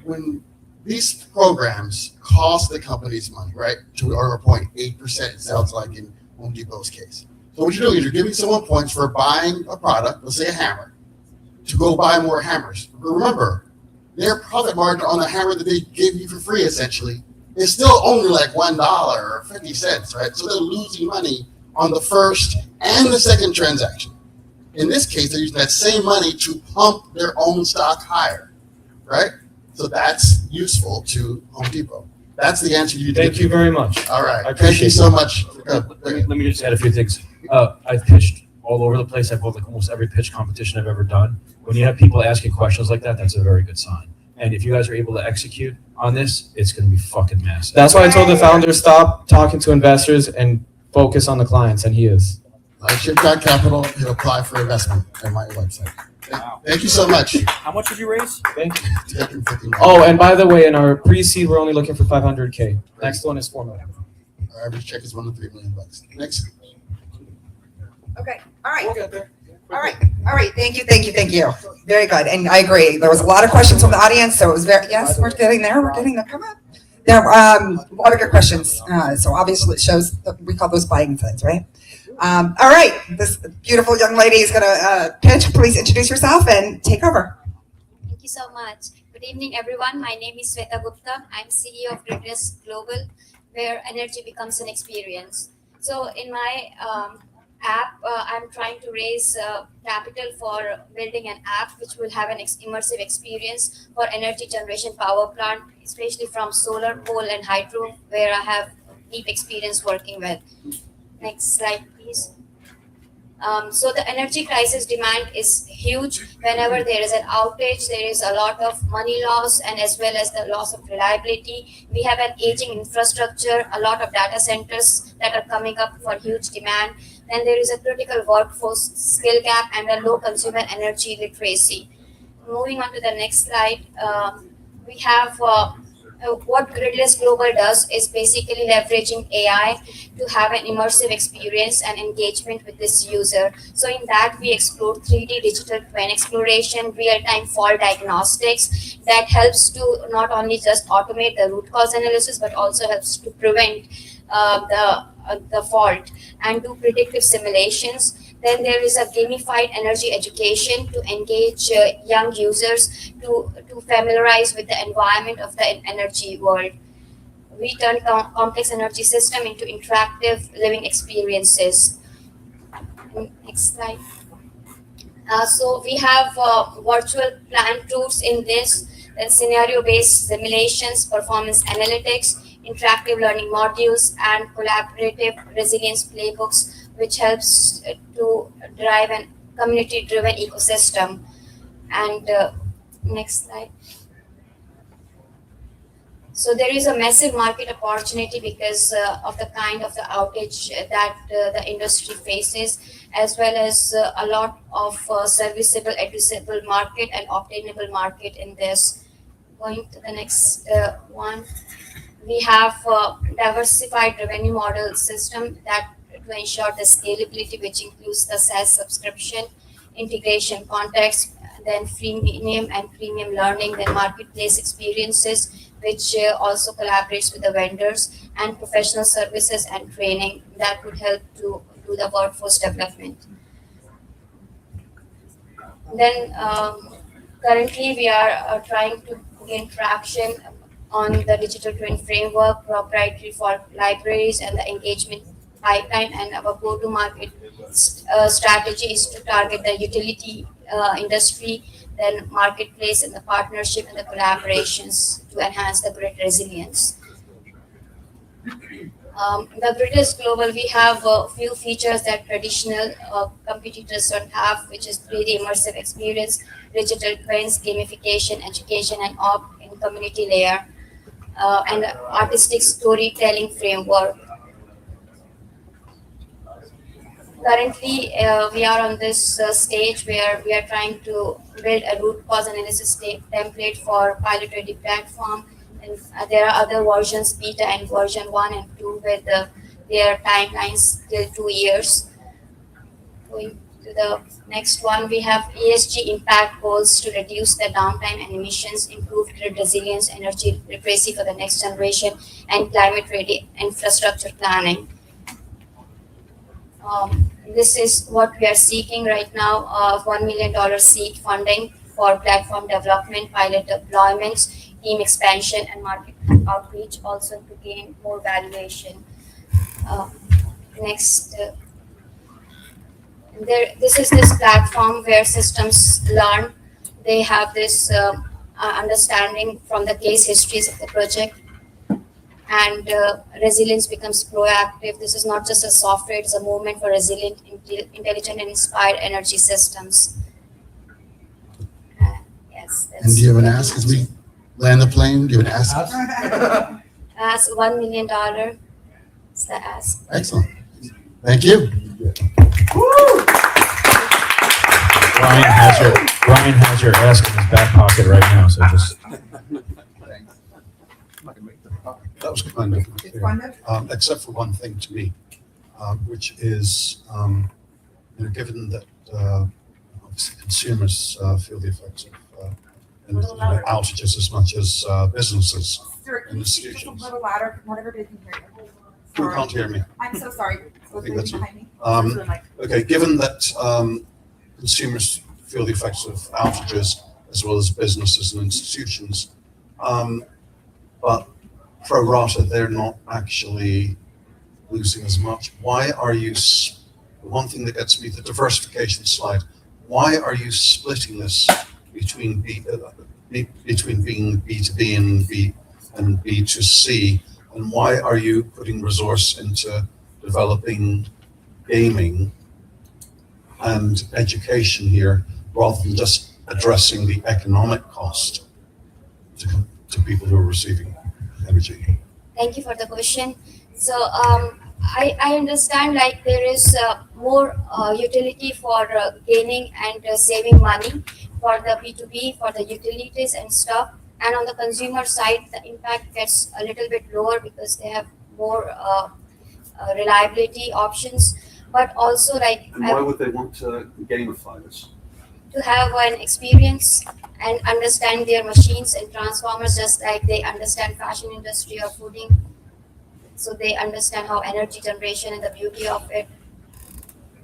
when these programs cost the companies money, right, to our point, 8%, it sounds like in Home Depot's case. So what you're doing is you're giving someone points for buying a product, let's say a hammer, to go buy more hammers. But remember, their profit margin on the hammer that they give you for free, essentially, is still only like $1 or 50 cents, right? So they're losing money on the first and the second transaction. In this case, they're using that same money to pump their own stock higher, right? So that's useful to Home Depot. That's the answer you Thank you very much. All right. I appreciate Thank you so it. much. Let me just add a few things. I've pitched all over the place. I've held like almost every pitch competition I've ever done. When you have people asking questions like that, that's a very good sign. And if you guys are able to execute on this, it's going to be fucking massive. That's why I told the founder, stop talking to investors and focus on the clients, and he is. Ship.capital, you apply for investment on my website. Thank you so much. How much did you raise? Thank you. $250 million. Oh, and by the way, in our pre-seed, we're only looking for 500K. Next one is 4 million. Our average check is $1 to $3 million. Next. Okay. All right. All right. Thank you. Very good. And I agree. There was a lot of questions from the audience, so it was very, yes, we're getting there. Come on. There a lot of good questions. So obviously it shows that we call those buying signs, right? All right. This beautiful young lady is going to pitch. Please introduce yourself and take over. Thank you so much. Good evening, everyone. My name is Sweta Gupta. I'm CEO of Greatness Global, where energy becomes an experience. So in my app, I'm trying to raise capital for building an app which will have an immersive experience for energy generation power plant, especially from solar, coal, and hydro, where I have deep experience working with. Next slide, please. So the energy crisis demand is huge. Whenever there is an outage, there is a lot of money loss and as well as the loss of reliability. We have an aging infrastructure, a lot of data centers that are coming up for huge demand. Then there is a critical workforce skill gap and a low consumer energy literacy. Moving on to the next slide, we have what Gridless Global does is basically leveraging AI to have an immersive experience and engagement with this user. So in that, we explore 3D digital twin exploration, real-time fault diagnostics that helps to not only just automate the root cause analysis, but also helps to prevent the fault and do predictive simulations. Then there is a gamified energy education to engage young users to familiarize with the environment of the energy world. We turn complex energy system into interactive living experiences. Next slide. So we have virtual plant tours in this, then scenario-based simulations, performance analytics, interactive learning modules, and collaborative resilience playbooks, which helps to drive a community-driven ecosystem. And next slide. So there is a massive market opportunity because of the kind of the outage that the industry faces, as well as a lot of serviceable, addressable market and obtainable market in this. Going to the next one, we have a diversified revenue model system that to ensure the scalability, which includes the SaaS subscription, integration context, then freemium and premium learning, then marketplace experiences, which also collaborates with the vendors, and professional services and training that would help to do the workforce development. Then currently we are trying to gain traction on the digital twin framework, proprietary for libraries, and the engagement pipeline. And our go-to-market strategy is to target the utility industry, then marketplace, and the partnership and the collaborations to enhance the grid resilience. The Gridless Global, we have a few features that traditional competitors don't have, which is 3D immersive experience, digital twins, gamification, education, and in community layer, and artistic storytelling framework. Currently, we are on this stage where we are trying to build a root cause analysis template for pilot ready platform. And there are other versions, beta and version 1 and 2, with their timelines till 2 years. Going to the next one, we have ESG impact goals to reduce the downtime and emissions, improve grid resilience, energy literacy for the next generation, and climate ready infrastructure planning. This is what we are seeking right now, $1 million seed funding for platform development, pilot deployments, team expansion, and market outreach, also to gain more valuation. Next, this is this platform where systems learn. They have this understanding from the case histories of the project, and resilience becomes proactive. This is not just a software, it's a movement for resilient, intelligent, and inspired energy systems. Yes. And do you have an ask as we land the plane? Do you have an ask? Ask $1 million. It's the ask. Excellent. Thank you. Ryan has your ask in his back pocket right now, so just. That was kind of clear, except for one thing to me, which is, given that obviously consumers feel the effects of outages as much as businesses Sir, and can you speak institutions. a little louder? Not everybody can hear you. Who can't hear me? I'm so sorry. I think that's you. Behind me. Okay, given that consumers feel the effects of outages as well as businesses and institutions, but pro rata, they're not actually losing as much. Why are you, the one thing that gets me, the diversification slide, why are you splitting this between being B2B and B2C? And why are you putting resource into developing gaming and education here rather than just addressing the economic cost to people who are receiving energy? Thank you for the question. So I understand like there is more utility for gaining and saving money for the B2B, for the utilities and stuff. And on the consumer side, the impact gets a little bit lower because they have more reliability options. But also, like, And why would they want to gamify this? to have an experience and understand their machines and transformers, just like they understand fashion industry or fooding. So they understand how energy generation and the beauty of it.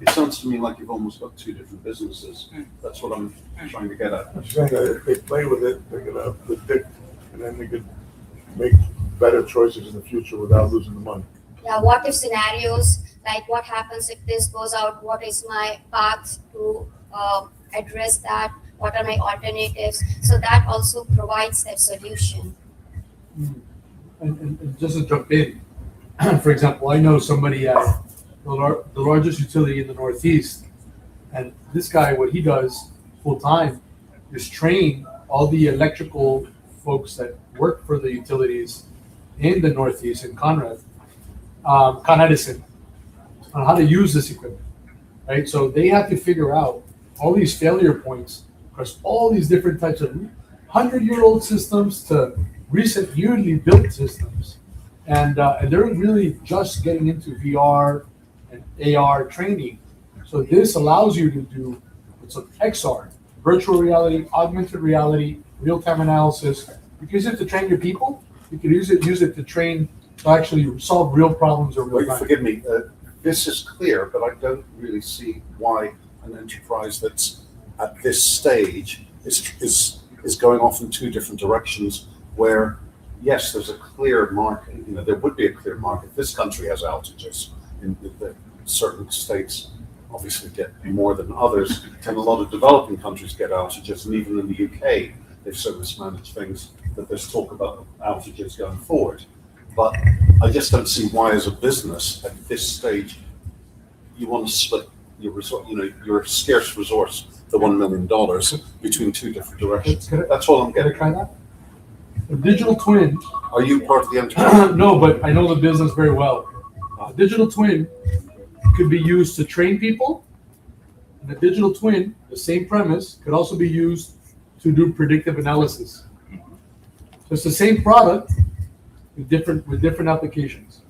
It sounds to me like you've almost got two different businesses. That's what I'm trying to get at. I'm saying that if they play with it, they're gonna predict, and then they could make better choices in the future without losing the money. Yeah, what if scenarios, like what happens if this goes out? What is my path to address that? What are my alternatives? So that also provides that solution. And just to jump in, for example, I know somebody at the largest utility in the Northeast, and this guy, what he does full time is train all the electrical folks that work for the utilities in the Northeast in Con Edison on how to use this equipment, right? So they have to figure out all these failure points across all these different types of 100-year-old systems to recent newly built systems. And they're really just getting into VR and AR training. So this allows you to do some XR, virtual reality, augmented reality, real-time analysis. You can use it to train your people. You can use it to train to actually solve real problems or real time. Forgive me, this is clear, but I don't really see why an enterprise that's at this stage is going off in two different directions where, yes, there's a clear market. You know, there would be a clear market. This country has outages in certain states obviously get more than others, and a lot of developing countries get outages, and even in the UK, they've so mismanaged things that there's talk about outages going forward. But I just don't see why, as a business at this stage, you want to split your your scarce resource, the $1 million, between two different directions. That's all I'm getting. Can I try that? A digital twin. Are you part of the enterprise? No, but I know the business very well. A digital twin could be used to train people, and a digital twin, the same premise, could also be used to do predictive analysis. So it's the same product with different applications.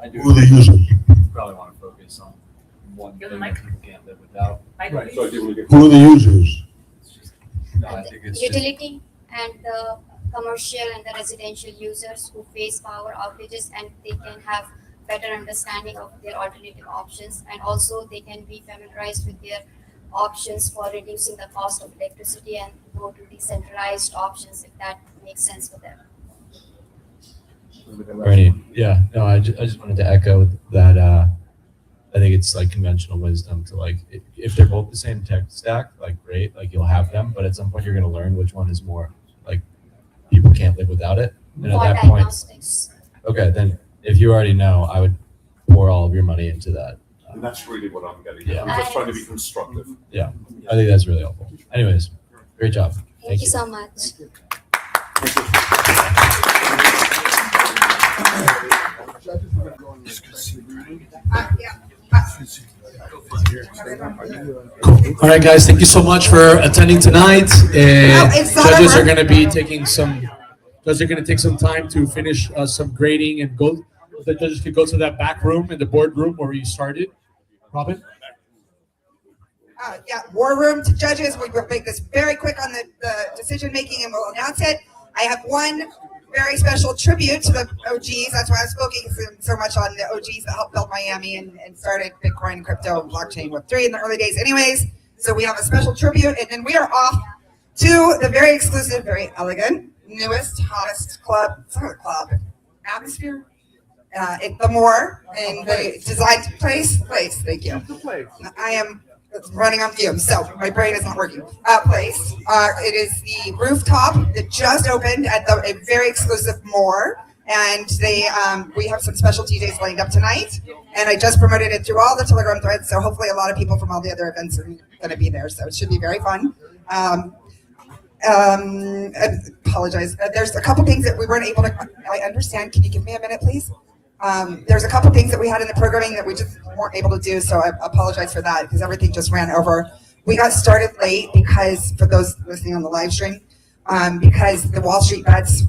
I do. Who are they using? Probably want to focus on one thing that people can't live without. Right. So I do want to get. Who are the users? No, I think it's just, Utility and the commercial and the residential users who face power outages, and they can have better understanding of their alternative options, and also they can be familiarized with their options for reducing the cost of electricity and go to decentralized options if that makes sense for them. Bernie, yeah, no, I just wanted to echo that. I think it's like conventional wisdom to like, if they're both the same tech stack, like great, like you'll have them, but at some point you're going to learn which one is more like people can't live without it. And at that point, okay, then if you already know, I would pour all of your money into that. And that's really what I'm getting. Yeah. I'm just trying to be constructive. Yeah, I think that's really helpful. Anyways, great job. Thank you so much. All right, guys, thank you so much for attending tonight. Judges are going to be taking some. Judges are going to take some time to finish some grading and go. The judges can go to that back room in the boardroom where you started. Robin. War room to judges. We will make this very quick on the decision making, and we'll announce it. I have one very special tribute to the OGs. That's why I was focusing so much on the OGs that helped build Miami and started Bitcoin, crypto, blockchain, Web3 in the early days anyways. So we have a special tribute, and then we are off to the very exclusive, very elegant, newest, hottest club. It's not a club. Atmosphere. At the Moore in the designed place. Thank you. I am running on fumes, so my brain is not working. Place. It is the rooftop that just opened at a very exclusive Moore, and we have some special DJs lined up tonight. And I just promoted it through all the Telegram threads, so hopefully a lot of people from all the other events are going to be there. So it should be very fun. I apologize. There's a couple things that we weren't able to. I understand. Can you give me a minute, please? There's a couple things that we had in the programming that we just weren't able to do, so I apologize for that because everything just ran over. We got started late because, for those listening on the live stream, because the Wall Street Bets,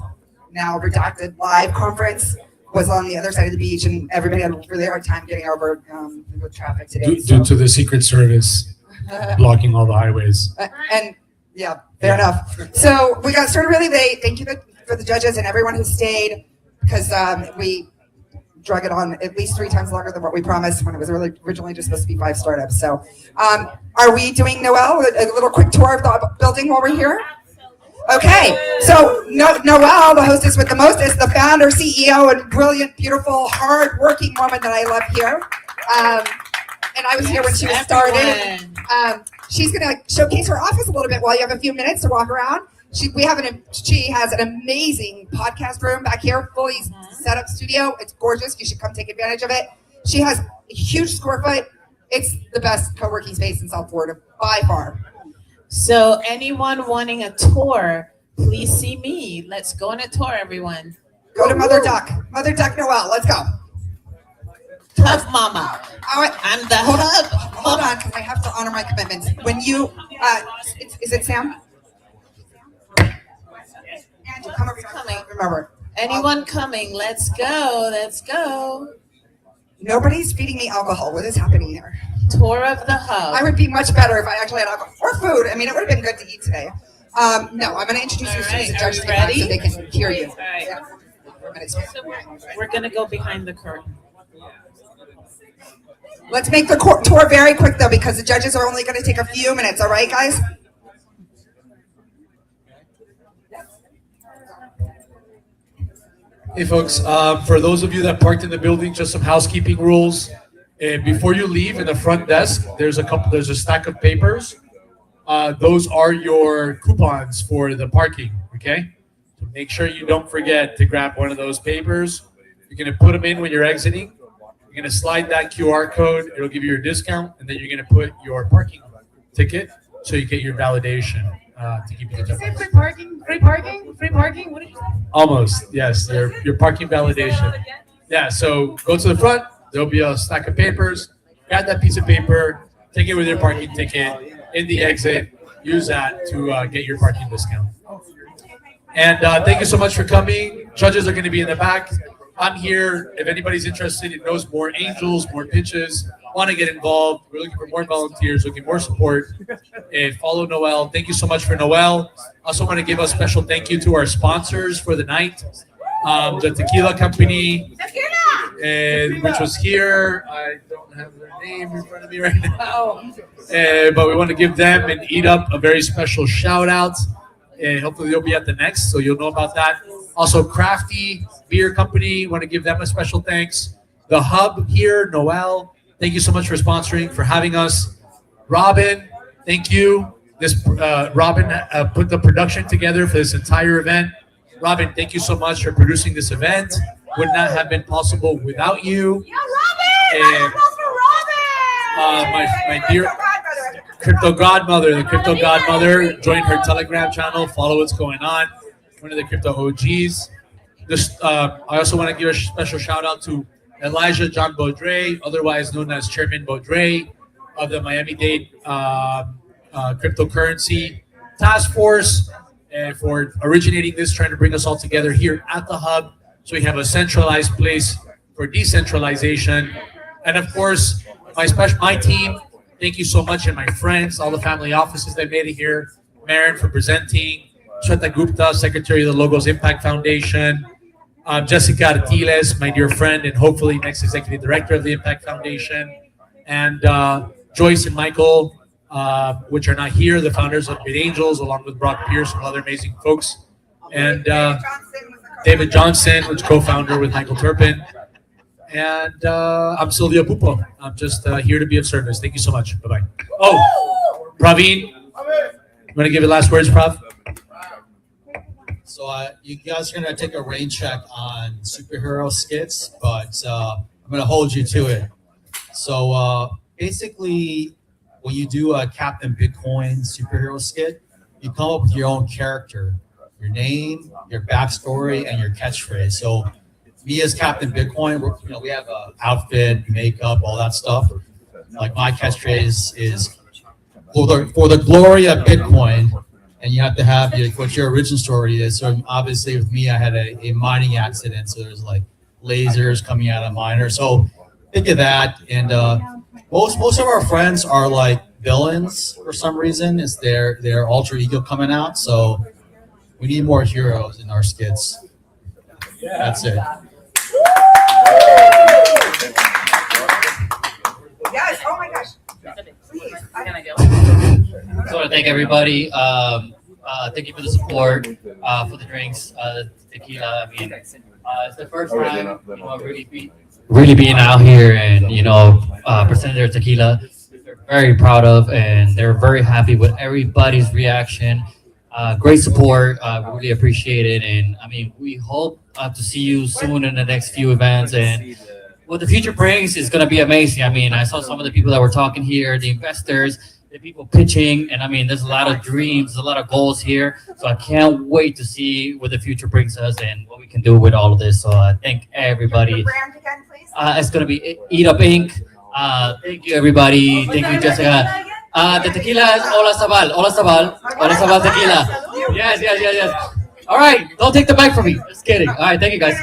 now redacted, live conference was on the other side of the beach, and everybody had a really hard time getting over with traffic today. Due to the Secret Service blocking all the highways. And yeah, fair enough. So we got started really late. Thank you for the judges and everyone who stayed, because we drug it on at least 3 times longer than what we promised when it was originally just supposed to be 5 startups. So are we doing Noel, a little quick tour of the building while we're here? Okay, so Noelle, the hostess with the mostest, the founder, CEO, and brilliant, beautiful, hard-working woman that I love here. And I was here when she was started. She's going to showcase her office a little bit while you have a few minutes to walk around. She has an amazing podcast room back here, fully set up studio. It's gorgeous. You should come take advantage of it. She has a huge square foot. It's the best co-working space in South Florida by far. So anyone wanting a tour, please see me. Let's go on a tour, everyone. Go to Mother Duck Noelle. Let's go. Tough mama. I'm the hub. Hold on, because I have to honor my commitments. When you, is it Sam? Andrew, come over here. Remember. Anyone coming? Let's go. Let's go. Nobody's feeding me alcohol. What is happening here? Tour of the hub. I would be much better if I actually had alcohol or food. I mean, it would have been good to eat today. No, I'm going to introduce you to the judges ready? so they can hear you. All right. Yeah. So we're going to go behind the curtain. Let's make the tour very quick, though, because the judges are only going to take a few minutes. All right, guys? Hey folks, for those of you that parked in the building, just some housekeeping rules. Before you leave, in the front desk, there's a stack of papers. Those are your coupons for the parking, okay? So make sure you don't forget to grab one of those papers. You're gonna put them in when you're exiting. You're gonna slide that QR code, it'll give you your discount, and then you're gonna put your parking ticket so you get your validation to keep you the Free parking, free parking, free parking. What did you say? Almost, yes, your parking validation. Yeah, so go to the front, there'll be a stack of papers, grab that piece of paper, take it with your parking ticket, in the exit, use that to get your parking discount. And thank you so much for coming. Judges are going to be in the back. I'm here. If anybody's interested and knows more angels, more pitches, want to get involved, we're looking for more volunteers, looking for more support. And follow Noelle. Thank you so much for Noelle. Also want to give a special thank you to our sponsors for the night. The tequila company, which was here. I don't have their name in front of me right now. But we want to give them and Eat Up a very special shout out. Hopefully they'll be at the next, so you'll know about that. Also, Crafty Beer Company, want to give them a special thanks. The Hub here, Noelle, thank you so much for sponsoring, for having us. Robin, thank you. Robin put the production together for this entire event. Robin, thank you so much for producing this event. Would not have been possible without you. And, my dear Crypto Godmother, the Crypto Godmother, join her Telegram channel, follow what's going on. One of the crypto OGs. I also want to give a special shout out to Elijah John Baudre, otherwise known as Chairman Baudre of the Miami-Dade Cryptocurrency Task Force, for originating this, trying to bring us all together here at the Hub, so we have a centralized place for decentralization. And of course, my team, thank you so much, and my friends, all the family offices that made it here. Marin for presenting, Shweta Gupta, Secretary of the Logos Impact Foundation, Jessica Artiles, my dear friend, and hopefully next Executive Director of the Impact Foundation, and Joyce and Michael, which are not here, the founders of BitAngels, along with Brock Pierce and other amazing folks, and David Johnson, which co-founder with Michael Turpin, and I'm Silvio Pupo. I'm just here to be of service. Thank you so much. Bye-bye. Oh, Praveen, you want to give your last words, Prav? So you guys are going to take a rain check on superhero skits, but I'm going to hold you to it. So basically, when you do a Captain Bitcoin superhero skit, you come up with your own character, your name, your backstory, and your catchphrase. So me as Captain Bitcoin, we have an outfit, makeup, all that stuff. Like my catchphrase is, for the glory of Bitcoin, and you have to have what your origin story is. So obviously with me, I had a mining accident, so there's like lasers coming out of miner. So think of that, and most of our friends are like villains for some reason. It's their alter ego coming out. So we need more heroes in our skits. That's it. Yes. Oh my gosh. Please. I just want to thank everybody. Thank you for the support, for the drinks, tequila. I mean, it's the first time really being out here and presenting their tequila. They're very proud of, and they're very happy with everybody's reaction. Great support. We really appreciate it, and I mean, we hope to see you soon in the next few events. And what the future brings is going to be amazing. I mean, I saw some of the people that were talking here, the investors, the people pitching, and I mean, there's a lot of dreams, a lot of goals here. So I can't wait to see what the future brings us and what we can do with all of this. So thank everybody. It's going to be Eat Up Inc. Thank you, everybody. Thank you, Jessica. The tequila is Ola Sabal. Ola Sabal. Ola Sabal tequila. Yes. All right, don't take the mic from me. Just kidding. All right, thank you, guys.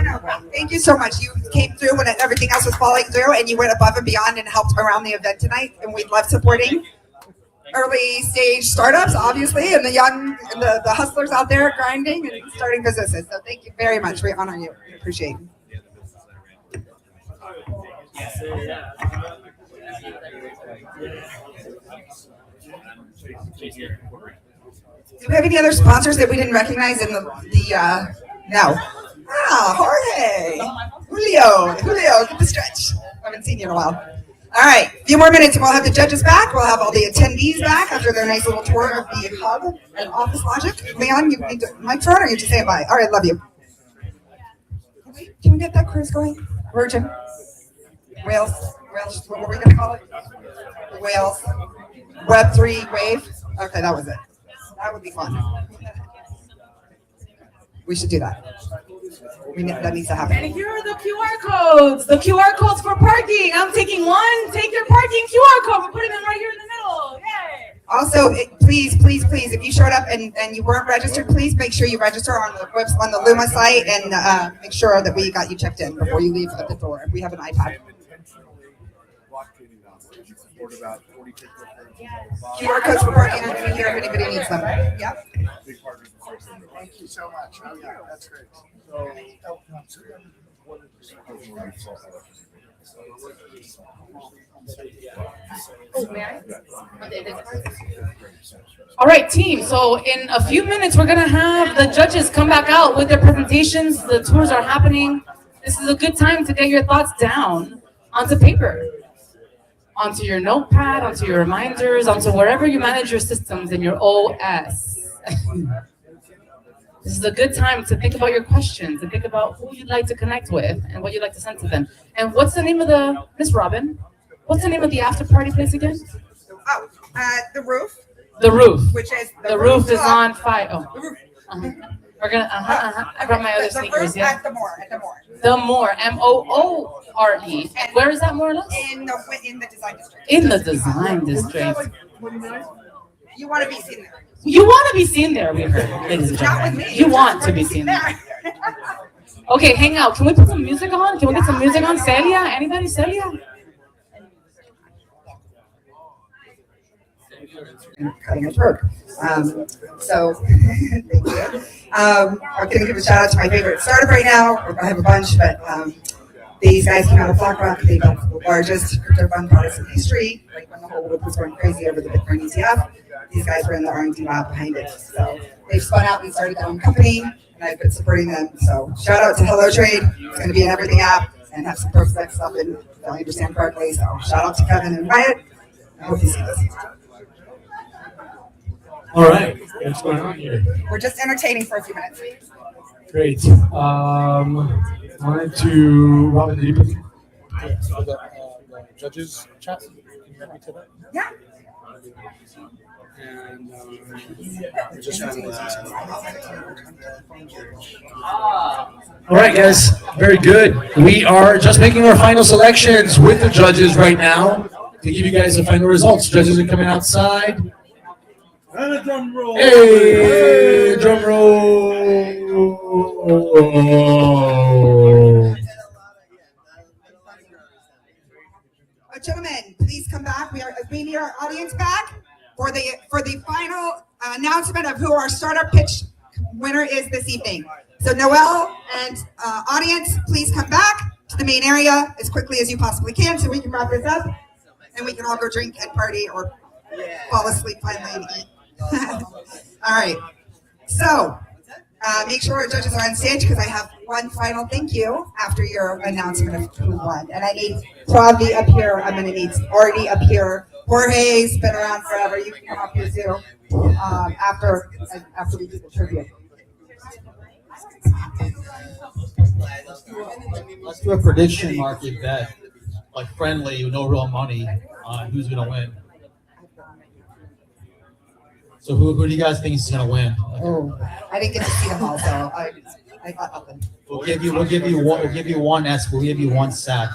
Thank you so much. You came through when everything else was falling through, and you went above and beyond and helped around the event tonight. And we love supporting early stage startups, obviously, and the young, the hustlers out there grinding and starting businesses. So thank you very much. We honor you. We appreciate it. Do we have any other sponsors that we didn't recognize in the no? Jorge, Julio, get the stretch. I haven't seen you in a while. All right, a few more minutes and we'll have the judges back. We'll have all the attendees back after their nice little tour of the hub and Office Logic. Leon, you need to microphone or you just say bye? All right, love you. Can we get that cruise going? Virgin, Whales, what were we gonna call it? Whales, Web3 Wave. Okay, that was it. That would be fun. We should do that. That needs to happen. And here are the QR codes. The QR codes for parking. I'm taking one. Take your parking QR code. We're putting them right here in the middle. Yay! Also, please, if you showed up and you weren't registered, please make sure you register on the Luma site and make sure that we got you checked in before you leave at the door. We have an iPad. QR codes for parking are going to be here if anybody needs them. Yep. Thank you so much. Oh, yeah, that's great. All right, team. So in a few minutes, we're going to have the judges come back out with their presentations. The tours are happening. This is a good time to get your thoughts down onto paper, onto your notepad, onto your reminders, onto wherever you manage your systems in your OS. This is a good time to think about your questions and think about who you'd like to connect with and what you'd like to send to them. And what's the name of the, Miss Robin, what's the name of the after party place again? Oh, the roof. The Roof. Which is the roof is on fire. Oh. We're gonna, I brought my other sneakers, yeah. At the Moore. The Moore, Moore. Where is that more or less? In the design district. In the design district. You want to be seen there. You want to be seen there, we heard, ladies and gentlemen. You want to be seen there. Okay, hang out. Can we put some music on? Can we get some music on? Celia? Anybody? Celia? Cutting his road. So, thank you. I'm going to give a shout out to my favorite startup right now. I have a bunch, but these guys came out of BlackRock. They built the largest crypto fund products in history. Like when the whole world was going crazy over the Bitcoin ETF, these guys were in the R&D lab behind it. So they've spun out and started their own company, and I've been supporting them. So shout out to Hello Trade. It's going to be in everything app and have some prospects up in, if I understand correctly. So shout out to Kevin and Wyatt. I hope you see this. All right, what's going on here? We're just entertaining for a few minutes. Great. Wanted to Robin, did you put The judges chat. Can you add me to that? Yeah. And just All right, guys, very good. We are just making our final selections with the judges right now to give you guys the final results. Judges are coming outside. And a drum roll. Hey, drum roll. Gentlemen, please come back. We need our audience back for the final announcement of who our startup pitch winner is this evening. So Noel and audience, please come back to the main area as quickly as you possibly can so we can wrap this up and we can all go drink and party or fall asleep finally and eat. All right. So make sure our judges are on stage because I have one final thank you after your announcement of who won. And I need Pravi up here. I'm going to need Artie up here. Jorge's been around forever. You can come up here too after we do the trivia. Let's do a prediction market bet, like friendly, no real money, on who's gonna win. So who do you guys think is gonna win? Oh, I didn't get to see them all, so I got nothing. We'll give you one sack.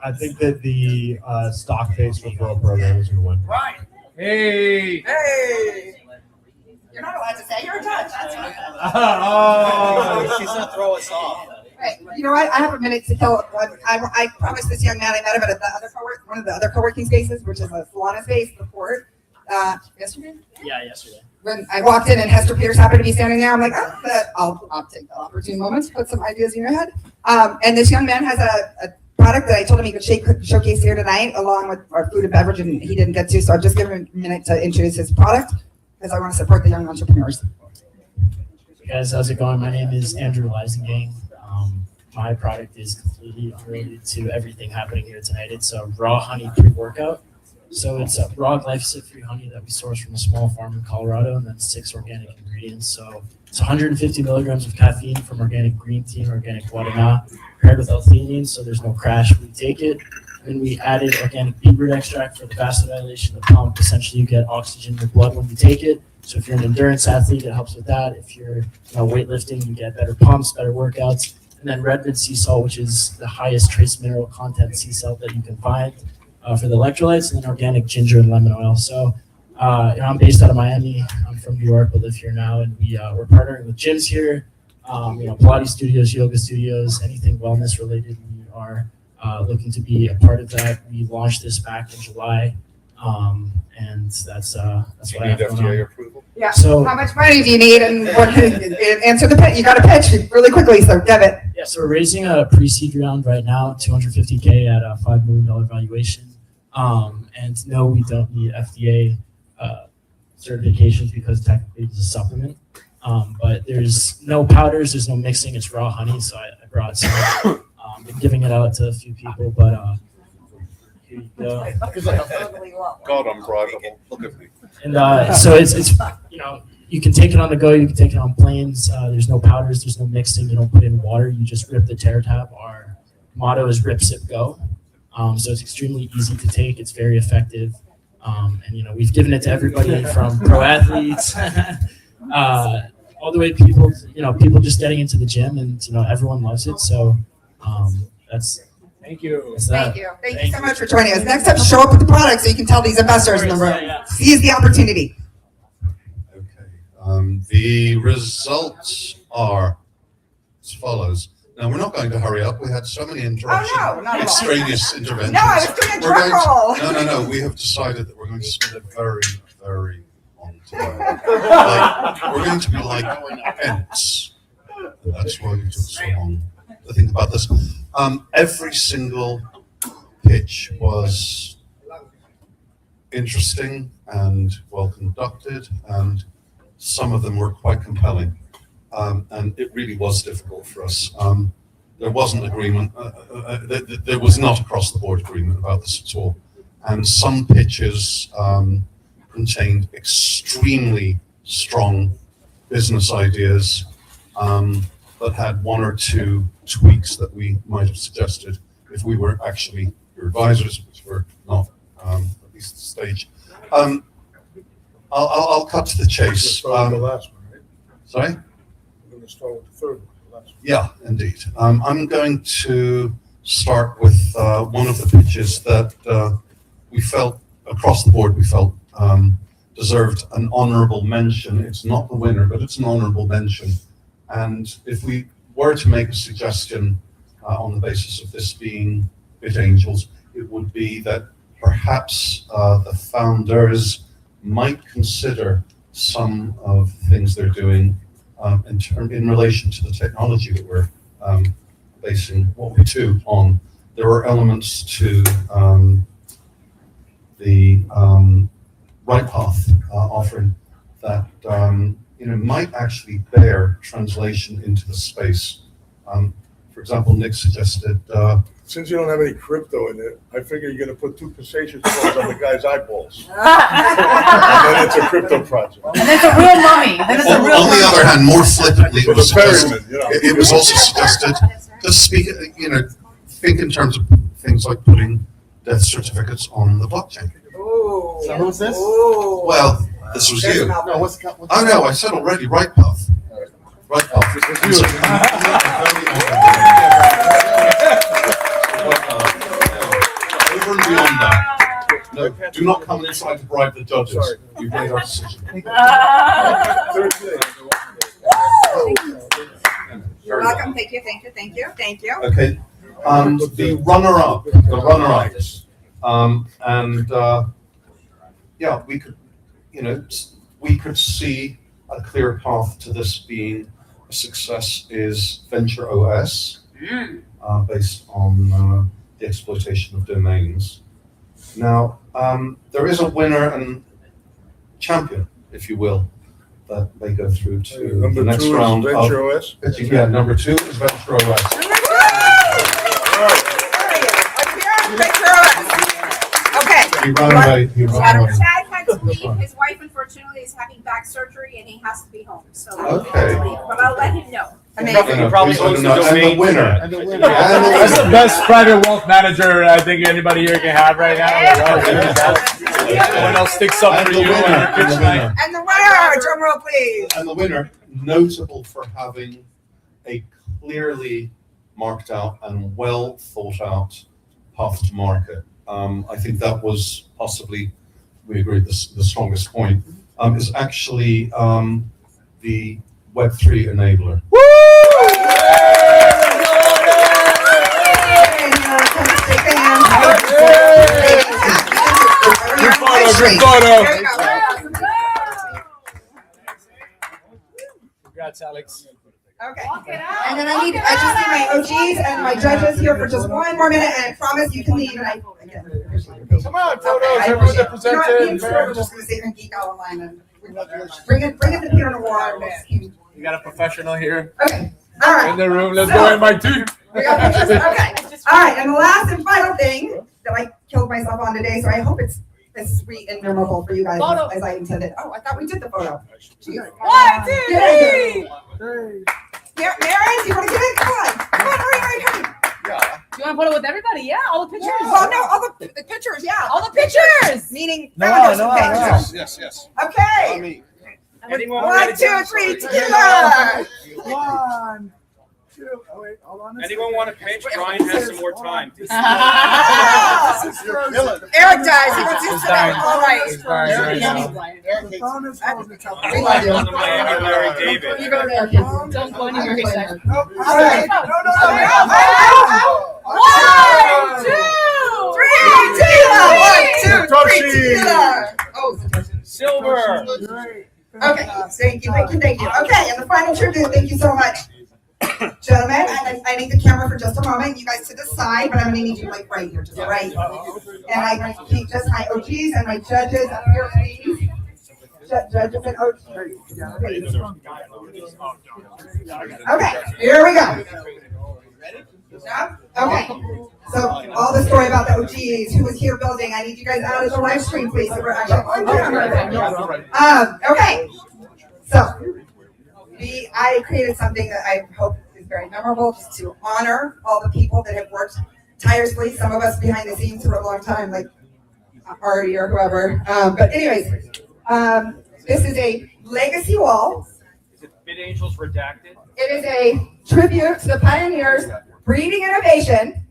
I think that the stock-based referral program is going to win. Right. Hey. Hey. You're not allowed to say you're a judge. That's fine. Oh, she's gonna throw us off. Right. You know what? I have a minute to kill. I promised this young man I met him at one of the other co-working spaces, which is a Solana space, the port. Yesterday? Yeah, yesterday. When I walked in and Hester Pierce happened to be standing there, I'm like, I'll take the opportune moment to put some ideas in your head. And this young man has a product that I told him he could showcase here tonight, along with our food and beverage, and he didn't get to. So I'll just give him a minute to introduce his product because I want to support the young entrepreneurs. Hey guys, how's it going? My name is Andrew Leisengang. My product is completely unrelated to everything happening here tonight. It's a raw honey pre-workout. So it's a raw glyphosate-free honey that we source from a small farm in Colorado, and then 6 organic ingredients. So it's 150 milligrams of caffeine from organic green tea and organic guadana, paired with L-theanine, so there's no crash when we take it. And we added organic beetroot extract for the vasodilation of the pump. Essentially, you get oxygen in your blood when you take it. So if you're an endurance athlete, it helps with that. If you're weightlifting, you get better pumps, better workouts. And then Redmond sea salt, which is the highest trace mineral content sea salt that you can find for the electrolytes, and then organic ginger and lemon oil. So I'm based out of Miami. I'm from New York, but live here now. And we're partnering with gyms here, Pilates studios, yoga studios, anything wellness related. We are looking to be a part of that. We launched this back in July, and that's what I have going on. approval? Yeah. So how much money do you need? And answer the pitch. You got to pitch really quickly. So Devitt. Yeah, so we're raising a pre-seed round right now, $250K at a $5 million valuation. And no, we don't need FDA certifications because technically it's a supplement. But there's no powders, there's no mixing, it's raw honey. So I brought some. Been giving it out to a few people, but here you go. God, I'm bribable. Look at me. And so it's you can take it on the go, you can take it on planes. There's no powders, there's no mixing, you don't put in water, you just rip the tear tab. Our motto is rip, sip, go. So it's extremely easy to take, it's very effective. And we've given it to everybody from pro athletes all the way people just getting into the gym, and everyone loves it. So that's Thank you. Thank you. Thank you so much for joining us. Next up, show up with the product so you can tell these investors in the room. Seize the opportunity. The results are as follows. Now, we're not going to hurry up. We had so many interruptions, Oh, no, not at all. extraneous interventions. No, I was doing a We're drum roll. going to, no. We have decided that we're going to spend a very, very long time. We're going to be like ants. That's why we took so long to think about this. Every single pitch was interesting and well conducted, and some of them were quite compelling. And it really was difficult for us. There wasn't agreement. There was not across the board agreement about this at all. And some pitches contained extremely strong business ideas, but had one or two tweaks that we might have suggested if we were actually your advisors, which we're not, at least at this stage. I'll cut to the chase. The last one, right? Sorry? We're going to start with the third one, the last one. Yeah, indeed. I'm going to start with one of the pitches that we felt, across the board, we felt deserved an honorable mention. It's not the winner, but it's an honorable mention. And if we were to make a suggestion on the basis of this being BitAngels, it would be that perhaps the founders might consider some of the things they're doing in relation to the technology that we're basing what we do on. There are elements to the right path offering that might actually bear translation into the space. For example, Nick suggested. Since you don't have any crypto in it, I figure you're gonna put 2 precision balls on the guy's eyeballs. And then it's a crypto project. And it's a real mummy. Then it's a real On the other hand, more flippantly, it was Ferryman, suggested, it was also suggested to speak, think in terms of things like putting death certificates on the blockchain. So who's this? Well, this was you. No, what's Oh no, I said already, right path. Right path. Over and beyond that, no, do not come inside to bribe the judges. You've made our decision. You're welcome. Thank you. Thank you. Thank you. Thank you. Okay. The runner-up, yeah, we could see a clear path to this being a success is Venture OS, based on the exploitation of domains. Now, there is a winner and champion, if you will, that may go through to Number the next 2 is round. Venture OS? Yeah, number 2 is Venture OS. Okay. He ran away. He ran away. Chad had to leave. His wife, unfortunately, is having back surgery, and he has to be home. So he had to leave. But I'll let him know. He probably owns the domain. And the winner. That's the best private wealth manager I think anybody here can have right now. Everyone else sticks up for you on your pitch night. And the winner, drum roll please. And the winner, notable for having a clearly marked out and well thought out path to market. I think that was possibly, we agreed, the strongest point, is actually the Web3 enabler. Good photo. Congrats, Alex. Okay. And then I just need my OGs and my judges here for just 1 more minute, and I promise you can leave. And Come on, photos. Everyone that presented. We're just gonna sit here and geek out online and bring it the Peter in the water. You got a professional here. Okay. All right. In the room. Let's go MIT. We got pictures? Okay. All right. And the last and final thing that I killed myself on today, so I hope it's as sweet and memorable for you guys as I intended. Oh, I thought we did the photo. Jeez. 1, 2, 3. Here, Maren, you want to get in? Come on. Come on, hurry. Do you want to put it with everybody? Yeah, all the pictures. Well, no, all the pictures, yeah. All the pictures. Meaning No. Yes. Okay. Anyone 1, 2, 3, together. 1, 2. Oh wait, hold on. Anyone want to pitch? Brian has some more time. Eric dies. He wants to sit down. All right. Larry David. Don't go anywhere. All right. 1, 2, 3, tequila. 1, 2, 3, tequila. Oh, Silver. okay. Thank you. Okay, and the final tribute. Thank you so much, gentlemen. I need the camera for just a moment. You guys to the side, but I'm gonna need you like right here, just right. And I need just my OGs and my judges up here, please. Judges and OGs. Okay, here we go. Okay, so all the story about the OGs, who was here building, I need you guys out of the live stream, please. So we're actually on camera. Okay, so I created something that I hope is very memorable, just to honor all the people that have worked tirelessly. Some of us behind the scenes for a long time, like Artie or whoever. But anyways, this is a legacy wall. Is it BitAngels redacted? It is a tribute to the pioneers breeding innovation.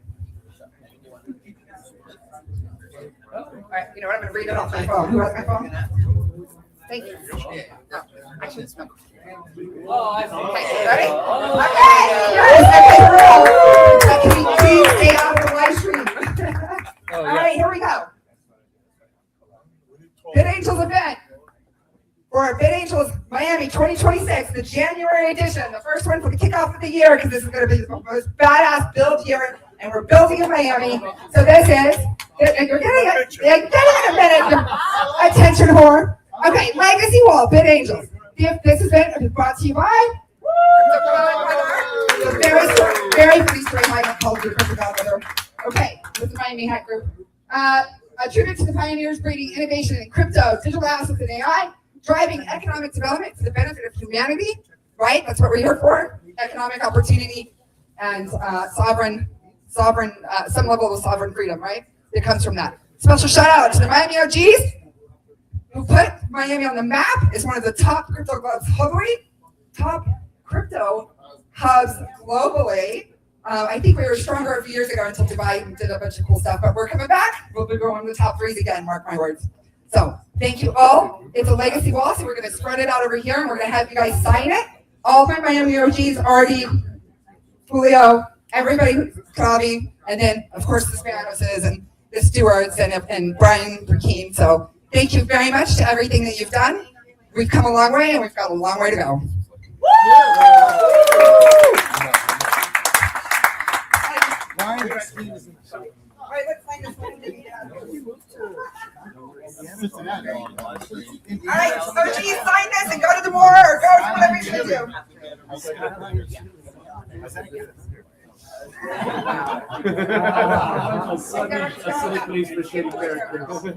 All right, you know what? I'm going to read it off my phone. Who has my phone? Thank you. No, I should smell. Oh, I see. Okay, ready? Okay, yes, okay, can we please stay out of the live stream? All right, here we go. BitAngels event for BitAngels Miami 2026, the January edition, the first one for the kickoff of the year, because this is going to be the most badass build year, and we're building in Miami. So this is, you're getting it in a minute, attention whore. Okay, Legacy Wall, BitAngels. This has been brought to you by the very pleased to invite my culture Crypto Godmother. Okay, with the Miami Hack Group. A tribute to the pioneers breeding innovation in crypto, digital assets, and AI, driving economic development for the benefit of humanity, right? That's what we're here for. Economic opportunity and some level of sovereign freedom, right? It comes from that. Special shout out to the Miami OGs who put Miami on the map. It's one of the top crypto hubs globally. Top crypto hubs globally. I think we were stronger a few years ago until Dubai did a bunch of cool stuff, but we're coming back. We'll be going to the top threes again, mark my words. So thank you all. It's a legacy wall, so we're going to spread it out over here, and we're going to have you guys sign it. All my Miami OGs, Artie, Julio, everybody, Kavi, and then, of course, the Spanoses and the Stewards and Brian Rakeem. So thank you very much to everything that you've done. We've come a long way, and we've got a long way to go. All right, let's sign this one. All right, OGs, sign this and go to the more or go to whatever you're going to do. Acidic police for shitty characters.